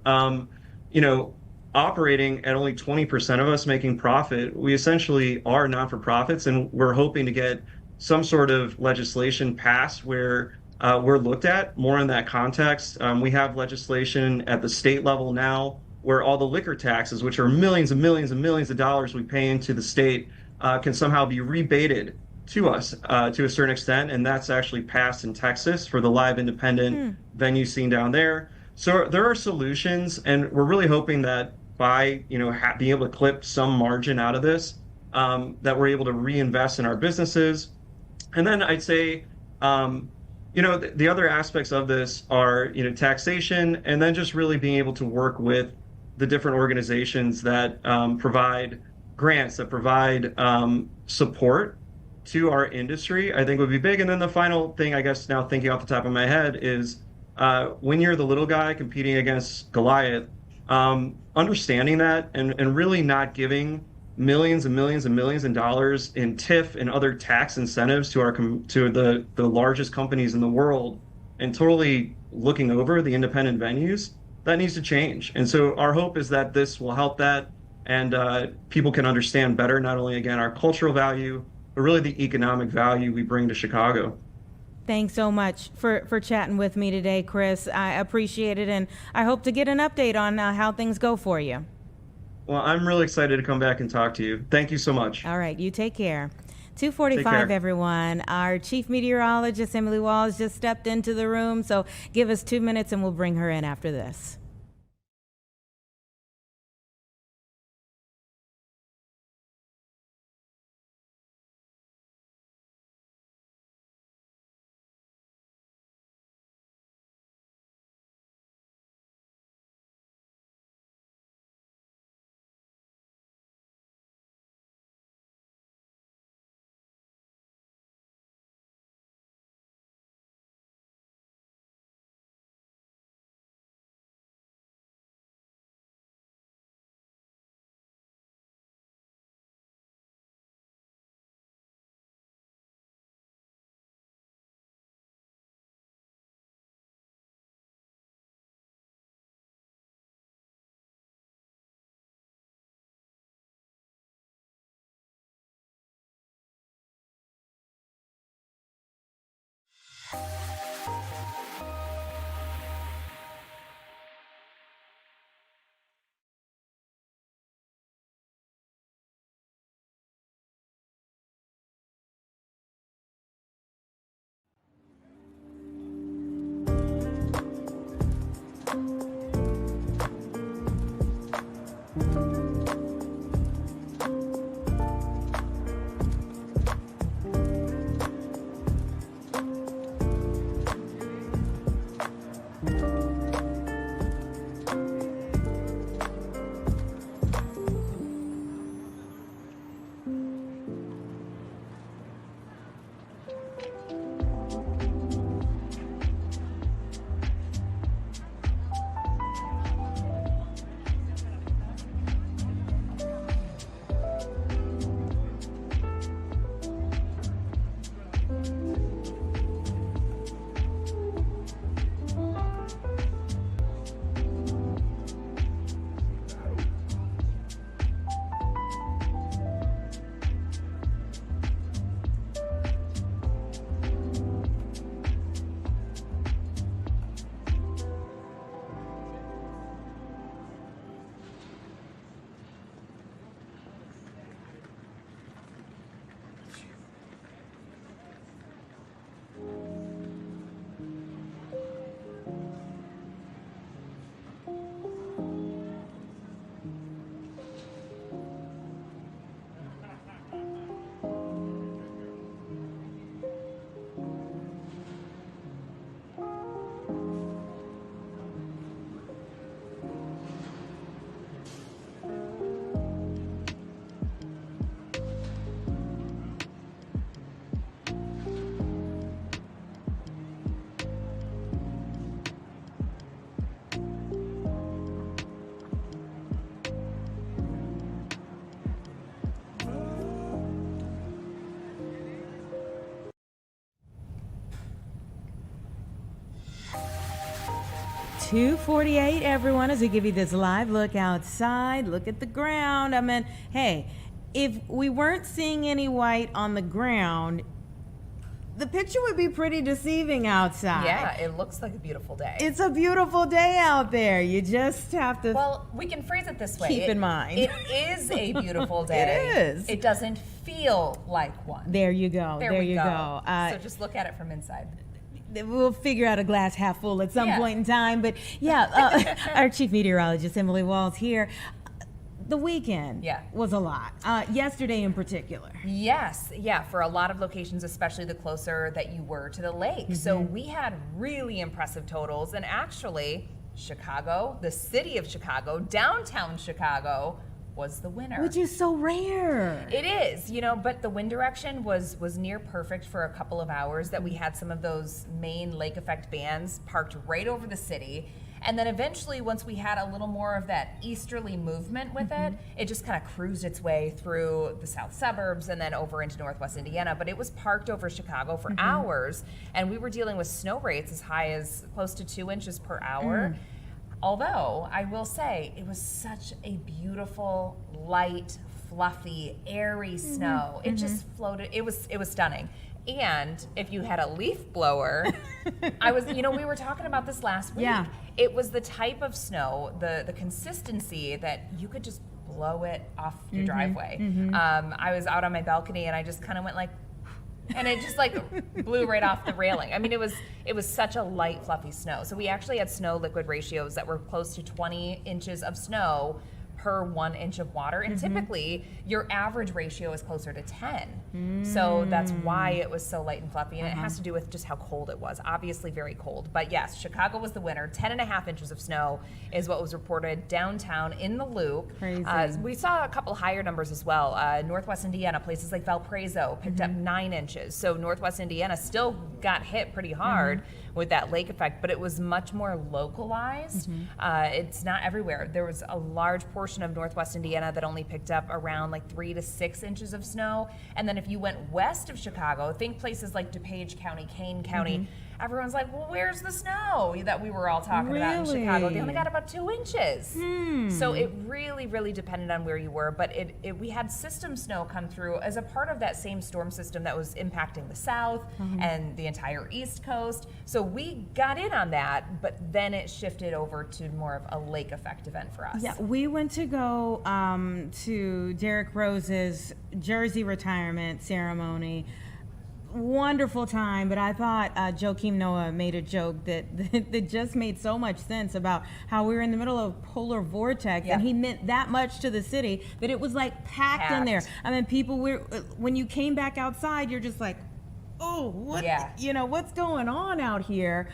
Speaker 8: You know, operating at only 20% of us making profit, we essentially are not-for-profits, and we're hoping to get some sort of legislation passed where we're looked at more in that context. We have legislation at the state level now where all the liquor taxes, which are millions and millions and millions of dollars we pay into the state, can somehow be rebated to us to a certain extent. And that's actually passed in Texas for the live independent venue scene down there. So there are solutions, and we're really hoping that by being able to clip some margin out of this, that we're able to reinvest in our businesses. And then I'd say, the other aspects of this are, taxation, and then just really being able to work with the different organizations that provide grants, that provide support to our industry, I think would be big. And then the final thing, I guess, now thinking off the top of my head is when you're the little guy competing against Goliath, understanding that and really not giving millions and millions and millions of dollars in TIF and other tax incentives to the largest companies in the world, and totally looking over the independent venues, that needs to change. And so our hope is that this will help that, and people can understand better, not only, again, our cultural value, but really the economic value we bring to Chicago.
Speaker 1: Thanks so much for chatting with me today, Chris. I appreciate it, and I hope to get an update on how things go for you.
Speaker 8: Well, I'm really excited to come back and talk to you. Thank you so much.
Speaker 1: All right, you take care.
Speaker 8: Take
Speaker 1: 2:45,
Speaker 8: care.
Speaker 1: everyone. Our chief meteorologist, Emily Walls, just stepped into the room, so give us 2 minutes and we'll bring her in after this. 2:48, everyone, as we give you this live look outside. Look at the ground. I mean, hey, if we weren't seeing any white on the ground, the picture would be pretty deceiving outside.
Speaker 9: Yeah, it looks like a beautiful day.
Speaker 1: It's a beautiful day out there. You just have to
Speaker 9: Well, we can phrase it this way.
Speaker 1: keep in mind.
Speaker 9: It is a beautiful day.
Speaker 1: It is.
Speaker 9: It doesn't feel like one.
Speaker 1: There you go.
Speaker 9: There we
Speaker 1: you
Speaker 9: go.
Speaker 1: go.
Speaker 9: So just look at it from inside.
Speaker 1: We'll figure out a glass half full at some
Speaker 9: Yeah.
Speaker 1: point in time. But yeah, our chief meteorologist, Emily Walls, here. The weekend was a lot. Yesterday in particular.
Speaker 9: Yes, yeah, for a lot of locations, especially the closer that you were to the lake. So we had really impressive totals. And actually, Chicago, the city of Chicago, downtown Chicago, was the winner.
Speaker 1: Which is so rare.
Speaker 9: It is, but the wind direction was near perfect for a couple of hours that we had some of those main lake effect bands parked right over the city. And then eventually, once we had a little more of that easterly movement with it just kind of cruised its way through the south suburbs and then over into northwest Indiana. But it was parked over Chicago for hours, and we were dealing with snow rates as high as close to 2 inches per hour. Although, I will say, it was such a beautiful, light, fluffy, airy snow. It just floated. It was stunning. And if you had a leaf blower, we were talking about this last week.
Speaker 1: Yeah.
Speaker 9: It was the type of snow, the consistency that you could just blow it off your driveway. I was out on my balcony and I just kind of went like, and it just like blew right off the railing. I mean, it was such a light, fluffy snow. So we actually had snow liquid ratios that were close to 20 inches of snow per 1 inch of water, and typically your average ratio is closer to 10. So that's why it was so light and fluffy, and it has to do with just how cold it was. Obviously very cold, but yes, Chicago was the winner. 10.5 inches of snow is what was reported downtown in the Loop.
Speaker 1: Crazy.
Speaker 9: We saw a couple higher numbers as well. Northwest Indiana, places like Valparaiso picked up 9 inches. So Northwest Indiana still got hit pretty hard with that lake effect, but it was much more localized. It's not everywhere. There was a large portion of Northwest Indiana that only picked up around like 3 to 6 inches of snow. And then if you went west of Chicago, think places like DuPage County, Kane County, everyone's like, well, where's the snow that we were all talking about in Chicago? They only got about 2 inches. So it really, really depended on where you were. But we had system snow come through as a part of that same storm system that was impacting the south and the entire East Coast. So we got in on that, but then it shifted over to more of a lake effect event for us.
Speaker 1: Yeah, we went to go to Derrick Rose's jersey retirement ceremony. Wonderful time, but I thought Joakim Noah made a joke that just made so much sense about how we were in the middle of polar vortex, and he meant that much to the city that it was like packed in there. I mean, people were, when you came back outside, you're just like, oh, what, what's going on out here?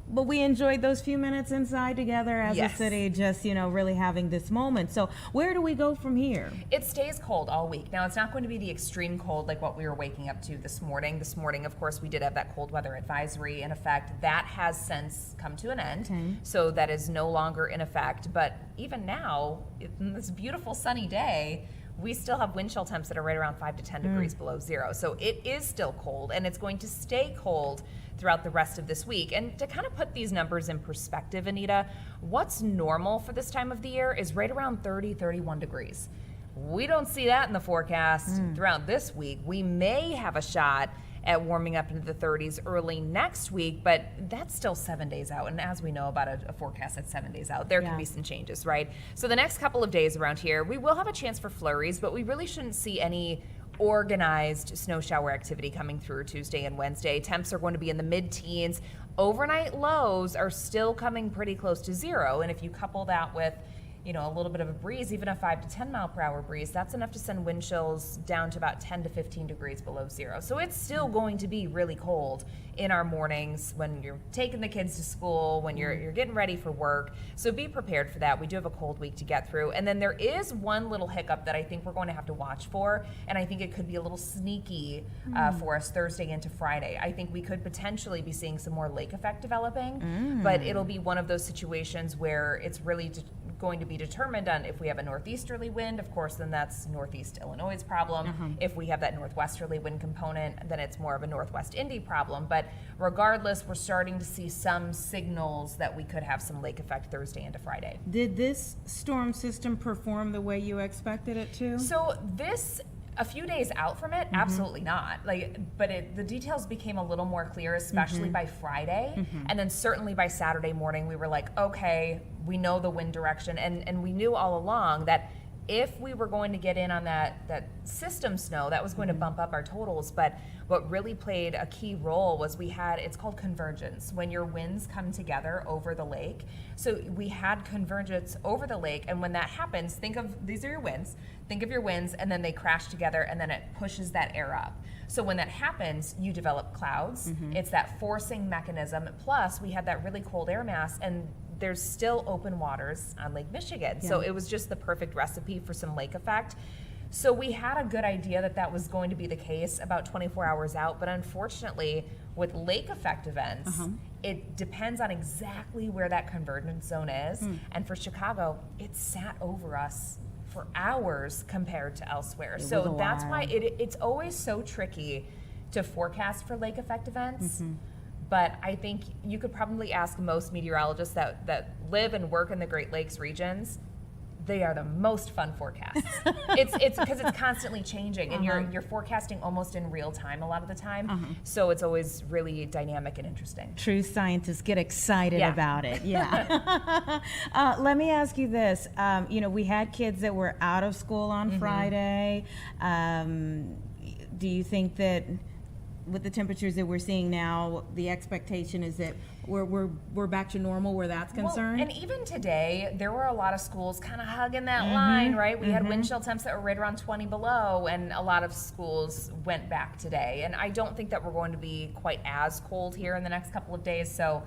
Speaker 1: But we enjoyed those few minutes inside together as a city, just, really having this moment. So where do we go from here?
Speaker 9: It stays cold all week. Now, it's not going to be the extreme cold like what we were waking up to this morning. This morning, of course, we did have that cold weather advisory in effect. That has since come to an end. So that is no longer in effect. But even now, in this beautiful sunny day, we still have wind chill temps that are right around 5 to 10 degrees below zero. So it is still cold, and it's going to stay cold throughout the rest of this week. And to kind of put these numbers in perspective, Anita, what's normal for this time of the year is right around 30, 31 degrees. We don't see that in the forecast throughout this week. We may have a shot at warming up into the 30s early next week, but that's still 7 days out. And as we know about a forecast that's 7 days out, there can be some changes, right? So the next couple of days around here, we will have a chance for flurries, but we really shouldn't see any organized snow shower activity coming through Tuesday and Wednesday. Temps are going to be in the mid-teens. Overnight lows are still coming pretty close to zero. And if you couple that with a little bit of a breeze, even a 5 to 10 mile per hour breeze, that's enough to send wind chills down to about 10 to 15 degrees below zero. So it's still going to be really cold in our mornings when you're taking the kids to school, when you're getting ready for work. So be prepared for that. We do have a cold week to get through. And then there is one little hiccup that I think we're going to have to watch for, and I think it could be a little sneaky for us Thursday into Friday. I think we could potentially be seeing some more lake effect developing, but it'll be one of those situations where it's really going to be determined on if we have a northeasterly wind, of course, then that's Northeast Illinois' problem. If we have that northwesterly wind component, then it's more of a Northwest Indy problem. But regardless, we're starting to see some signals that we could have some lake effect Thursday into Friday.
Speaker 1: Did this storm system perform the way you expected it to?
Speaker 9: So this, a few days out from it, absolutely not. But the details became a little more clear, especially by Friday, and then certainly by Saturday morning. We were like, okay, we know the wind direction, and we knew all along that if we were going to get in on that system snow, that was going to bump up our totals. But what really played a key role was it's called convergence, when your winds come together over the lake. So we had convergence over the lake, and when that happens, these are your winds, think of your winds, and then they crash together, and then it pushes that air up. So when that happens, you develop clouds. It's that forcing mechanism. Plus, we had that really cold air mass, and there's still open waters on Lake Michigan. So it was just the perfect recipe for some lake effect. So we had a good idea that was going to be the case about 24 hours out, but unfortunately, with lake effect events, it depends on exactly where that convergence zone is. And for Chicago, it sat over us for hours compared to elsewhere. So that's why it's always so tricky to forecast for lake effect events. But I think you could probably ask most meteorologists that live and work in the Great Lakes regions. They are the most fun forecasts. It's because it's constantly changing, and you're forecasting almost in real time a lot of the time. So it's always really dynamic and interesting.
Speaker 1: True scientists get excited about it. Yeah. Let me ask you this. We had kids that were out of school on Friday. Do you think that with the temperatures that we're seeing now, the expectation is that we're back to normal where that's concerned?
Speaker 9: Well, and even today, there were a lot of schools kind of hugging that line, right? We had wind chill temps that were right around 20 below, and a lot of schools went back today. And I don't think that we're going to be quite as cold here in the next couple of days. So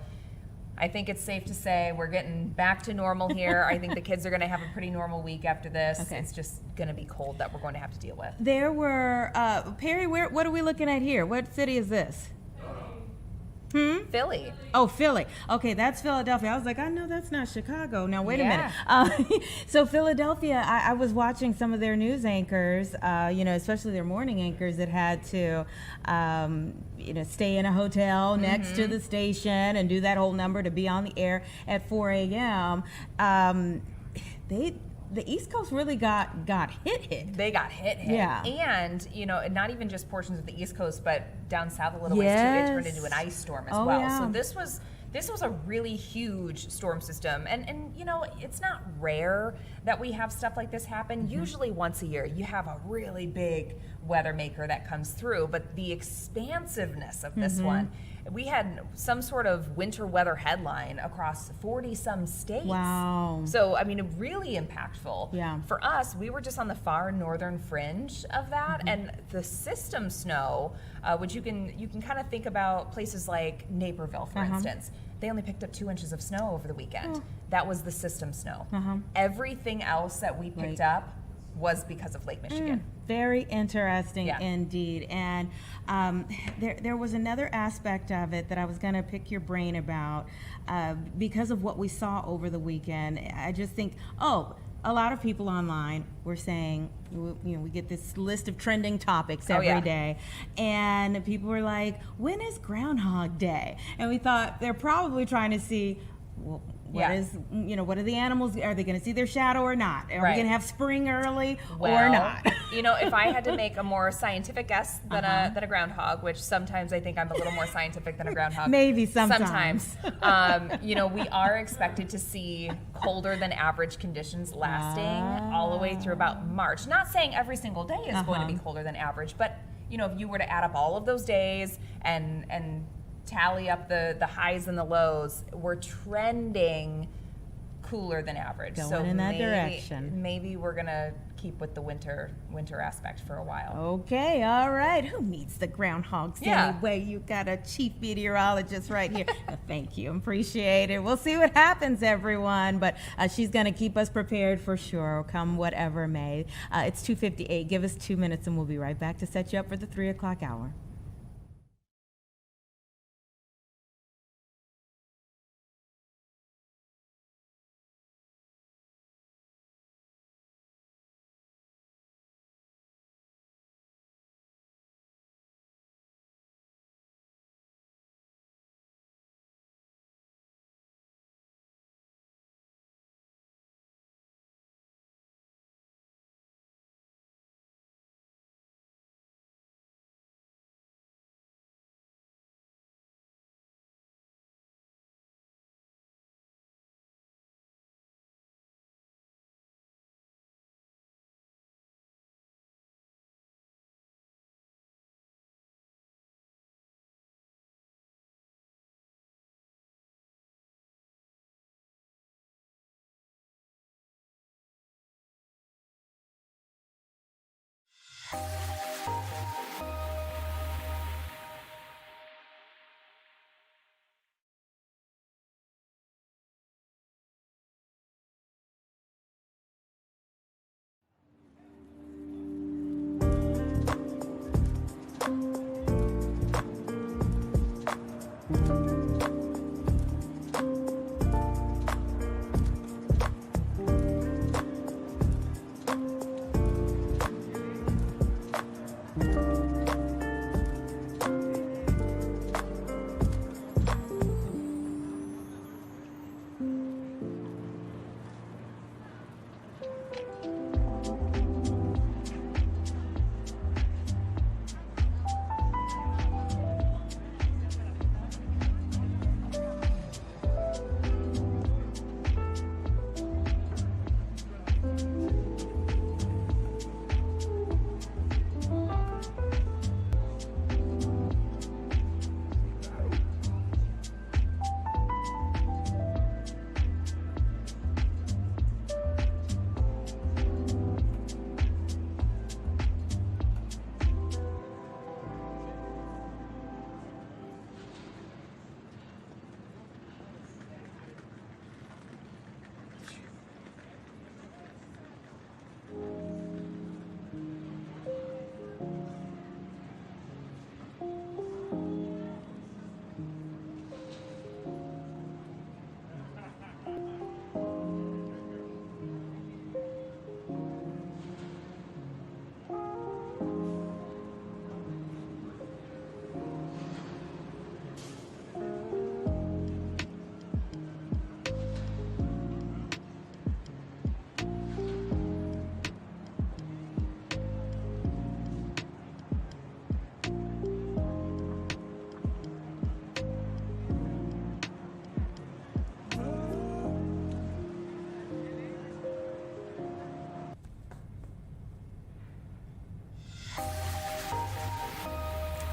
Speaker 9: I think it's safe to say we're getting back to normal here. I think the kids are going to have a pretty normal week after this. Okay. It's just going to be cold that we're going to have to deal with.
Speaker 1: There were, Perry, what are we looking at here? What city is this?
Speaker 9: Philly.
Speaker 1: Oh, Philly. Okay, that's Philadelphia. I was like, I know that's not Chicago. Now, wait a minute. So Philadelphia, I was watching some of their news anchors, especially their morning anchors that had to, stay in a hotel next to the station and do that whole number to be on the air at 4 a.m. The East Coast really got hit.
Speaker 9: They got hit.
Speaker 1: Yeah.
Speaker 9: And, not even just portions of the East Coast, but down south a little ways too, it turned into an ice storm as well. Yeah. So this was a really huge storm system. And it's not rare that we have stuff like this happen. Usually once a year, you have a really big weather maker that comes through. But the expansiveness of this one, we had some sort of winter weather headline across 40-some states.
Speaker 1: Wow.
Speaker 9: So, really impactful.
Speaker 1: Yeah.
Speaker 9: For us, we were just on the far northern fringe of that, and the system snow, which you can kind of think about places like Naperville, for instance. They only picked up 2 inches of snow over the weekend. That was the system snow. Everything else that we picked up was because of Lake Michigan.
Speaker 1: Very interesting indeed. And there was another aspect of it that I was going to pick your brain about because of what we saw over the weekend. I just think, a lot of people online were saying, we get this list of trending topics every day, and people were like, when is Groundhog Day? And we thought they're probably trying to see, what are the animals? Are they going to see their shadow or not? Are we going to have spring early or not?
Speaker 9: If I had to make a more scientific guess than a groundhog, which sometimes I think I'm a little more scientific than a groundhog.
Speaker 1: Maybe sometimes.
Speaker 9: We are expected to see colder than average conditions lasting all the way through about March. Not saying every single day is going to be colder than average, but if you were to add up all of those days and tally up the highs and the lows, we're trending cooler than average.
Speaker 1: Going in that direction.
Speaker 9: Maybe we're gonna keep with the winter aspect for a while.
Speaker 1: Okay, all right. Who needs the groundhogs anyway? You got a chief meteorologist right here. Thank you, appreciate it. We'll see what happens, everyone. But she's gonna keep us prepared for sure, come whatever may. It's 2:58. Give us 2 minutes, and we'll be right back to set you up for the 3 o'clock hour.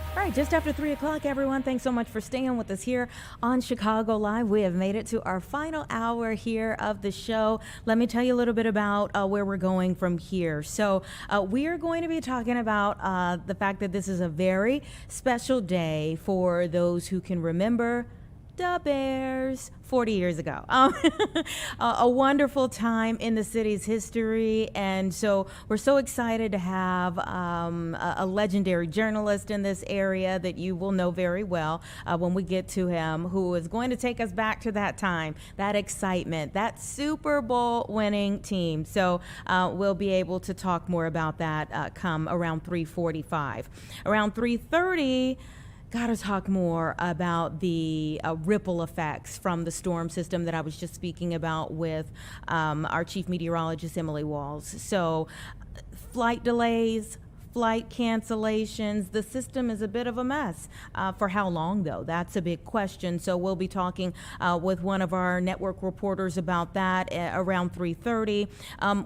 Speaker 1: All right, just after 3 o'clock, everyone. Thanks so much for staying with us here on Chicago Live. We have made it to our final hour here of the show. Let me tell you a little bit about where we're going from here. So we are going to be talking about the fact that this is a very special day for those who can remember the Bears 40 years ago. A wonderful time in the city's history. And so we're so excited to have a legendary journalist in this area that you will know very well when we get to him, who is going to take us back to that time, that excitement, that Super Bowl winning team. So we'll be able to talk more about that come around 3:45. Around 3:30, got to talk more about the ripple effects from the storm system that I was just speaking about with our chief meteorologist, Emily Walls. So flight delays, flight cancellations, the system is a bit of a mess. For how long, though? That's a big question. So we'll be talking with one of our network reporters about that around 3:30.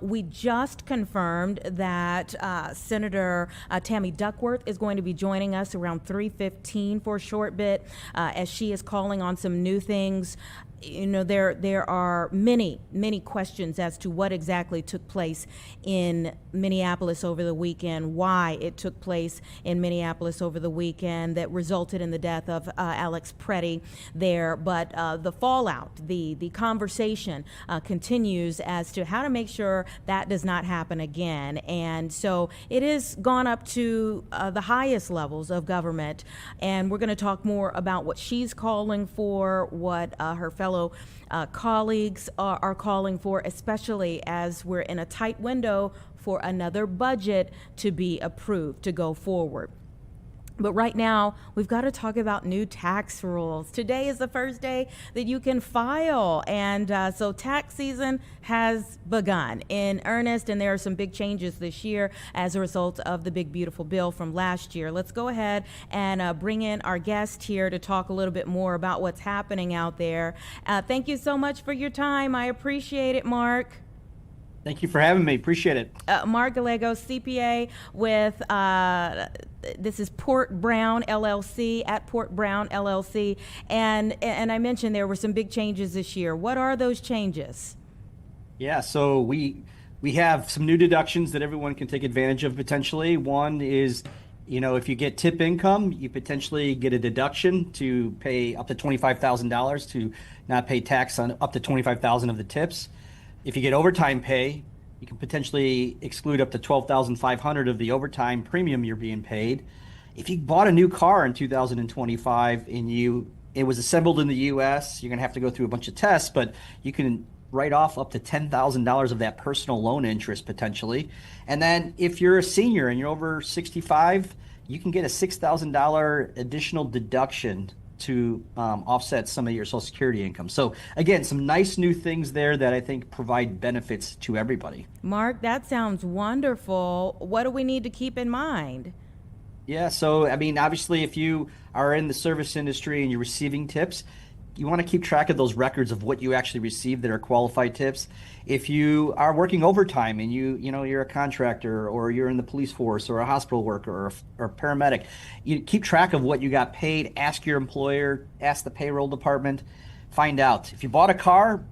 Speaker 1: We just confirmed that Senator Tammy Duckworth is going to be joining us around 3:15 for a short bit as she is calling on some new things. You know, there are many questions as to what exactly took place in Minneapolis over the weekend, why it took place in Minneapolis over the weekend that resulted in the death of Alex Preddy there. But the fallout, the conversation continues as to how to make sure that does not happen again. And so it has gone up to the highest levels of government. And we're going to talk more about what she's calling for, what her fellow colleagues are calling for, especially as we're in a tight window for another budget to be approved to go forward. But right now, we've got to talk about new tax rules. Today is the first day that you can file. And so tax season has begun in earnest. And there are some big changes this year as a result of the big, beautiful bill from last year. Let's go ahead and bring in our guest here to talk a little bit more about what's happening out there. Thank you so much for your time. I appreciate it, Mark.
Speaker 10: Thank you for having me. Appreciate it.
Speaker 1: Mark Gallegos, CPA with, this is Port Brown LLC, at Port Brown LLC. And I mentioned there were some big changes this year. What are those changes?
Speaker 10: Yeah, so we have some new deductions that everyone can take advantage of potentially. One is, if you get tip income, you potentially get a deduction to pay up to $25,000 to not pay tax on up to $25,000 of the tips. If you get overtime pay, you can potentially exclude up to $12,500 of the overtime premium you're being paid. If you bought a new car in 2025 and you it was assembled in the U.S., you're going to have to go through a bunch of tests, but you can write off up to $10,000 of that personal loan interest potentially. And then if you're a senior and you're over 65, you can get a $6,000 additional deduction to offset some of your Social Security income. So again, some nice new things there that I think provide benefits to everybody.
Speaker 1: Mark, that sounds wonderful. What do we need to keep in mind?
Speaker 10: Yeah, so I mean, obviously, if you are in the service industry and you're receiving tips, you want to keep track of those records of what you actually received that are qualified tips. If you are working overtime and you're a contractor or you're in the police force or a hospital worker or a paramedic, you keep track of what you got paid. Ask your employer, ask the payroll department, find out. If you bought a car,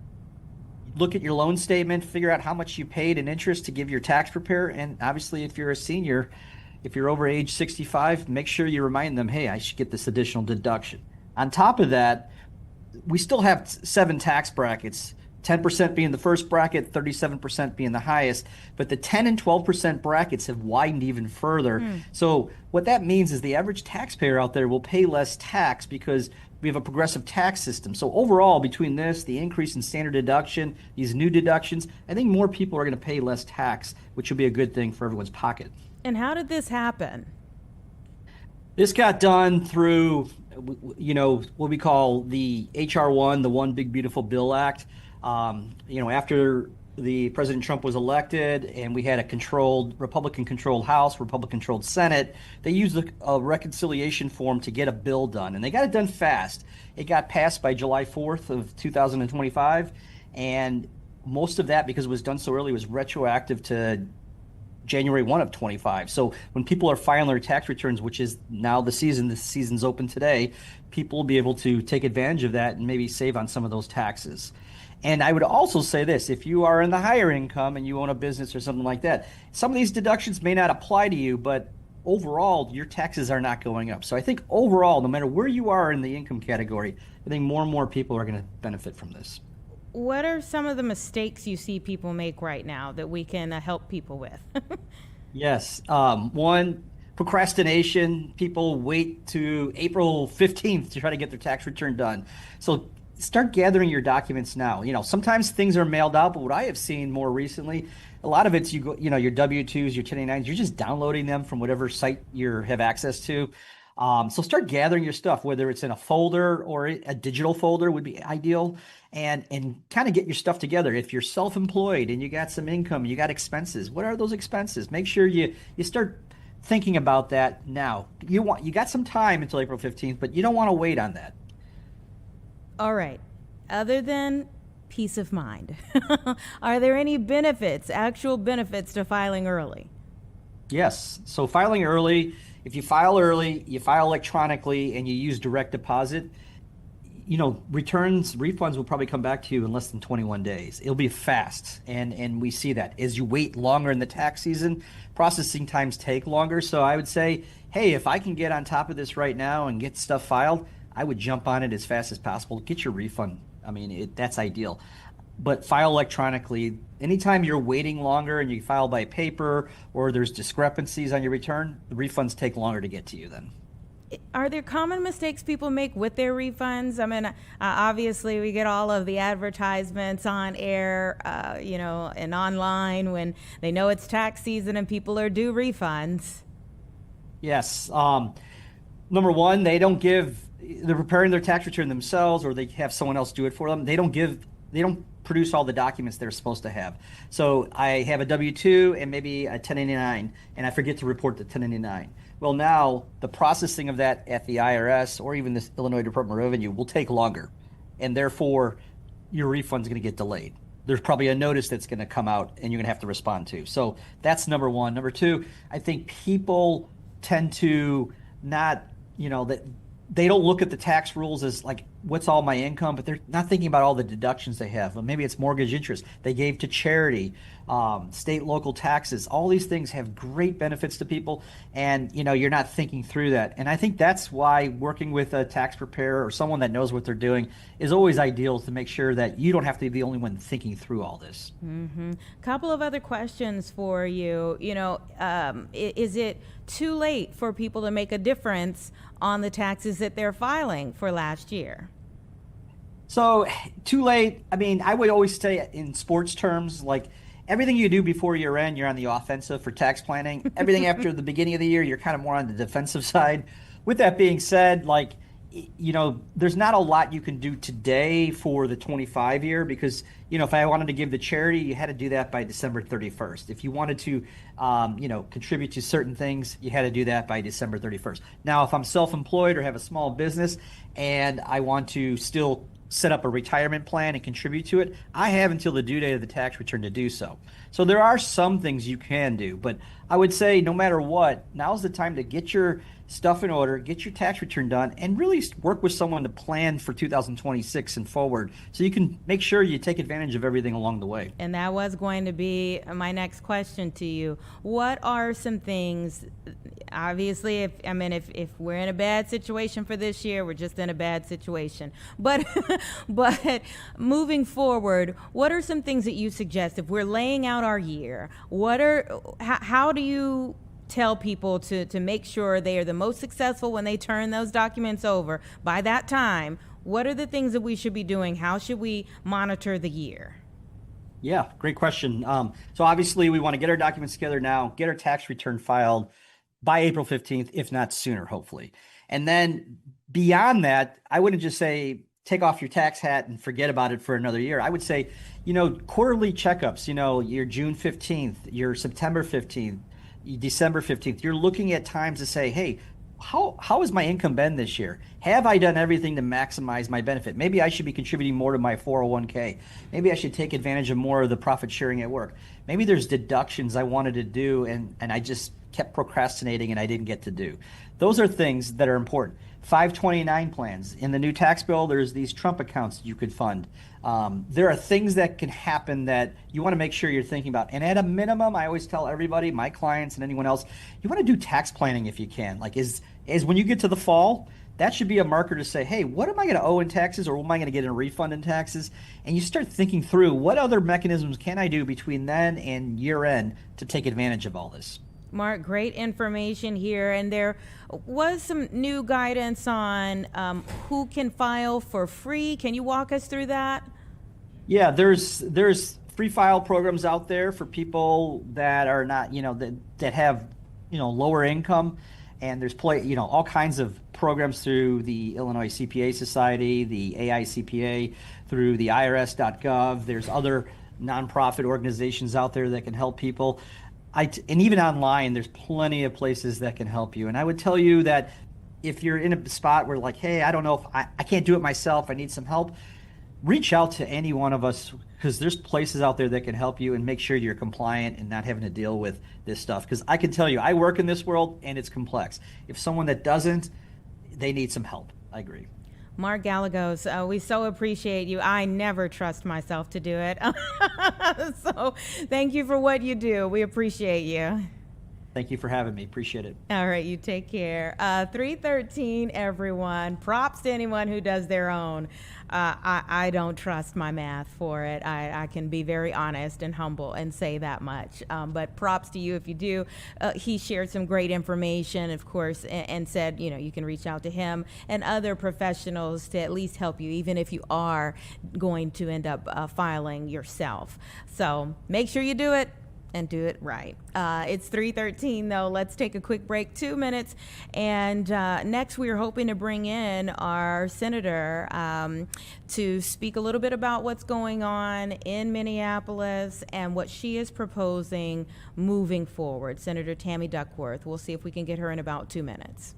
Speaker 10: look at your loan statement, figure out how much you paid in interest to give your tax preparer. And obviously, if you're a senior, if you're over age 65, make sure you remind them, hey, I should get this additional deduction. On top of that, we still have 7 tax brackets, 10% being the first bracket, 37% being the highest, but the 10 and 12% brackets have widened even further. So what that means is the average taxpayer out there will pay less tax because we have a progressive tax system. So overall, between this, the increase in standard deduction, these new deductions, I think more people are going to pay less tax, which will be a good thing for everyone's pocket.
Speaker 1: And how did this happen?
Speaker 10: This got done through, what we call the HR1, the One Big Beautiful Bill Act. After the President Trump was elected and we had a Republican-controlled House, Republican-controlled Senate, they used a reconciliation form to get a bill done. And they got it done fast. It got passed by July 4th of 2025. And most of that, because it was done so early, was retroactive to January 1 of 25. So when people are filing their tax returns, which is now the season's open today, people will be able to take advantage of that and maybe save on some of those taxes. And I would also say this, if you are in the higher income and you own a business or something like that, some of these deductions may not apply to you, but overall, your taxes are not going up. So I think overall, no matter where you are in the income category, I think more and more people are going to benefit from this.
Speaker 1: What are some of the mistakes you see people make right now that we can help people with?
Speaker 10: Yes. One, procrastination. People wait to April 15th to try to get their tax return done. So start gathering your documents now. Sometimes things are mailed out, but what I have seen more recently, a lot of it's your W-2s, your 1099s, you're just downloading them from whatever site you have access to. So start gathering your stuff, whether it's in a folder or a digital folder would be ideal, and kind of get your stuff together. If you're self-employed and you got some income, you got expenses, what are those expenses? Make sure you start thinking about that now. You got some time until April 15th, but you don't want to wait on that.
Speaker 1: All right. Other than peace of mind, are there any actual benefits to filing early?
Speaker 10: Yes. So filing early, if you file early, you file electronically, and you use direct deposit, refunds will probably come back to you in less than 21 days. It'll be fast. And we see that. As you wait longer in the tax season, processing times take longer. So I would say, hey, if I can get on top of this right now and get stuff filed, I would jump on it as fast as possible. Get your refund. I mean, that's ideal. But file electronically. Anytime you're waiting longer and you file by paper or there's discrepancies on your return, the refunds take longer to get to you then.
Speaker 1: Are there common mistakes people make with their refunds? I mean, obviously we get all of the advertisements on air, and online when they know it's tax season and people are due refunds.
Speaker 10: Yes. Number one, they're preparing their tax return themselves, or they have someone else do it for them. They don't produce all the documents they're supposed to have. So I have a W-2 and maybe a 1099, and I forget to report the 1099. Well, now the processing of that at the IRS or even the Illinois Department of Revenue will take longer, and therefore your refund's going to get delayed. There's probably a notice that's going to come out and you're going to have to respond to. So that's number one. Number two, I think people tend to not, that they don't look at the tax rules as like what's all my income, but they're not thinking about all the deductions they have. Well, maybe it's mortgage interest they gave to charity, state, local taxes. All these things have great benefits to people, and you're not thinking through that. And I think that's why working with a tax preparer or someone that knows what they're doing is always ideal, to make sure that you don't have to be the only one thinking through all this.
Speaker 1: Couple of other questions for you. Is it too late for people to make a difference on the taxes that they're filing for last year?
Speaker 10: So, too late. I mean, I would always say in sports terms, like everything you do before year end, you're on the offensive for tax planning. Everything after the beginning of the year, you're kind of more on the defensive side. With that being said, like, there's not a lot you can do today for the 25 year, because, if I wanted to give the charity, you had to do that by December 31st. If you wanted to, contribute to certain things, you had to do that by December 31st. Now, if I'm self-employed or have a small business and I want to still set up a retirement plan and contribute to it, I have until the due date of the tax return to do so. So there are some things you can do, but I would say no matter what, now's the time to get your stuff in order, get your tax return done, and really work with someone to plan for 2026 and forward, so you can make sure you take advantage of everything along the way.
Speaker 1: And that was going to be my next question to you. What are some things, obviously, if we're in a bad situation for this year, we're just in a bad situation. But but moving forward, what are some things that you suggest if we're laying out our year? How do you tell people to make sure they are the most successful when they turn those documents over by that time? What are the things that we should be doing? How should we monitor the year?
Speaker 10: Yeah, great question. So obviously we want to get our documents together now, get our tax return filed by April 15th, if not sooner, hopefully. And then beyond that, I wouldn't just say take off your tax hat and forget about it for another year. I would say, quarterly checkups, your June 15th, your September 15th, December 15th, you're looking at times to say, hey, how has my income been this year? Have I done everything to maximize my benefit? Maybe I should be contributing more to my 401k. Maybe I should take advantage of more of the profit sharing at work. Maybe there's deductions I wanted to do and I just kept procrastinating and I didn't get to do. Those are things that are important. 529 plans. In the new tax bill, there's these Trump accounts you could fund. There are things that can happen that you want to make sure you're thinking about. And at a minimum, I always tell everybody, my clients and anyone else, you want to do tax planning if you can. Like is when you get to the fall, that should be a marker to say, hey, what am I going to owe in taxes, or what am I going to get in a refund in taxes? And you start thinking through, what other mechanisms can I do between then and year end to take advantage of all this?
Speaker 1: Mark, great information here. And there was some new guidance on who can file for free. Can you walk us through that?
Speaker 10: Yeah, there's free file programs out there for people that are not, that have, lower income. And there's all kinds of programs through the Illinois CPA Society, the AICPA, through the IRS.gov. There's other nonprofit organizations out there that can help people. And even online, there's plenty of places that can help you. And I would tell you that if you're in a spot where like, hey, I don't know if I can't do it myself, I need some help, reach out to any one of us, because there's places out there that can help you and make sure you're compliant and not having to deal with this stuff. Because I can tell you, I work in this world and it's complex. If someone that doesn't, they need some help. I agree.
Speaker 1: Mark Gallegos, we so appreciate you. I never trust myself to do it. So thank you for what you do. We appreciate you.
Speaker 10: Thank you for having me. Appreciate it.
Speaker 1: All right, you take care. 313, everyone. Props to anyone who does their own. I don't trust my math for it. I can be very honest and humble and say that much. But props to you if you do. He shared some great information, of course, and said, you can reach out to him and other professionals to at least help you, even if you are going to end up filing yourself. So make sure you do it. And do it right. It's 3:13 though. Let's take a quick break, 2 minutes. And next we are hoping to bring in our senator to speak a little bit about what's going on in Minneapolis and what she is proposing moving forward. Senator Tammy Duckworth. We'll see if we can get her in about 2 minutes.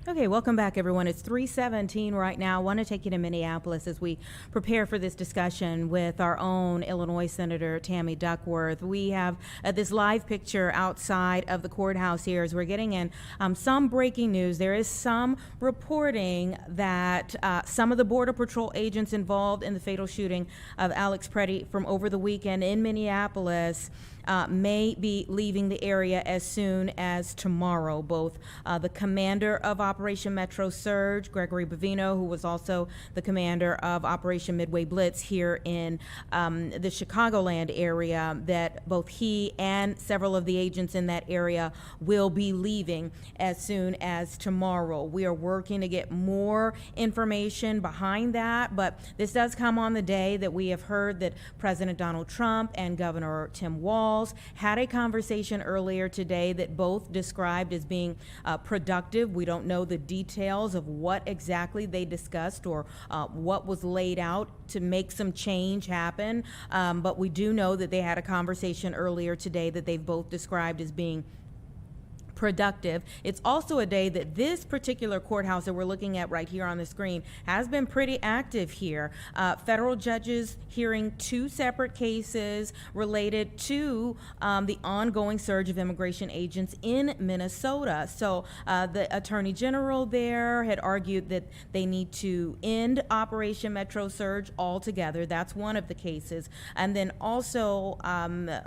Speaker 1: Okay, welcome back, everyone. It's 3:17 right now. I want to take you to Minneapolis as we prepare for this discussion with our own Illinois Senator Tammy Duckworth. We have this live picture outside of the courthouse here as we're getting in some breaking news. There is some reporting that some of the Border Patrol agents involved in the fatal shooting of Alex Preddy from over the weekend in Minneapolis may be leaving the area as soon as tomorrow. Both the commander of Operation Metro Surge, Gregory Bavino, who was also the commander of Operation Midway Blitz here in the Chicagoland area, that both he and several of the agents in that area will be leaving as soon as tomorrow. We are working to get more information behind that, but this does come on the day that we have heard that President Donald Trump and Governor Tim Walz had a conversation earlier today that both described as being productive. We don't know the details of what exactly they discussed or what was laid out to make some change happen, but we do know that they had a conversation earlier today that they've both described as being productive. It's also a day that this particular courthouse that we're looking at right here on the screen has been pretty active here. Federal judges hearing two separate cases related to the ongoing surge of immigration agents in Minnesota. So the Attorney General there had argued that they need to end Operation Metro Surge altogether. That's one of the cases. And then also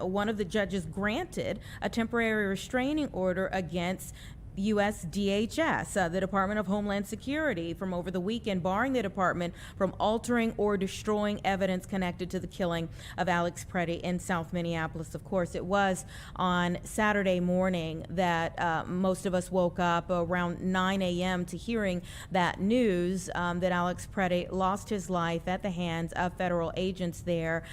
Speaker 1: one of the judges granted a temporary restraining order against U.S. DHS, the Department of Homeland Security, from over the weekend, barring the department from altering or destroying evidence connected to the killing of Alex Preddy in South Minneapolis. Of course, it was on Saturday morning that most of us woke up around 9 a.m. to hearing that news that Alex Preddy lost his life at the hands of federal agents there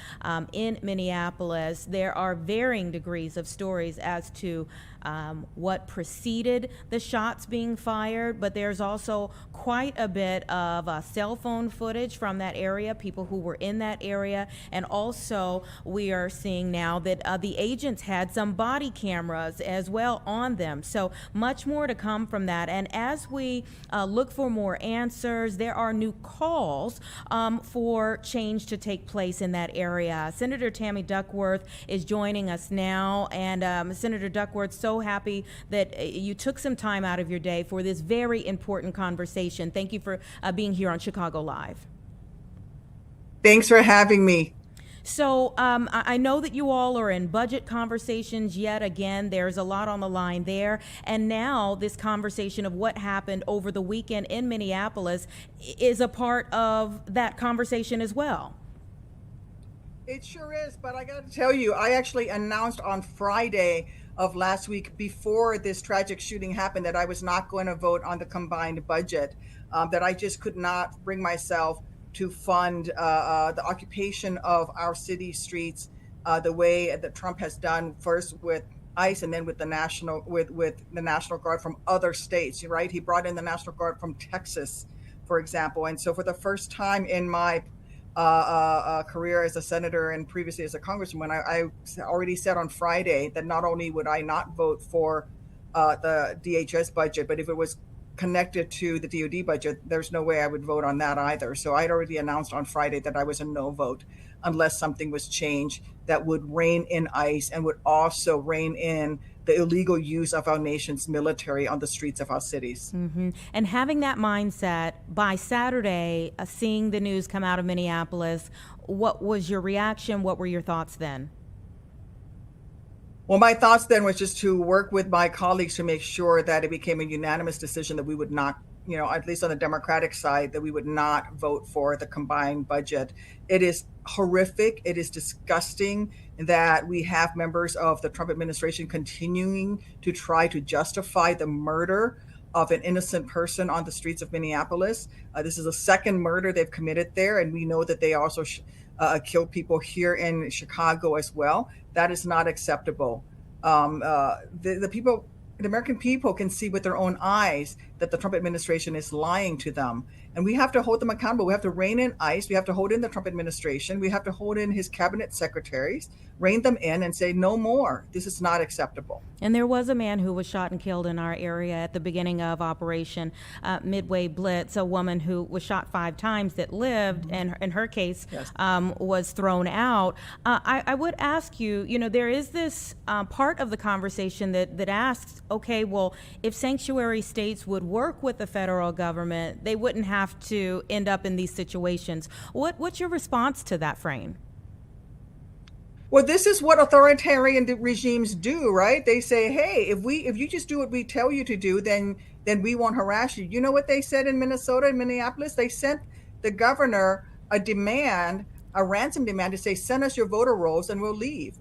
Speaker 1: in Minneapolis. There are varying degrees of stories as to what preceded the shots being fired, but there's also quite a bit of cell phone footage from that area, people who were in that area, and also we are seeing now that the agents had some body cameras as well on them. So much more to come from that. And as we look for more answers, there are new calls for change to take place in that area. Senator Tammy Duckworth is joining us now, and Senator Duckworth, so happy that you took some time out of your day for this very important conversation. Thank you for being here on Chicago Live.
Speaker 11: Thanks for having me.
Speaker 1: So I know that you all are in budget conversations yet again. There's a lot on the line there. And now this conversation of what happened over the weekend in Minneapolis is a part of that conversation as well.
Speaker 11: It sure is, but I got to tell you, I actually announced on Friday of last week, before this tragic shooting happened, that I was not going to vote on the combined budget, that I just could not bring myself to fund the occupation of our city streets the way that Trump has done, first with ICE and then with the National Guard from other states, right? He brought in the National Guard from Texas, for example. And so for the first time in my career as a senator and previously as a congresswoman, I already said on Friday that not only would I not vote for the DHS budget, but if it was connected to the DoD budget, there's no way I would vote on that either. So I'd already announced on Friday that I was a no vote unless something was changed that would rein in ICE and would also rein in the illegal use of our nation's military on the streets of our cities.
Speaker 1: Mm-hmm. And having that mindset, by Saturday, seeing the news come out of Minneapolis, what was your reaction? What were your thoughts then?
Speaker 11: Well, my thoughts then was just to work with my colleagues to make sure that it became a unanimous decision that we would not, at least on the Democratic side, that we would not vote for the combined budget. It is horrific. It is disgusting that we have members of the Trump administration continuing to try to justify the murder of an innocent person on the streets of Minneapolis. This is the second murder they've committed there, and we know that they also killed people here in Chicago as well. That is not acceptable. The American people can see with their own eyes that the Trump administration is lying to them. And we have to hold them accountable. We have to rein in ICE. We have to hold in the Trump administration. We have to hold in his cabinet secretaries, rein them in and say, no more. This is not acceptable.
Speaker 1: And there was a man who was shot and killed in our area at the beginning of Operation Midway Blitz, a woman who was shot 5 times that lived, and in her case,
Speaker 11: Yes.
Speaker 1: was thrown out. I would ask you, you know, there is this part of the conversation that asks, okay, well, if sanctuary states would work with the federal government, they wouldn't have to end up in these situations. What's your response to that frame?
Speaker 11: Well, this is what authoritarian regimes do, right? They say, hey, if you just do what we tell you to do, then we won't harass you. You know what they said in Minnesota and Minneapolis? They sent the governor a ransom demand to say, send us your voter rolls and we'll leave.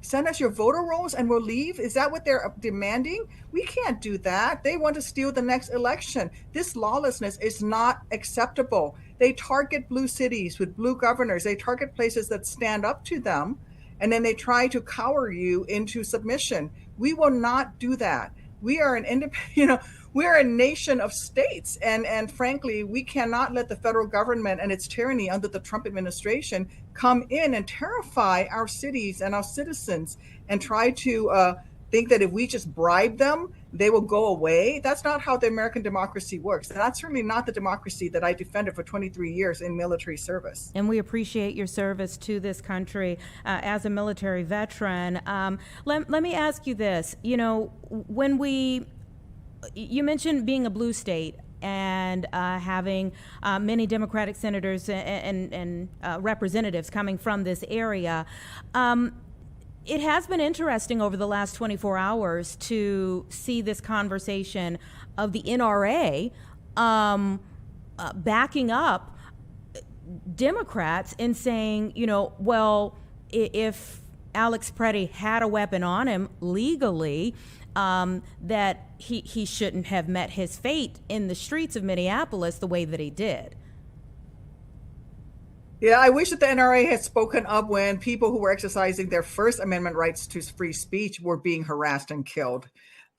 Speaker 11: Send us your voter rolls and we'll leave? Is that what they're demanding? We can't do that. They want to steal the next election. This lawlessness is not acceptable. They target blue cities with blue governors. They target places that stand up to them, and then they try to cower you into submission. We will not do that. We are an independent, we're a nation of states, and frankly, we cannot let the federal government and its tyranny under the Trump administration come in and terrify our cities and our citizens and try to think that if we just bribe them, they will go away. That's not how the American democracy works. That's certainly not the democracy that I defended for 23 years in military service.
Speaker 1: And we appreciate your service to this country as a military veteran. Let me ask you this. You know, you mentioned being a blue state and having many Democratic senators and representatives coming from this area. It has been interesting over the last 24 hours to see this conversation of the NRA backing up Democrats in saying, you know, well, if Alex Preddy had a weapon on him legally, that he shouldn't have met his fate in the streets of Minneapolis the way that he did.
Speaker 11: Yeah, I wish that the NRA had spoken up when people who were exercising their First Amendment rights to free speech were being harassed and killed.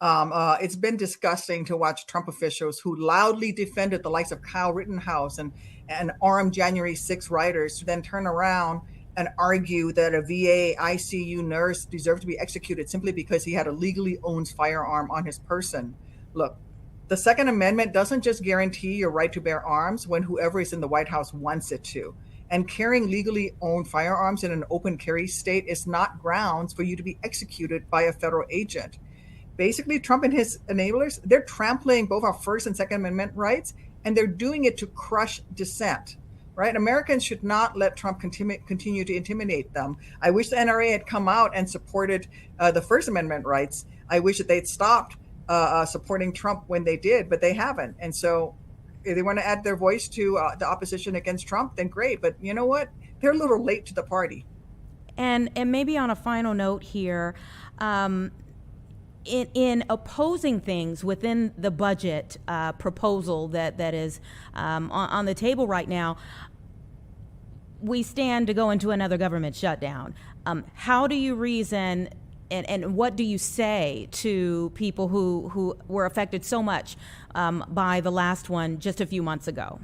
Speaker 11: It's been disgusting to watch Trump officials who loudly defended the likes of Kyle Rittenhouse and armed January 6 rioters to then turn around and argue that a VA ICU nurse deserved to be executed simply because he had a legally owned firearm on his person. Look, the Second Amendment doesn't just guarantee your right to bear arms when whoever is in the White House wants it to. And carrying legally owned firearms in an open carry state is not grounds for you to be executed by a federal agent. Basically, Trump and his enablers, they're trampling both our First and Second Amendment rights, and they're doing it to crush dissent, right? Americans should not let Trump continue to intimidate them. I wish the NRA had come out and supported the First Amendment rights. I wish that they'd stopped supporting Trump when they did, but they haven't. And so if they want to add their voice to the opposition against Trump, then great. But you know what? They're a little late to the party.
Speaker 1: And maybe on a final note here, in opposing things within the budget proposal that is on the table right now, we stand to go into another government shutdown. How do you reason and what do you say to people who were affected so much by the last one just a few months ago?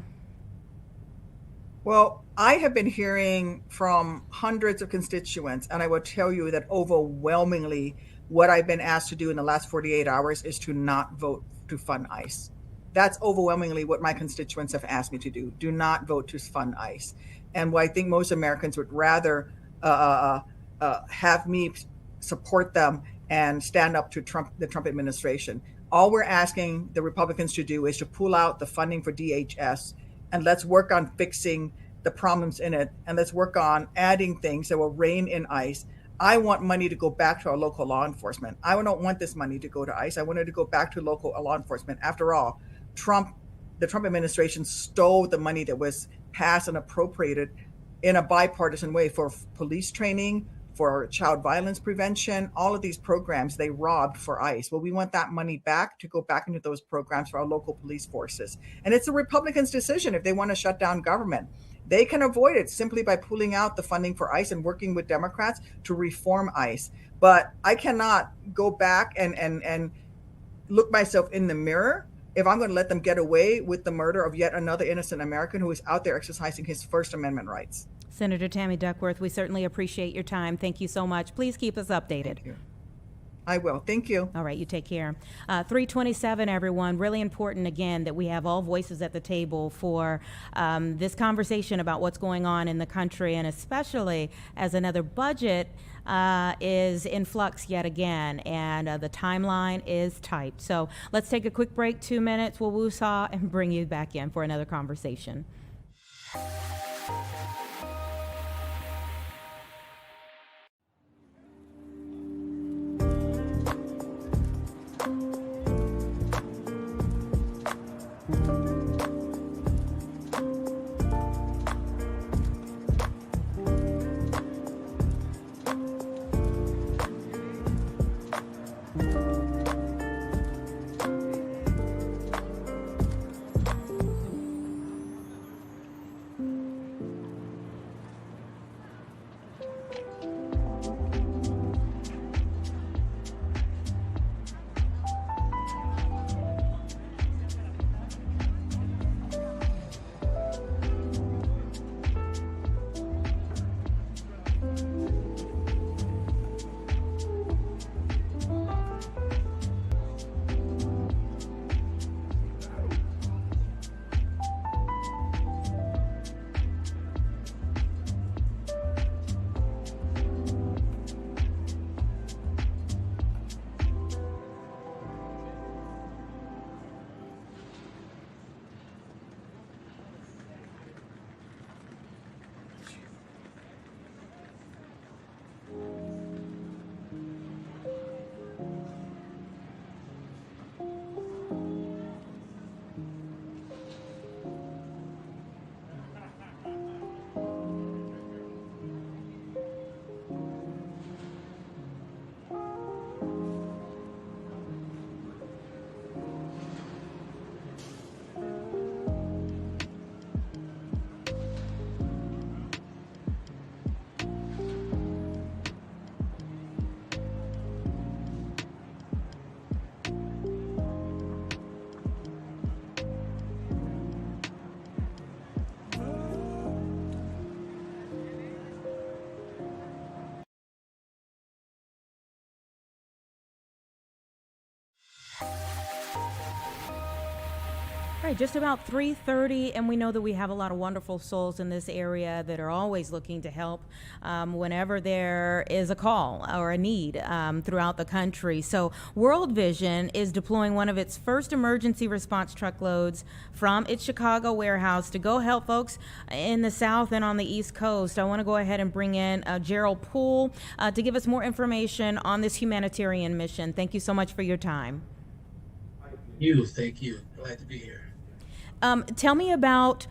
Speaker 11: Well, I have been hearing from hundreds of constituents, and I will tell you that overwhelmingly what I've been asked to do in the last 48 hours is to not vote to fund ICE. That's overwhelmingly what my constituents have asked me to do. Do not vote to fund ICE. And what I think most Americans would rather have me support them and stand up to the Trump administration. All we're asking the Republicans to do is to pull out the funding for DHS, and let's work on fixing the problems in it, and let's work on adding things that will rein in ICE. I want money to go back to our local law enforcement. I don't want this money to go to ICE. I want it to go back to local law enforcement. After all, the Trump administration stole the money that was passed and appropriated in a bipartisan way for police training, for child violence prevention, all of these programs they robbed for ICE. Well, we want that money back to go back into those programs for our local police forces. And it's the Republicans' decision if they want to shut down government. They can avoid it simply by pulling out the funding for ICE and working with Democrats to reform ICE. But I cannot go back and look myself in the mirror if I'm going to let them get away with the murder of yet another innocent American who is out there exercising his First Amendment rights.
Speaker 1: Senator Tammy Duckworth, we certainly appreciate your time. Thank you so much. Please keep us updated.
Speaker 11: Thank you. I will. Thank you.
Speaker 1: All right, you take care. 327, everyone. Really important, again, that we have all voices at the table for this conversation about what's going on in the country, and especially as another budget is in flux yet again, and the timeline is tight. So let's take a quick break, 2 minutes. We'll woo-saw and bring you back in for another conversation. All right, just about 3:30, and we know that we have a lot of wonderful souls in this area that are always looking to help whenever there is a call or a need throughout the country. So World Vision is deploying one of its first emergency response truckloads from its Chicago warehouse to go help folks in the South and on the East Coast. I want to go ahead and bring in Gerald Poole to give us more information on this humanitarian mission. Thank you so much for your time.
Speaker 12: Thank you. Glad to be here.
Speaker 1: Tell me about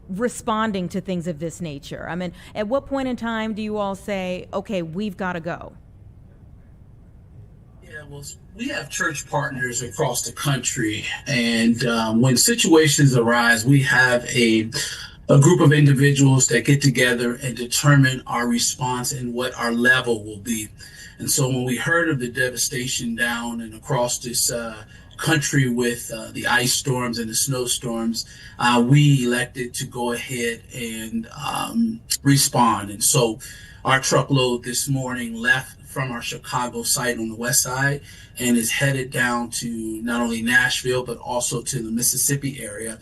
Speaker 1: responding to things of this nature. I mean, at what point in time do you all say, okay, we've got to go?
Speaker 12: Yeah, well, we have church partners across the country, and when situations arise, we have a group of individuals that get together and determine our response and what our level will be. And so when we heard of the devastation down and across this country with the ice storms and the snowstorms, we elected to go ahead and respond. And so our truckload this morning left from our Chicago site on the west side and is headed down to not only Nashville, but also to the Mississippi area.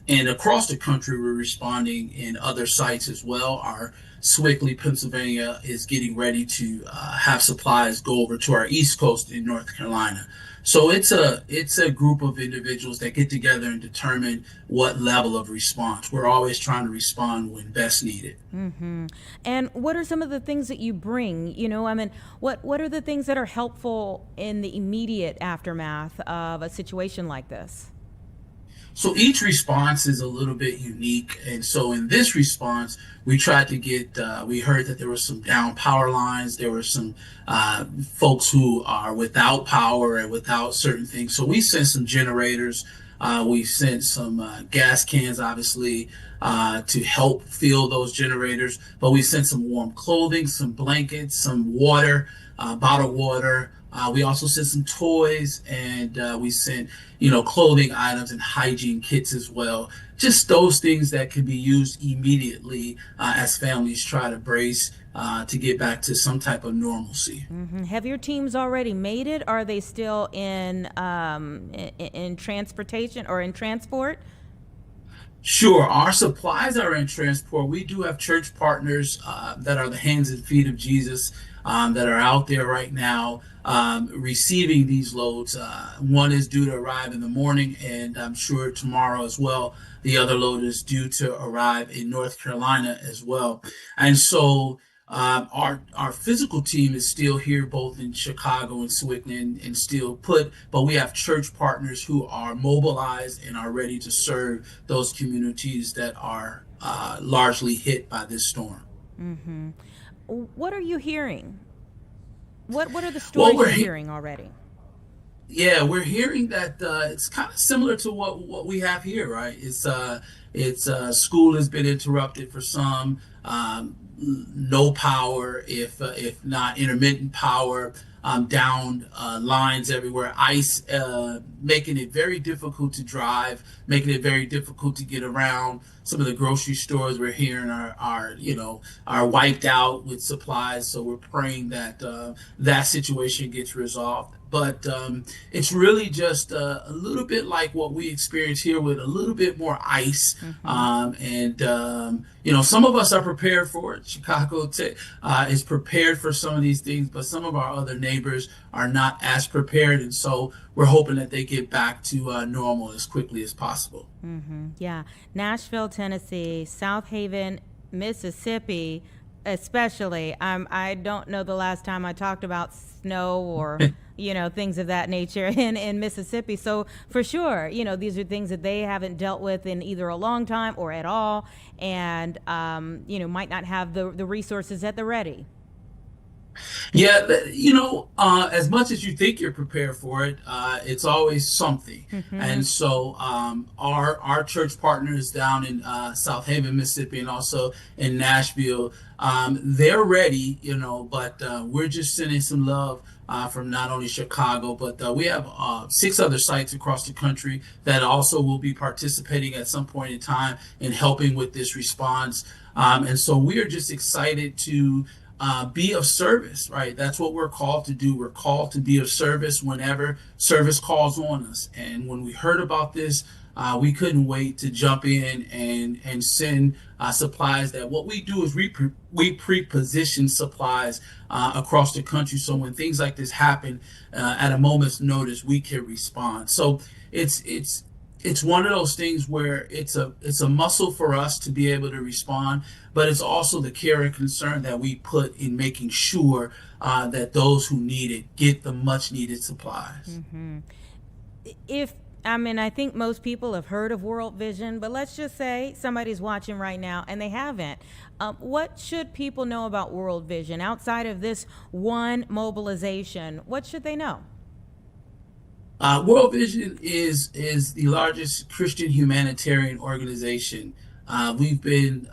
Speaker 12: And across the country, we're responding in other sites as well. Our Swickley, Pennsylvania is getting ready to have supplies go over to our East Coast in North Carolina. So it's a group of individuals that get together and determine what level of response. We're always trying to respond when best needed.
Speaker 1: Mm-hmm. And what are some of the things that you bring? You know, I mean, what are the things that are helpful in the immediate aftermath of a situation like this?
Speaker 12: So each response is a little bit unique. And so in this response, we tried to get, we heard that there were some down power lines. There were some folks who are without power and without certain things. So we sent some generators. We sent some gas cans, obviously, to help fill those generators. But we sent some warm clothing, some blankets, some water, bottled water, We also sent some toys, and we sent, clothing items and hygiene kits as well. Just those things that can be used immediately as families try to brace to get back to some type of normalcy.
Speaker 1: Have your teams already made it? Are they still in transportation or in transport?
Speaker 12: Sure, our supplies are in transport. We do have church partners that are the hands and feet of Jesus that are out there right now receiving these loads. One is due to arrive in the morning, and I'm sure tomorrow as well. The other load is due to arrive in North Carolina as well. And so our physical team is still here, both in Chicago and Swickman, and still put, but we have church partners who are mobilized and are ready to serve those communities that are largely hit by this storm.
Speaker 1: What are you hearing? What are the stories you're hearing already?
Speaker 12: Yeah, we're hearing that it's kind of similar to what we have here, right? It's school has been interrupted for some, no power, if not intermittent power, down lines everywhere, ice, making it very difficult to drive, making it very difficult to get around. Some of the grocery stores we're hearing are wiped out with supplies. So we're praying that that situation gets resolved. But it's really just a little bit like what we experience here, with a little bit more ice. Some of us are prepared for it. Chicago is prepared for some of these things, but some of our other neighbors are not as prepared. And so we're hoping that they get back to normal as quickly as possible.
Speaker 1: Yeah. Nashville, Tennessee, South Haven, Mississippi, especially. I don't know the last time I talked about snow or things of that nature in Mississippi. So for sure, these are things that they haven't dealt with in either a long time or at all, and might not have the resources at the ready.
Speaker 12: Yeah, as much as you think you're prepared for it, it's always something. And so our church partners down in South Haven, Mississippi, and also in Nashville, they're ready, but we're just sending some love from not only Chicago, but we have 6 other sites across the country that also will be participating at some point in time in helping with this response. And so we are just excited to be of service, right? That's what we're called to do. We're called to be of service whenever service calls on us. And when we heard about this, we couldn't wait to jump in and send supplies. That what we do is we pre-position supplies across the country, so when things like this happen at a moment's notice, we can respond. So it's one of those things where it's a muscle for us to be able to respond, but it's also the care and concern that we put in making sure that those who need it get the much needed supplies.
Speaker 1: I think most people have heard of World Vision, but let's just say somebody's watching right now and they haven't. What should people know about World Vision outside of this one mobilization? What should they know?
Speaker 12: World Vision is the largest Christian humanitarian organization. We've been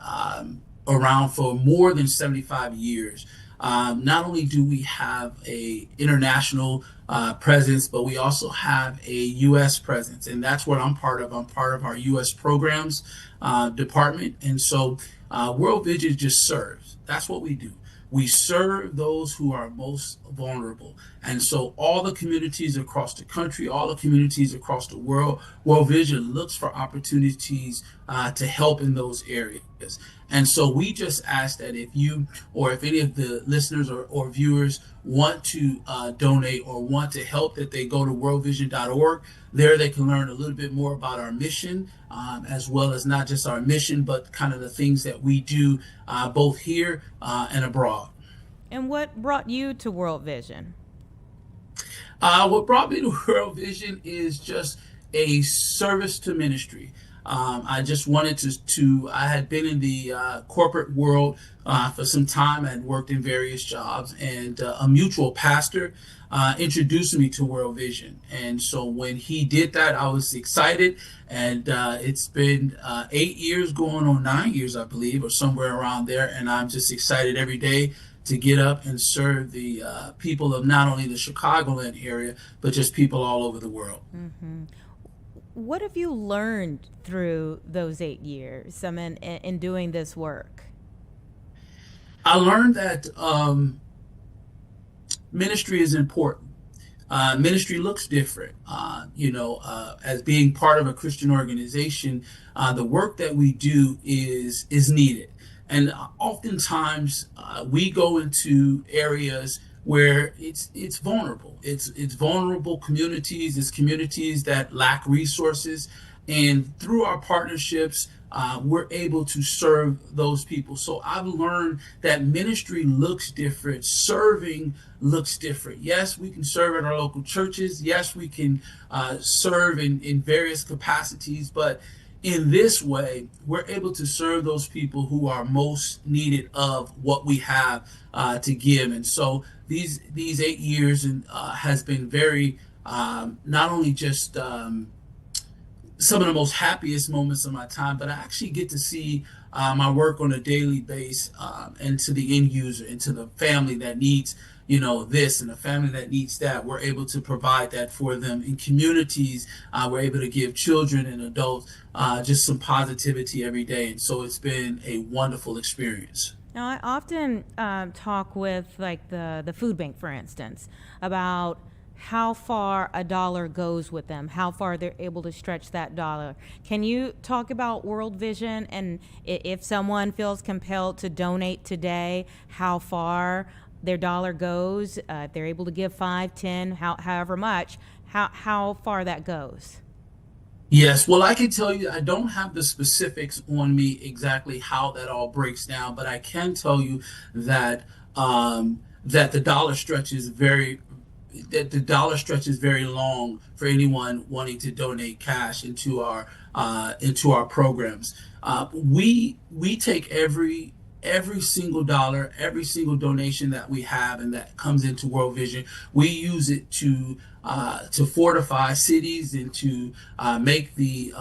Speaker 12: around for more than 75 years. Not only do we have a international presence, but we also have a U.S. presence, and that's what I'm part of. I'm part of our U.S. programs department, and so World Vision just serves. That's what we do. We serve those who are most vulnerable. And so all the communities across the country, all the communities across the world, World Vision looks for opportunities to help in those areas. And so we just ask that if you, or if any of the listeners or viewers want to donate or want to help, that they go to worldvision.org. There they can learn a little bit more about our mission, as well as not just our mission, but kind of the things that we do both here and abroad.
Speaker 1: And what brought you to World Vision?
Speaker 12: What brought me to World Vision is just a service to ministry. I just wanted I had been in the corporate world for some time. I had worked in various jobs, and a mutual pastor introduced me to World Vision. And so when he did that, I was excited. And it's been 8 years, going on 9 years, I believe, or somewhere around there. And I'm just excited every day to get up and serve the people of not only the Chicagoland area, but just people all over the world.
Speaker 1: What have you learned through those 8 years in doing this work?
Speaker 12: I learned that ministry is important. Ministry looks different. As being part of a Christian organization, the work that we do is needed. And oftentimes we go into areas where it's vulnerable. It's vulnerable communities. It's communities that lack resources. And through our partnerships, we're able to serve those people. So I've learned that ministry looks different. Serving looks different. Yes, we can serve at our local churches. Yes, we can serve in various capacities. But in this way, we're able to serve those people who are most needed of what we have to give. And so these 8 years has been very, not only just some of the most happiest moments of my time, but I actually get to see my work on a daily basis, and to the end user and to the family that needs this and the family that needs that. We're able to provide that for them in communities. We're able to give children and adults just some positivity every day. And so it's been a wonderful experience.
Speaker 1: Now, I often talk with like the food bank, for instance, about how far a dollar goes with them, how far they're able to stretch that dollar. Can you talk about World Vision, and if someone feels compelled to donate today, how far their dollar goes, if they're able to give 5, 10, however much, how far that goes?
Speaker 12: Yes, well, I can tell you, I don't have the specifics on me exactly how that all breaks down, but I can tell you that that the dollar stretches very long for anyone wanting to donate cash into our programs. We take every single dollar, every single donation that we have and that comes into World Vision. We use it to fortify cities and to make the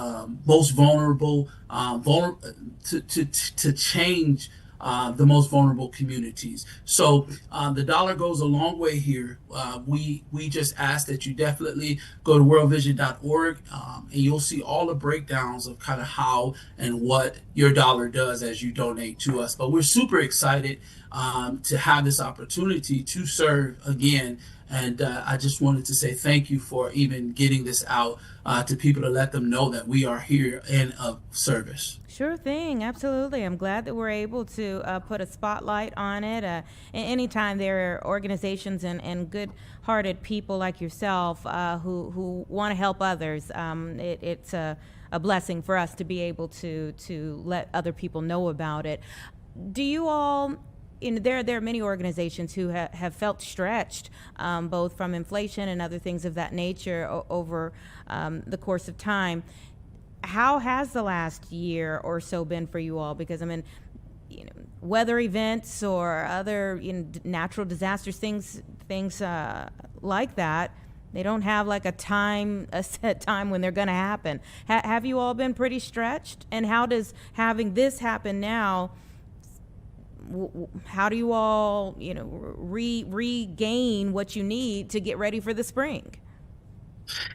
Speaker 12: most vulnerable, to change the most vulnerable communities. So the dollar goes a long way here. We just ask that you definitely go to worldvision.org, and you'll see all the breakdowns of kind of how and what your dollar does as you donate to us. But we're super excited to have this opportunity to serve again. And I just wanted to say thank you for even getting this out to people, to let them know that we are here and of service.
Speaker 1: Sure thing, absolutely. I'm glad that we're able to put a spotlight on it. Anytime there are organizations and good-hearted people like yourself who want to help others, it's a blessing for us to be able to let other people know about it. Do you all... there are many organizations who have felt stretched, both from inflation and other things of that nature over the course of time. How has the last year or so been for you all? Because weather events or other natural disasters, things like that, they don't have like a set time when they're going to happen. Have you all been pretty stretched? And how does having this happen now? How do you all, regain what you need to get ready for the spring?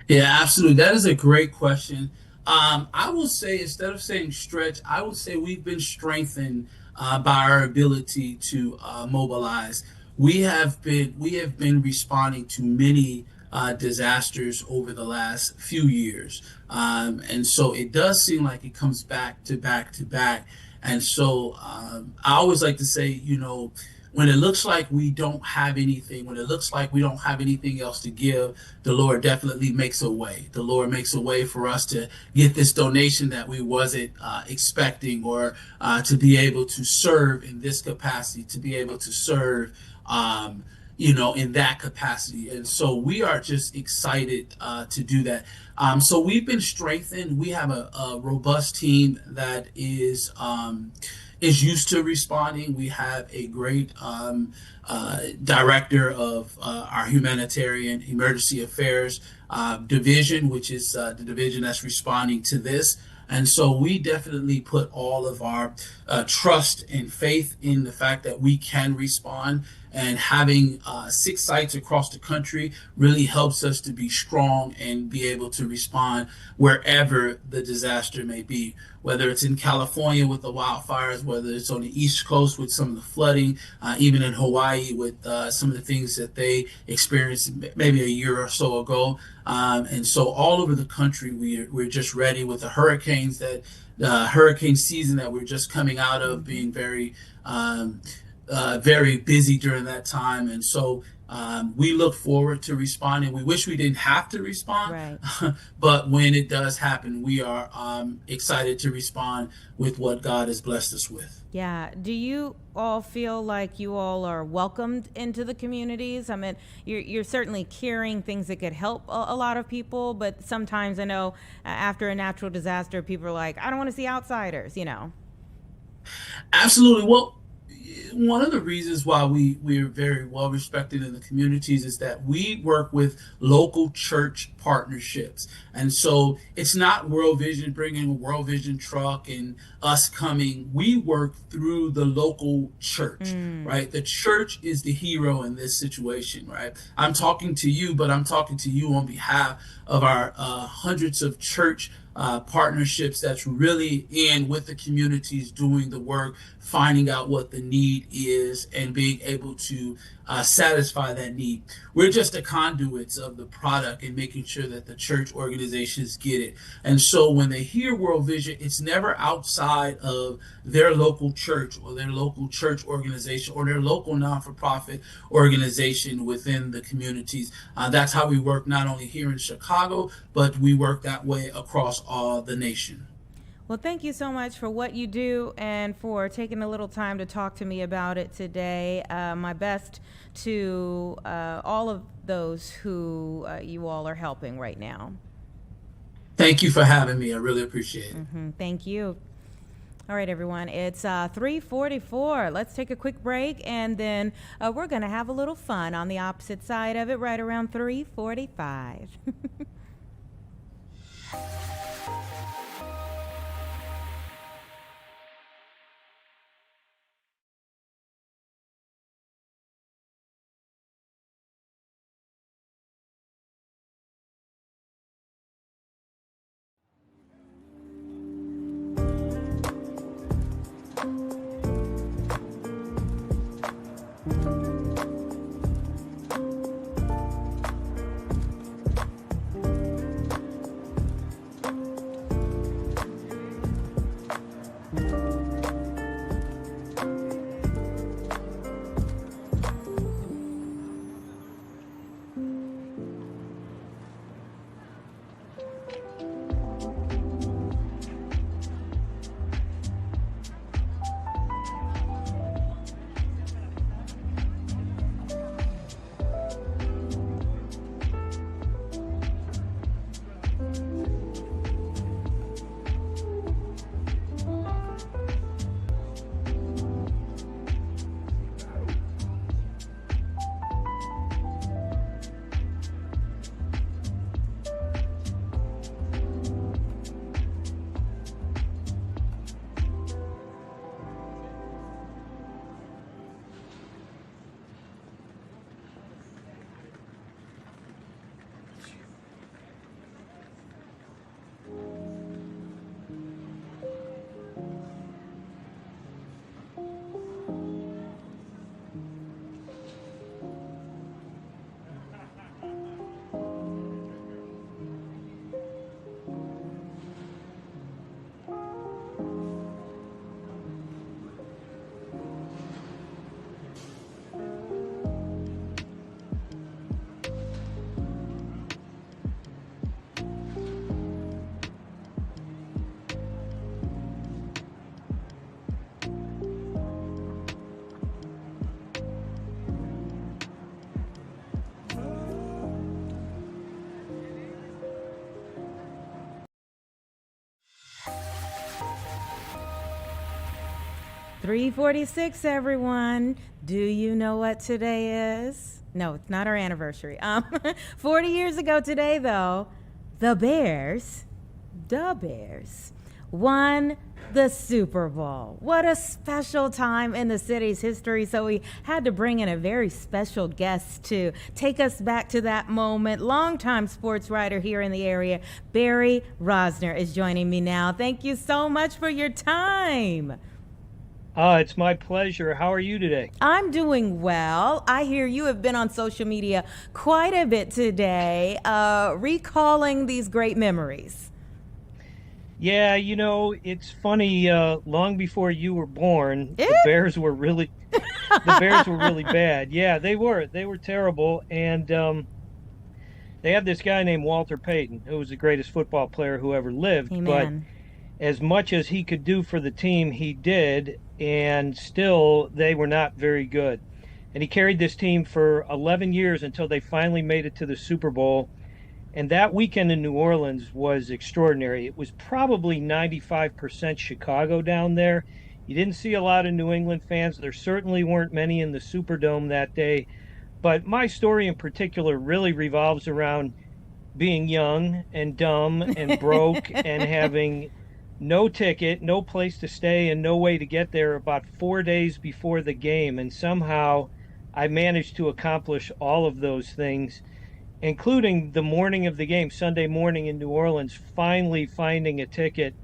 Speaker 12: Yeah, absolutely. That is a great question. I will say, instead of saying stretch, I would say we've been strengthened by our ability to mobilize. We have been responding to many disasters over the last few years, and so it does seem like it comes back to back to back. And so I always like to say, when it looks like we don't have anything, when it looks like we don't have anything else to give, the Lord definitely makes a way. The Lord makes a way for us to get this donation that we wasn't expecting, or to be able to serve in this capacity, to be able to serve in that capacity. And so we are just excited to do that. So we've been strengthened. We have a robust team that is used to responding. We have a great director of our humanitarian emergency affairs division, which is the division that's responding to this. And so we definitely put all of our trust and faith in the fact that we can respond. And having 6 sites across the country really helps us to be strong and be able to respond wherever the disaster may be, whether it's in California with the wildfires, whether it's on the East Coast with some of the flooding, even in Hawaii with some of the things that they experienced maybe a year or so ago. And so all over the country, we're just ready with the hurricanes that hurricane season that we're just coming out of being very busy during that time. And so we look forward to responding. We wish we didn't have to respond,
Speaker 1: Right.
Speaker 12: but when it does happen, we are excited to respond with what God has blessed us with.
Speaker 1: Yeah. Do you all feel like you all are welcomed into the communities? I mean, you're certainly carrying things that could help a lot of people, but sometimes I know after a natural disaster, people are like, I don't want to see outsiders, you know?
Speaker 12: Absolutely. Well, one of the reasons why we're very well respected in the communities is that we work with local church partnerships. And so it's not World Vision bringing a World Vision truck and us coming. We work through the local church, right? The church is the hero in this situation, right? I'm talking to you, but I'm talking to you on behalf of our hundreds of church partnerships that's really in with the communities, doing the work, finding out what the need is, and being able to satisfy that need. We're just the conduits of the product and making sure that the church organizations get it. And so when they hear World Vision, it's never outside of their local church or their local church organization or their local non-for-profit organization within the communities. That's how we work not only here in Chicago, but we work that way across all the nation.
Speaker 1: Well, thank you so much for what you do and for taking a little time to talk to me about it today. My best to all of those who you all are helping right now.
Speaker 12: Thank you for having me. I really appreciate it.
Speaker 1: Thank you. All right, everyone. It's 3:44. Let's take a quick break, and then we're going to have a little fun on the opposite side of it right around 3:45. 3:46, everyone. Do you know what today is? No, it's not our anniversary. 40 years ago today, though, the Bears won the Super Bowl. What a special time in the city's history. So we had to bring in a very special guest to take us back to that moment. Longtime sports writer here in the area, Barry Rosner, is joining me now. Thank you so much for your time.
Speaker 13: It's my pleasure. How are you today?
Speaker 1: I'm doing well. I hear you have been on social media quite a bit today, recalling these great memories.
Speaker 13: Yeah, it's funny. Long before you were born, the Bears were really bad. Yeah, they were terrible. And they had this guy named Walter Payton, who was the greatest football player who ever lived.
Speaker 1: Amen.
Speaker 13: But as much as he could do for the team, he did, and still they were not very good. And he carried this team for 11 years until they finally made it to the Super Bowl. And that weekend in New Orleans was extraordinary. It was probably 95% Chicago down there. You didn't see a lot of New England fans. There certainly weren't many in the Superdome that day. But my story in particular really revolves around being young and dumb and broke and having no ticket, no place to stay, and no way to get there about 4 days before the game. And somehow I managed to accomplish all of those things, including the morning of the game, Sunday morning in New Orleans, finally finding a ticket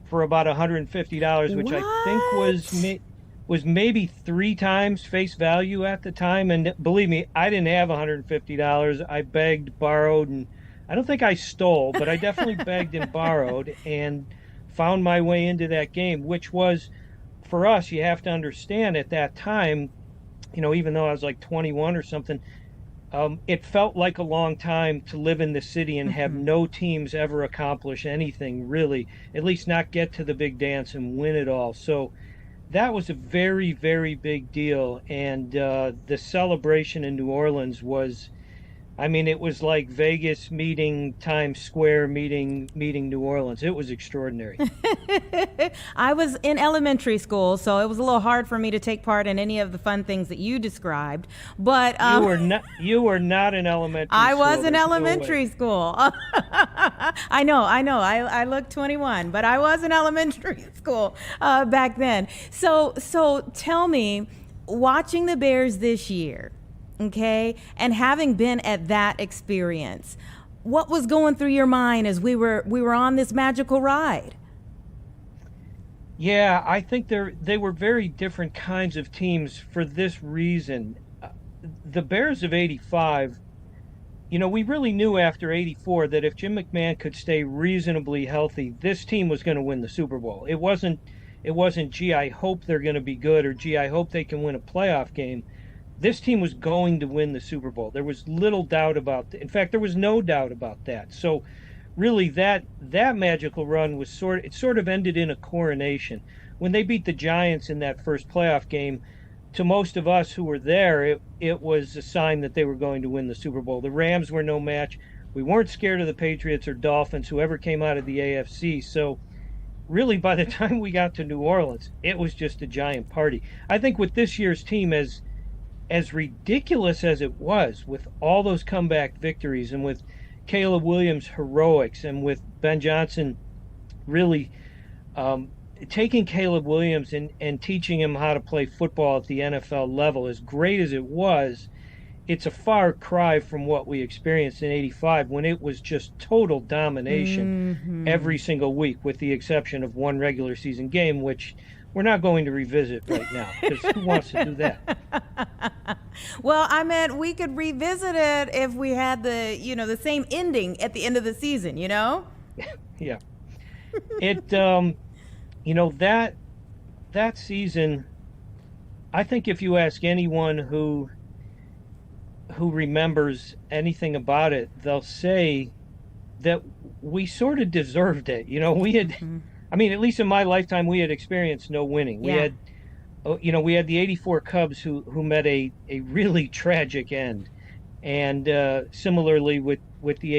Speaker 13: for about $150, which I think was maybe 3 times face value at the time. And believe me, I didn't have $150. I begged, borrowed, and I don't think I stole, but I definitely begged and borrowed and found my way into that game, which was, for us, you have to understand at that time, even though I was like 21 or something, it felt like a long time to live in the city and have no teams ever accomplish anything, really, at least not get to the big dance and win it all. So that was a very, very big deal. And the celebration in New Orleans was, it was like Vegas meeting Times Square meeting New Orleans. It was extraordinary.
Speaker 1: I was in elementary school, so it was a little hard for me to take part in any of the fun things that you described. But
Speaker 13: you were not in elementary school.
Speaker 1: I was in elementary school. I know. I look 21, but I was in elementary school back then. So tell me, watching the Bears this year, okay, and having been at that experience, what was going through your mind as we were on this magical ride?
Speaker 13: Yeah, I think they were very different kinds of teams for this reason. The Bears of '85, we really knew after '84 that if Jim McMahon could stay reasonably healthy, this team was going to win the Super Bowl. It wasn't, gee, I hope they're going to be good, or gee, I hope they can win a playoff game. This team was going to win the Super Bowl. There was little doubt about that. In fact, there was no doubt about that. So really that magical run was sort of ended in a coronation. When they beat the Giants in that first playoff game, to most of us who were there, it was a sign that they were going to win the Super Bowl. The Rams were no match. We weren't scared of the Patriots or Dolphins, whoever came out of the AFC. So really, by the time we got to New Orleans, it was just a giant party. I think with this year's team, as ridiculous as it was, with all those comeback victories and with Caleb Williams' heroics and with Ben Johnson really taking Caleb Williams and teaching him how to play football at the NFL level, as great as it was, it's a far cry from what we experienced in '85 when it was just total domination every single week, with the exception of one regular season game, which we're not going to revisit right now, because who wants to do that?
Speaker 1: Well, I meant we could revisit it if we had the same ending at the end of the season, Yeah.
Speaker 13: It, that season, I think if you ask anyone who remembers anything about it, they'll say that we sort of deserved it. We had, at least in my lifetime, we had experienced no winning.
Speaker 1: Yeah.
Speaker 13: We had the '84 Cubs who met a really tragic end, and similarly with the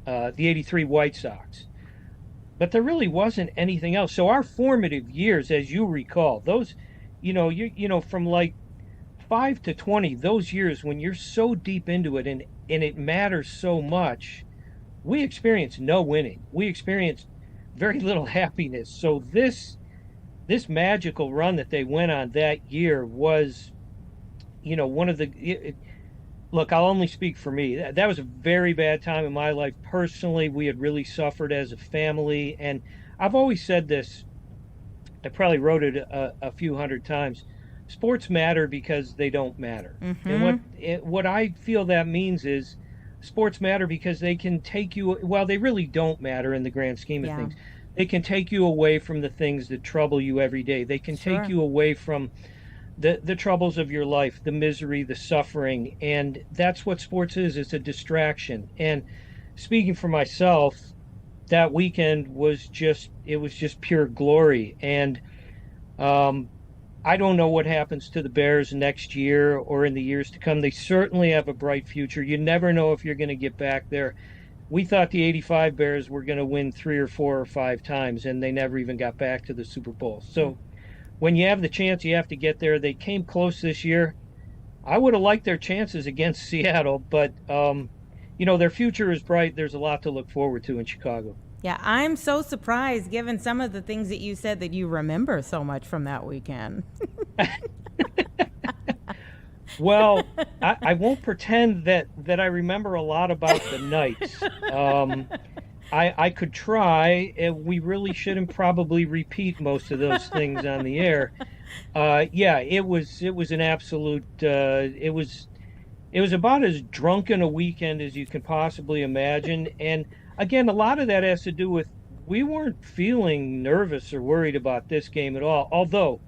Speaker 13: '83 White Sox. But there really wasn't anything else. So our formative years, as you recall, those, from like 5 to 20, those years when you're so deep into it and it matters so much, we experienced no winning. We experienced very little happiness. So this magical run that they went on that year was, one of the look, I'll only speak for me. That was a very bad time in my life personally. We had really suffered as a family, and I've always said this. I probably wrote it a few hundred times. Sports matter because they don't matter. And what I feel that means is sports matter because they can take you, well, they really don't matter in the grand scheme of things. They can take you away from the things that trouble you every day. They can take you away from the troubles of your life, the misery, the suffering. And that's what sports is. It's a distraction. And speaking for myself, that weekend was just pure glory. And I don't know what happens to the Bears next year or in the years to come. They certainly have a bright future. You never know if you're going to get back there. We thought the 85 Bears were going to win 3 or 4 or 5 times, and they never even got back to the Super Bowl. So when you have the chance, you have to get there. They came close this year. I would have liked their chances against Seattle, but their future is bright. There's a lot to look forward to in Chicago.
Speaker 1: Yeah, I'm so surprised given some of the things that you said that you remember so much from that weekend.
Speaker 13: Well, I won't pretend that I remember a lot about the nights. I could try. We really shouldn't probably repeat most of those things on the air. It was an absolute. It was about as drunken a weekend as you can possibly imagine. And again, a lot of that has to do with we weren't feeling nervous or worried about this game at all. Although,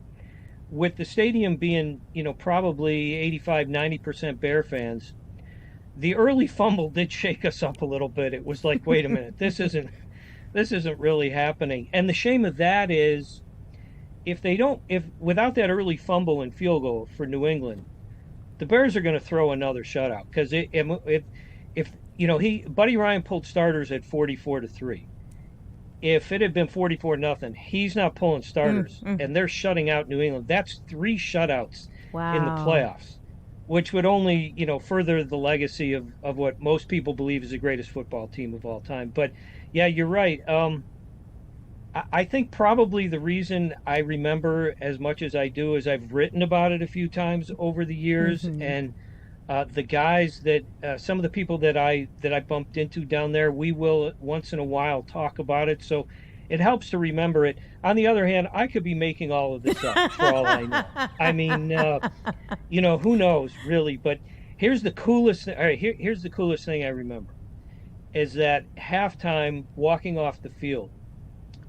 Speaker 13: with the stadium being, probably 85-90% Bear fans, the early fumble did shake us up a little bit. It was like, wait a minute, this isn't really happening. And the shame of that is, if without that early fumble and field goal for New England, the Bears are going to throw another shutout because Buddy Ryan pulled starters at 44-3. If it had been 44-0, he's not pulling starters, and they're shutting out New England. That's 3 shutouts in the playoffs, which would only, further the legacy of what most people believe is the greatest football team of all time. But yeah, you're right. I think probably the reason I remember as much as I do is I've written about it a few times over the years, and the guys that some of the people that I bumped into down there, we will once in a while talk about it, so it helps to remember it. On the other hand, I could be making all of this up for all I know. I mean, who knows really? But here's the coolest. All right, here's the coolest thing I remember is that halftime walking off the field.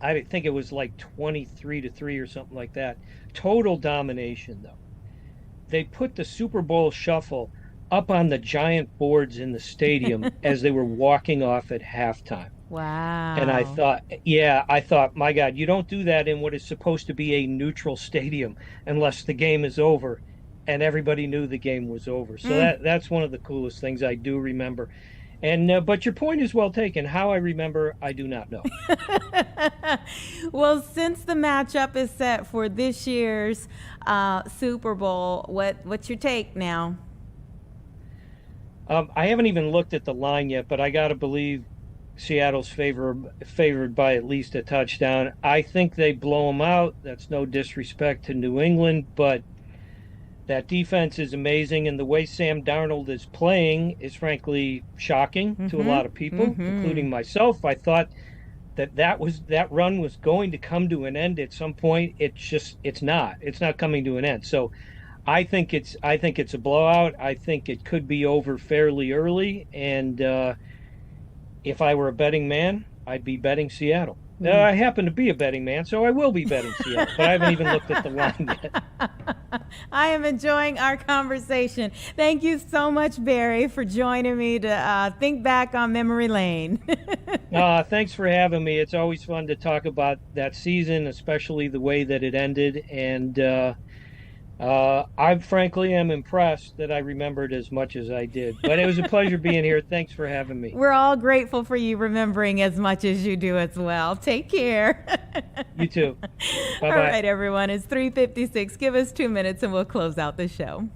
Speaker 13: I think it was like 23-3 or something like that. Total domination, though. They put the Super Bowl shuffle up on the giant boards in the stadium as they were walking off at halftime.
Speaker 1: Wow.
Speaker 13: And I thought, my God, you don't do that in what is supposed to be a neutral stadium unless the game is over. And everybody knew the game was over. So that's one of the coolest things I do remember. And but your point is well taken. How I remember, I do not know.
Speaker 1: Well, since the matchup is set for this year's Super Bowl, what's your take now?
Speaker 13: I haven't even looked at the line yet, but I got to believe Seattle's favored by at least a touchdown. I think they blow them out. That's no disrespect to New England, but that defense is amazing, and the way Sam Darnold is playing is frankly shocking to a lot of people, including myself. I thought that run was going to come to an end at some point. It's not coming to an end. So I think it's a blowout. I think it could be over fairly early, and if I were a betting man, I'd be betting Seattle. I happen to be a betting man, so I will be betting Seattle, but I haven't even looked at the line yet.
Speaker 1: I am enjoying our conversation. Thank you so much, Barry, for joining me to think back on memory lane.
Speaker 13: Thanks for having me. It's always fun to talk about that season, especially the way that it ended. And I frankly am impressed that I remembered as much as I did. But it was a pleasure being here. Thanks for having me.
Speaker 1: We're all grateful for you remembering as much as you do as well. Take care.
Speaker 13: You too. Bye-bye.
Speaker 1: All right, everyone. It's 3:56. Give us 2 minutes and we'll close out the show.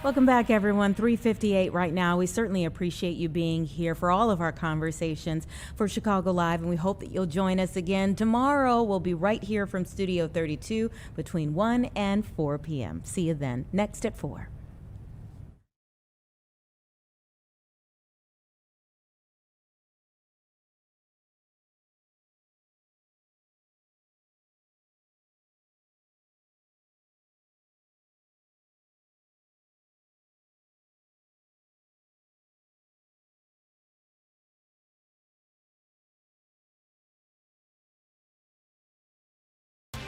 Speaker 1: Welcome back, everyone. 3:58 right now. We certainly appreciate you being here for all of our conversations for Chicago Live, and we hope that you'll join us again tomorrow. We'll be right here from Studio 32 between 1 and 4 p.m. See you then. Next at 4.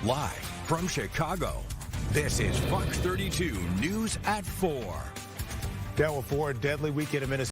Speaker 14: Live from Chicago, this is Fox 32 News at 4.
Speaker 15: Down with 4, deadly weekend in Minnesota.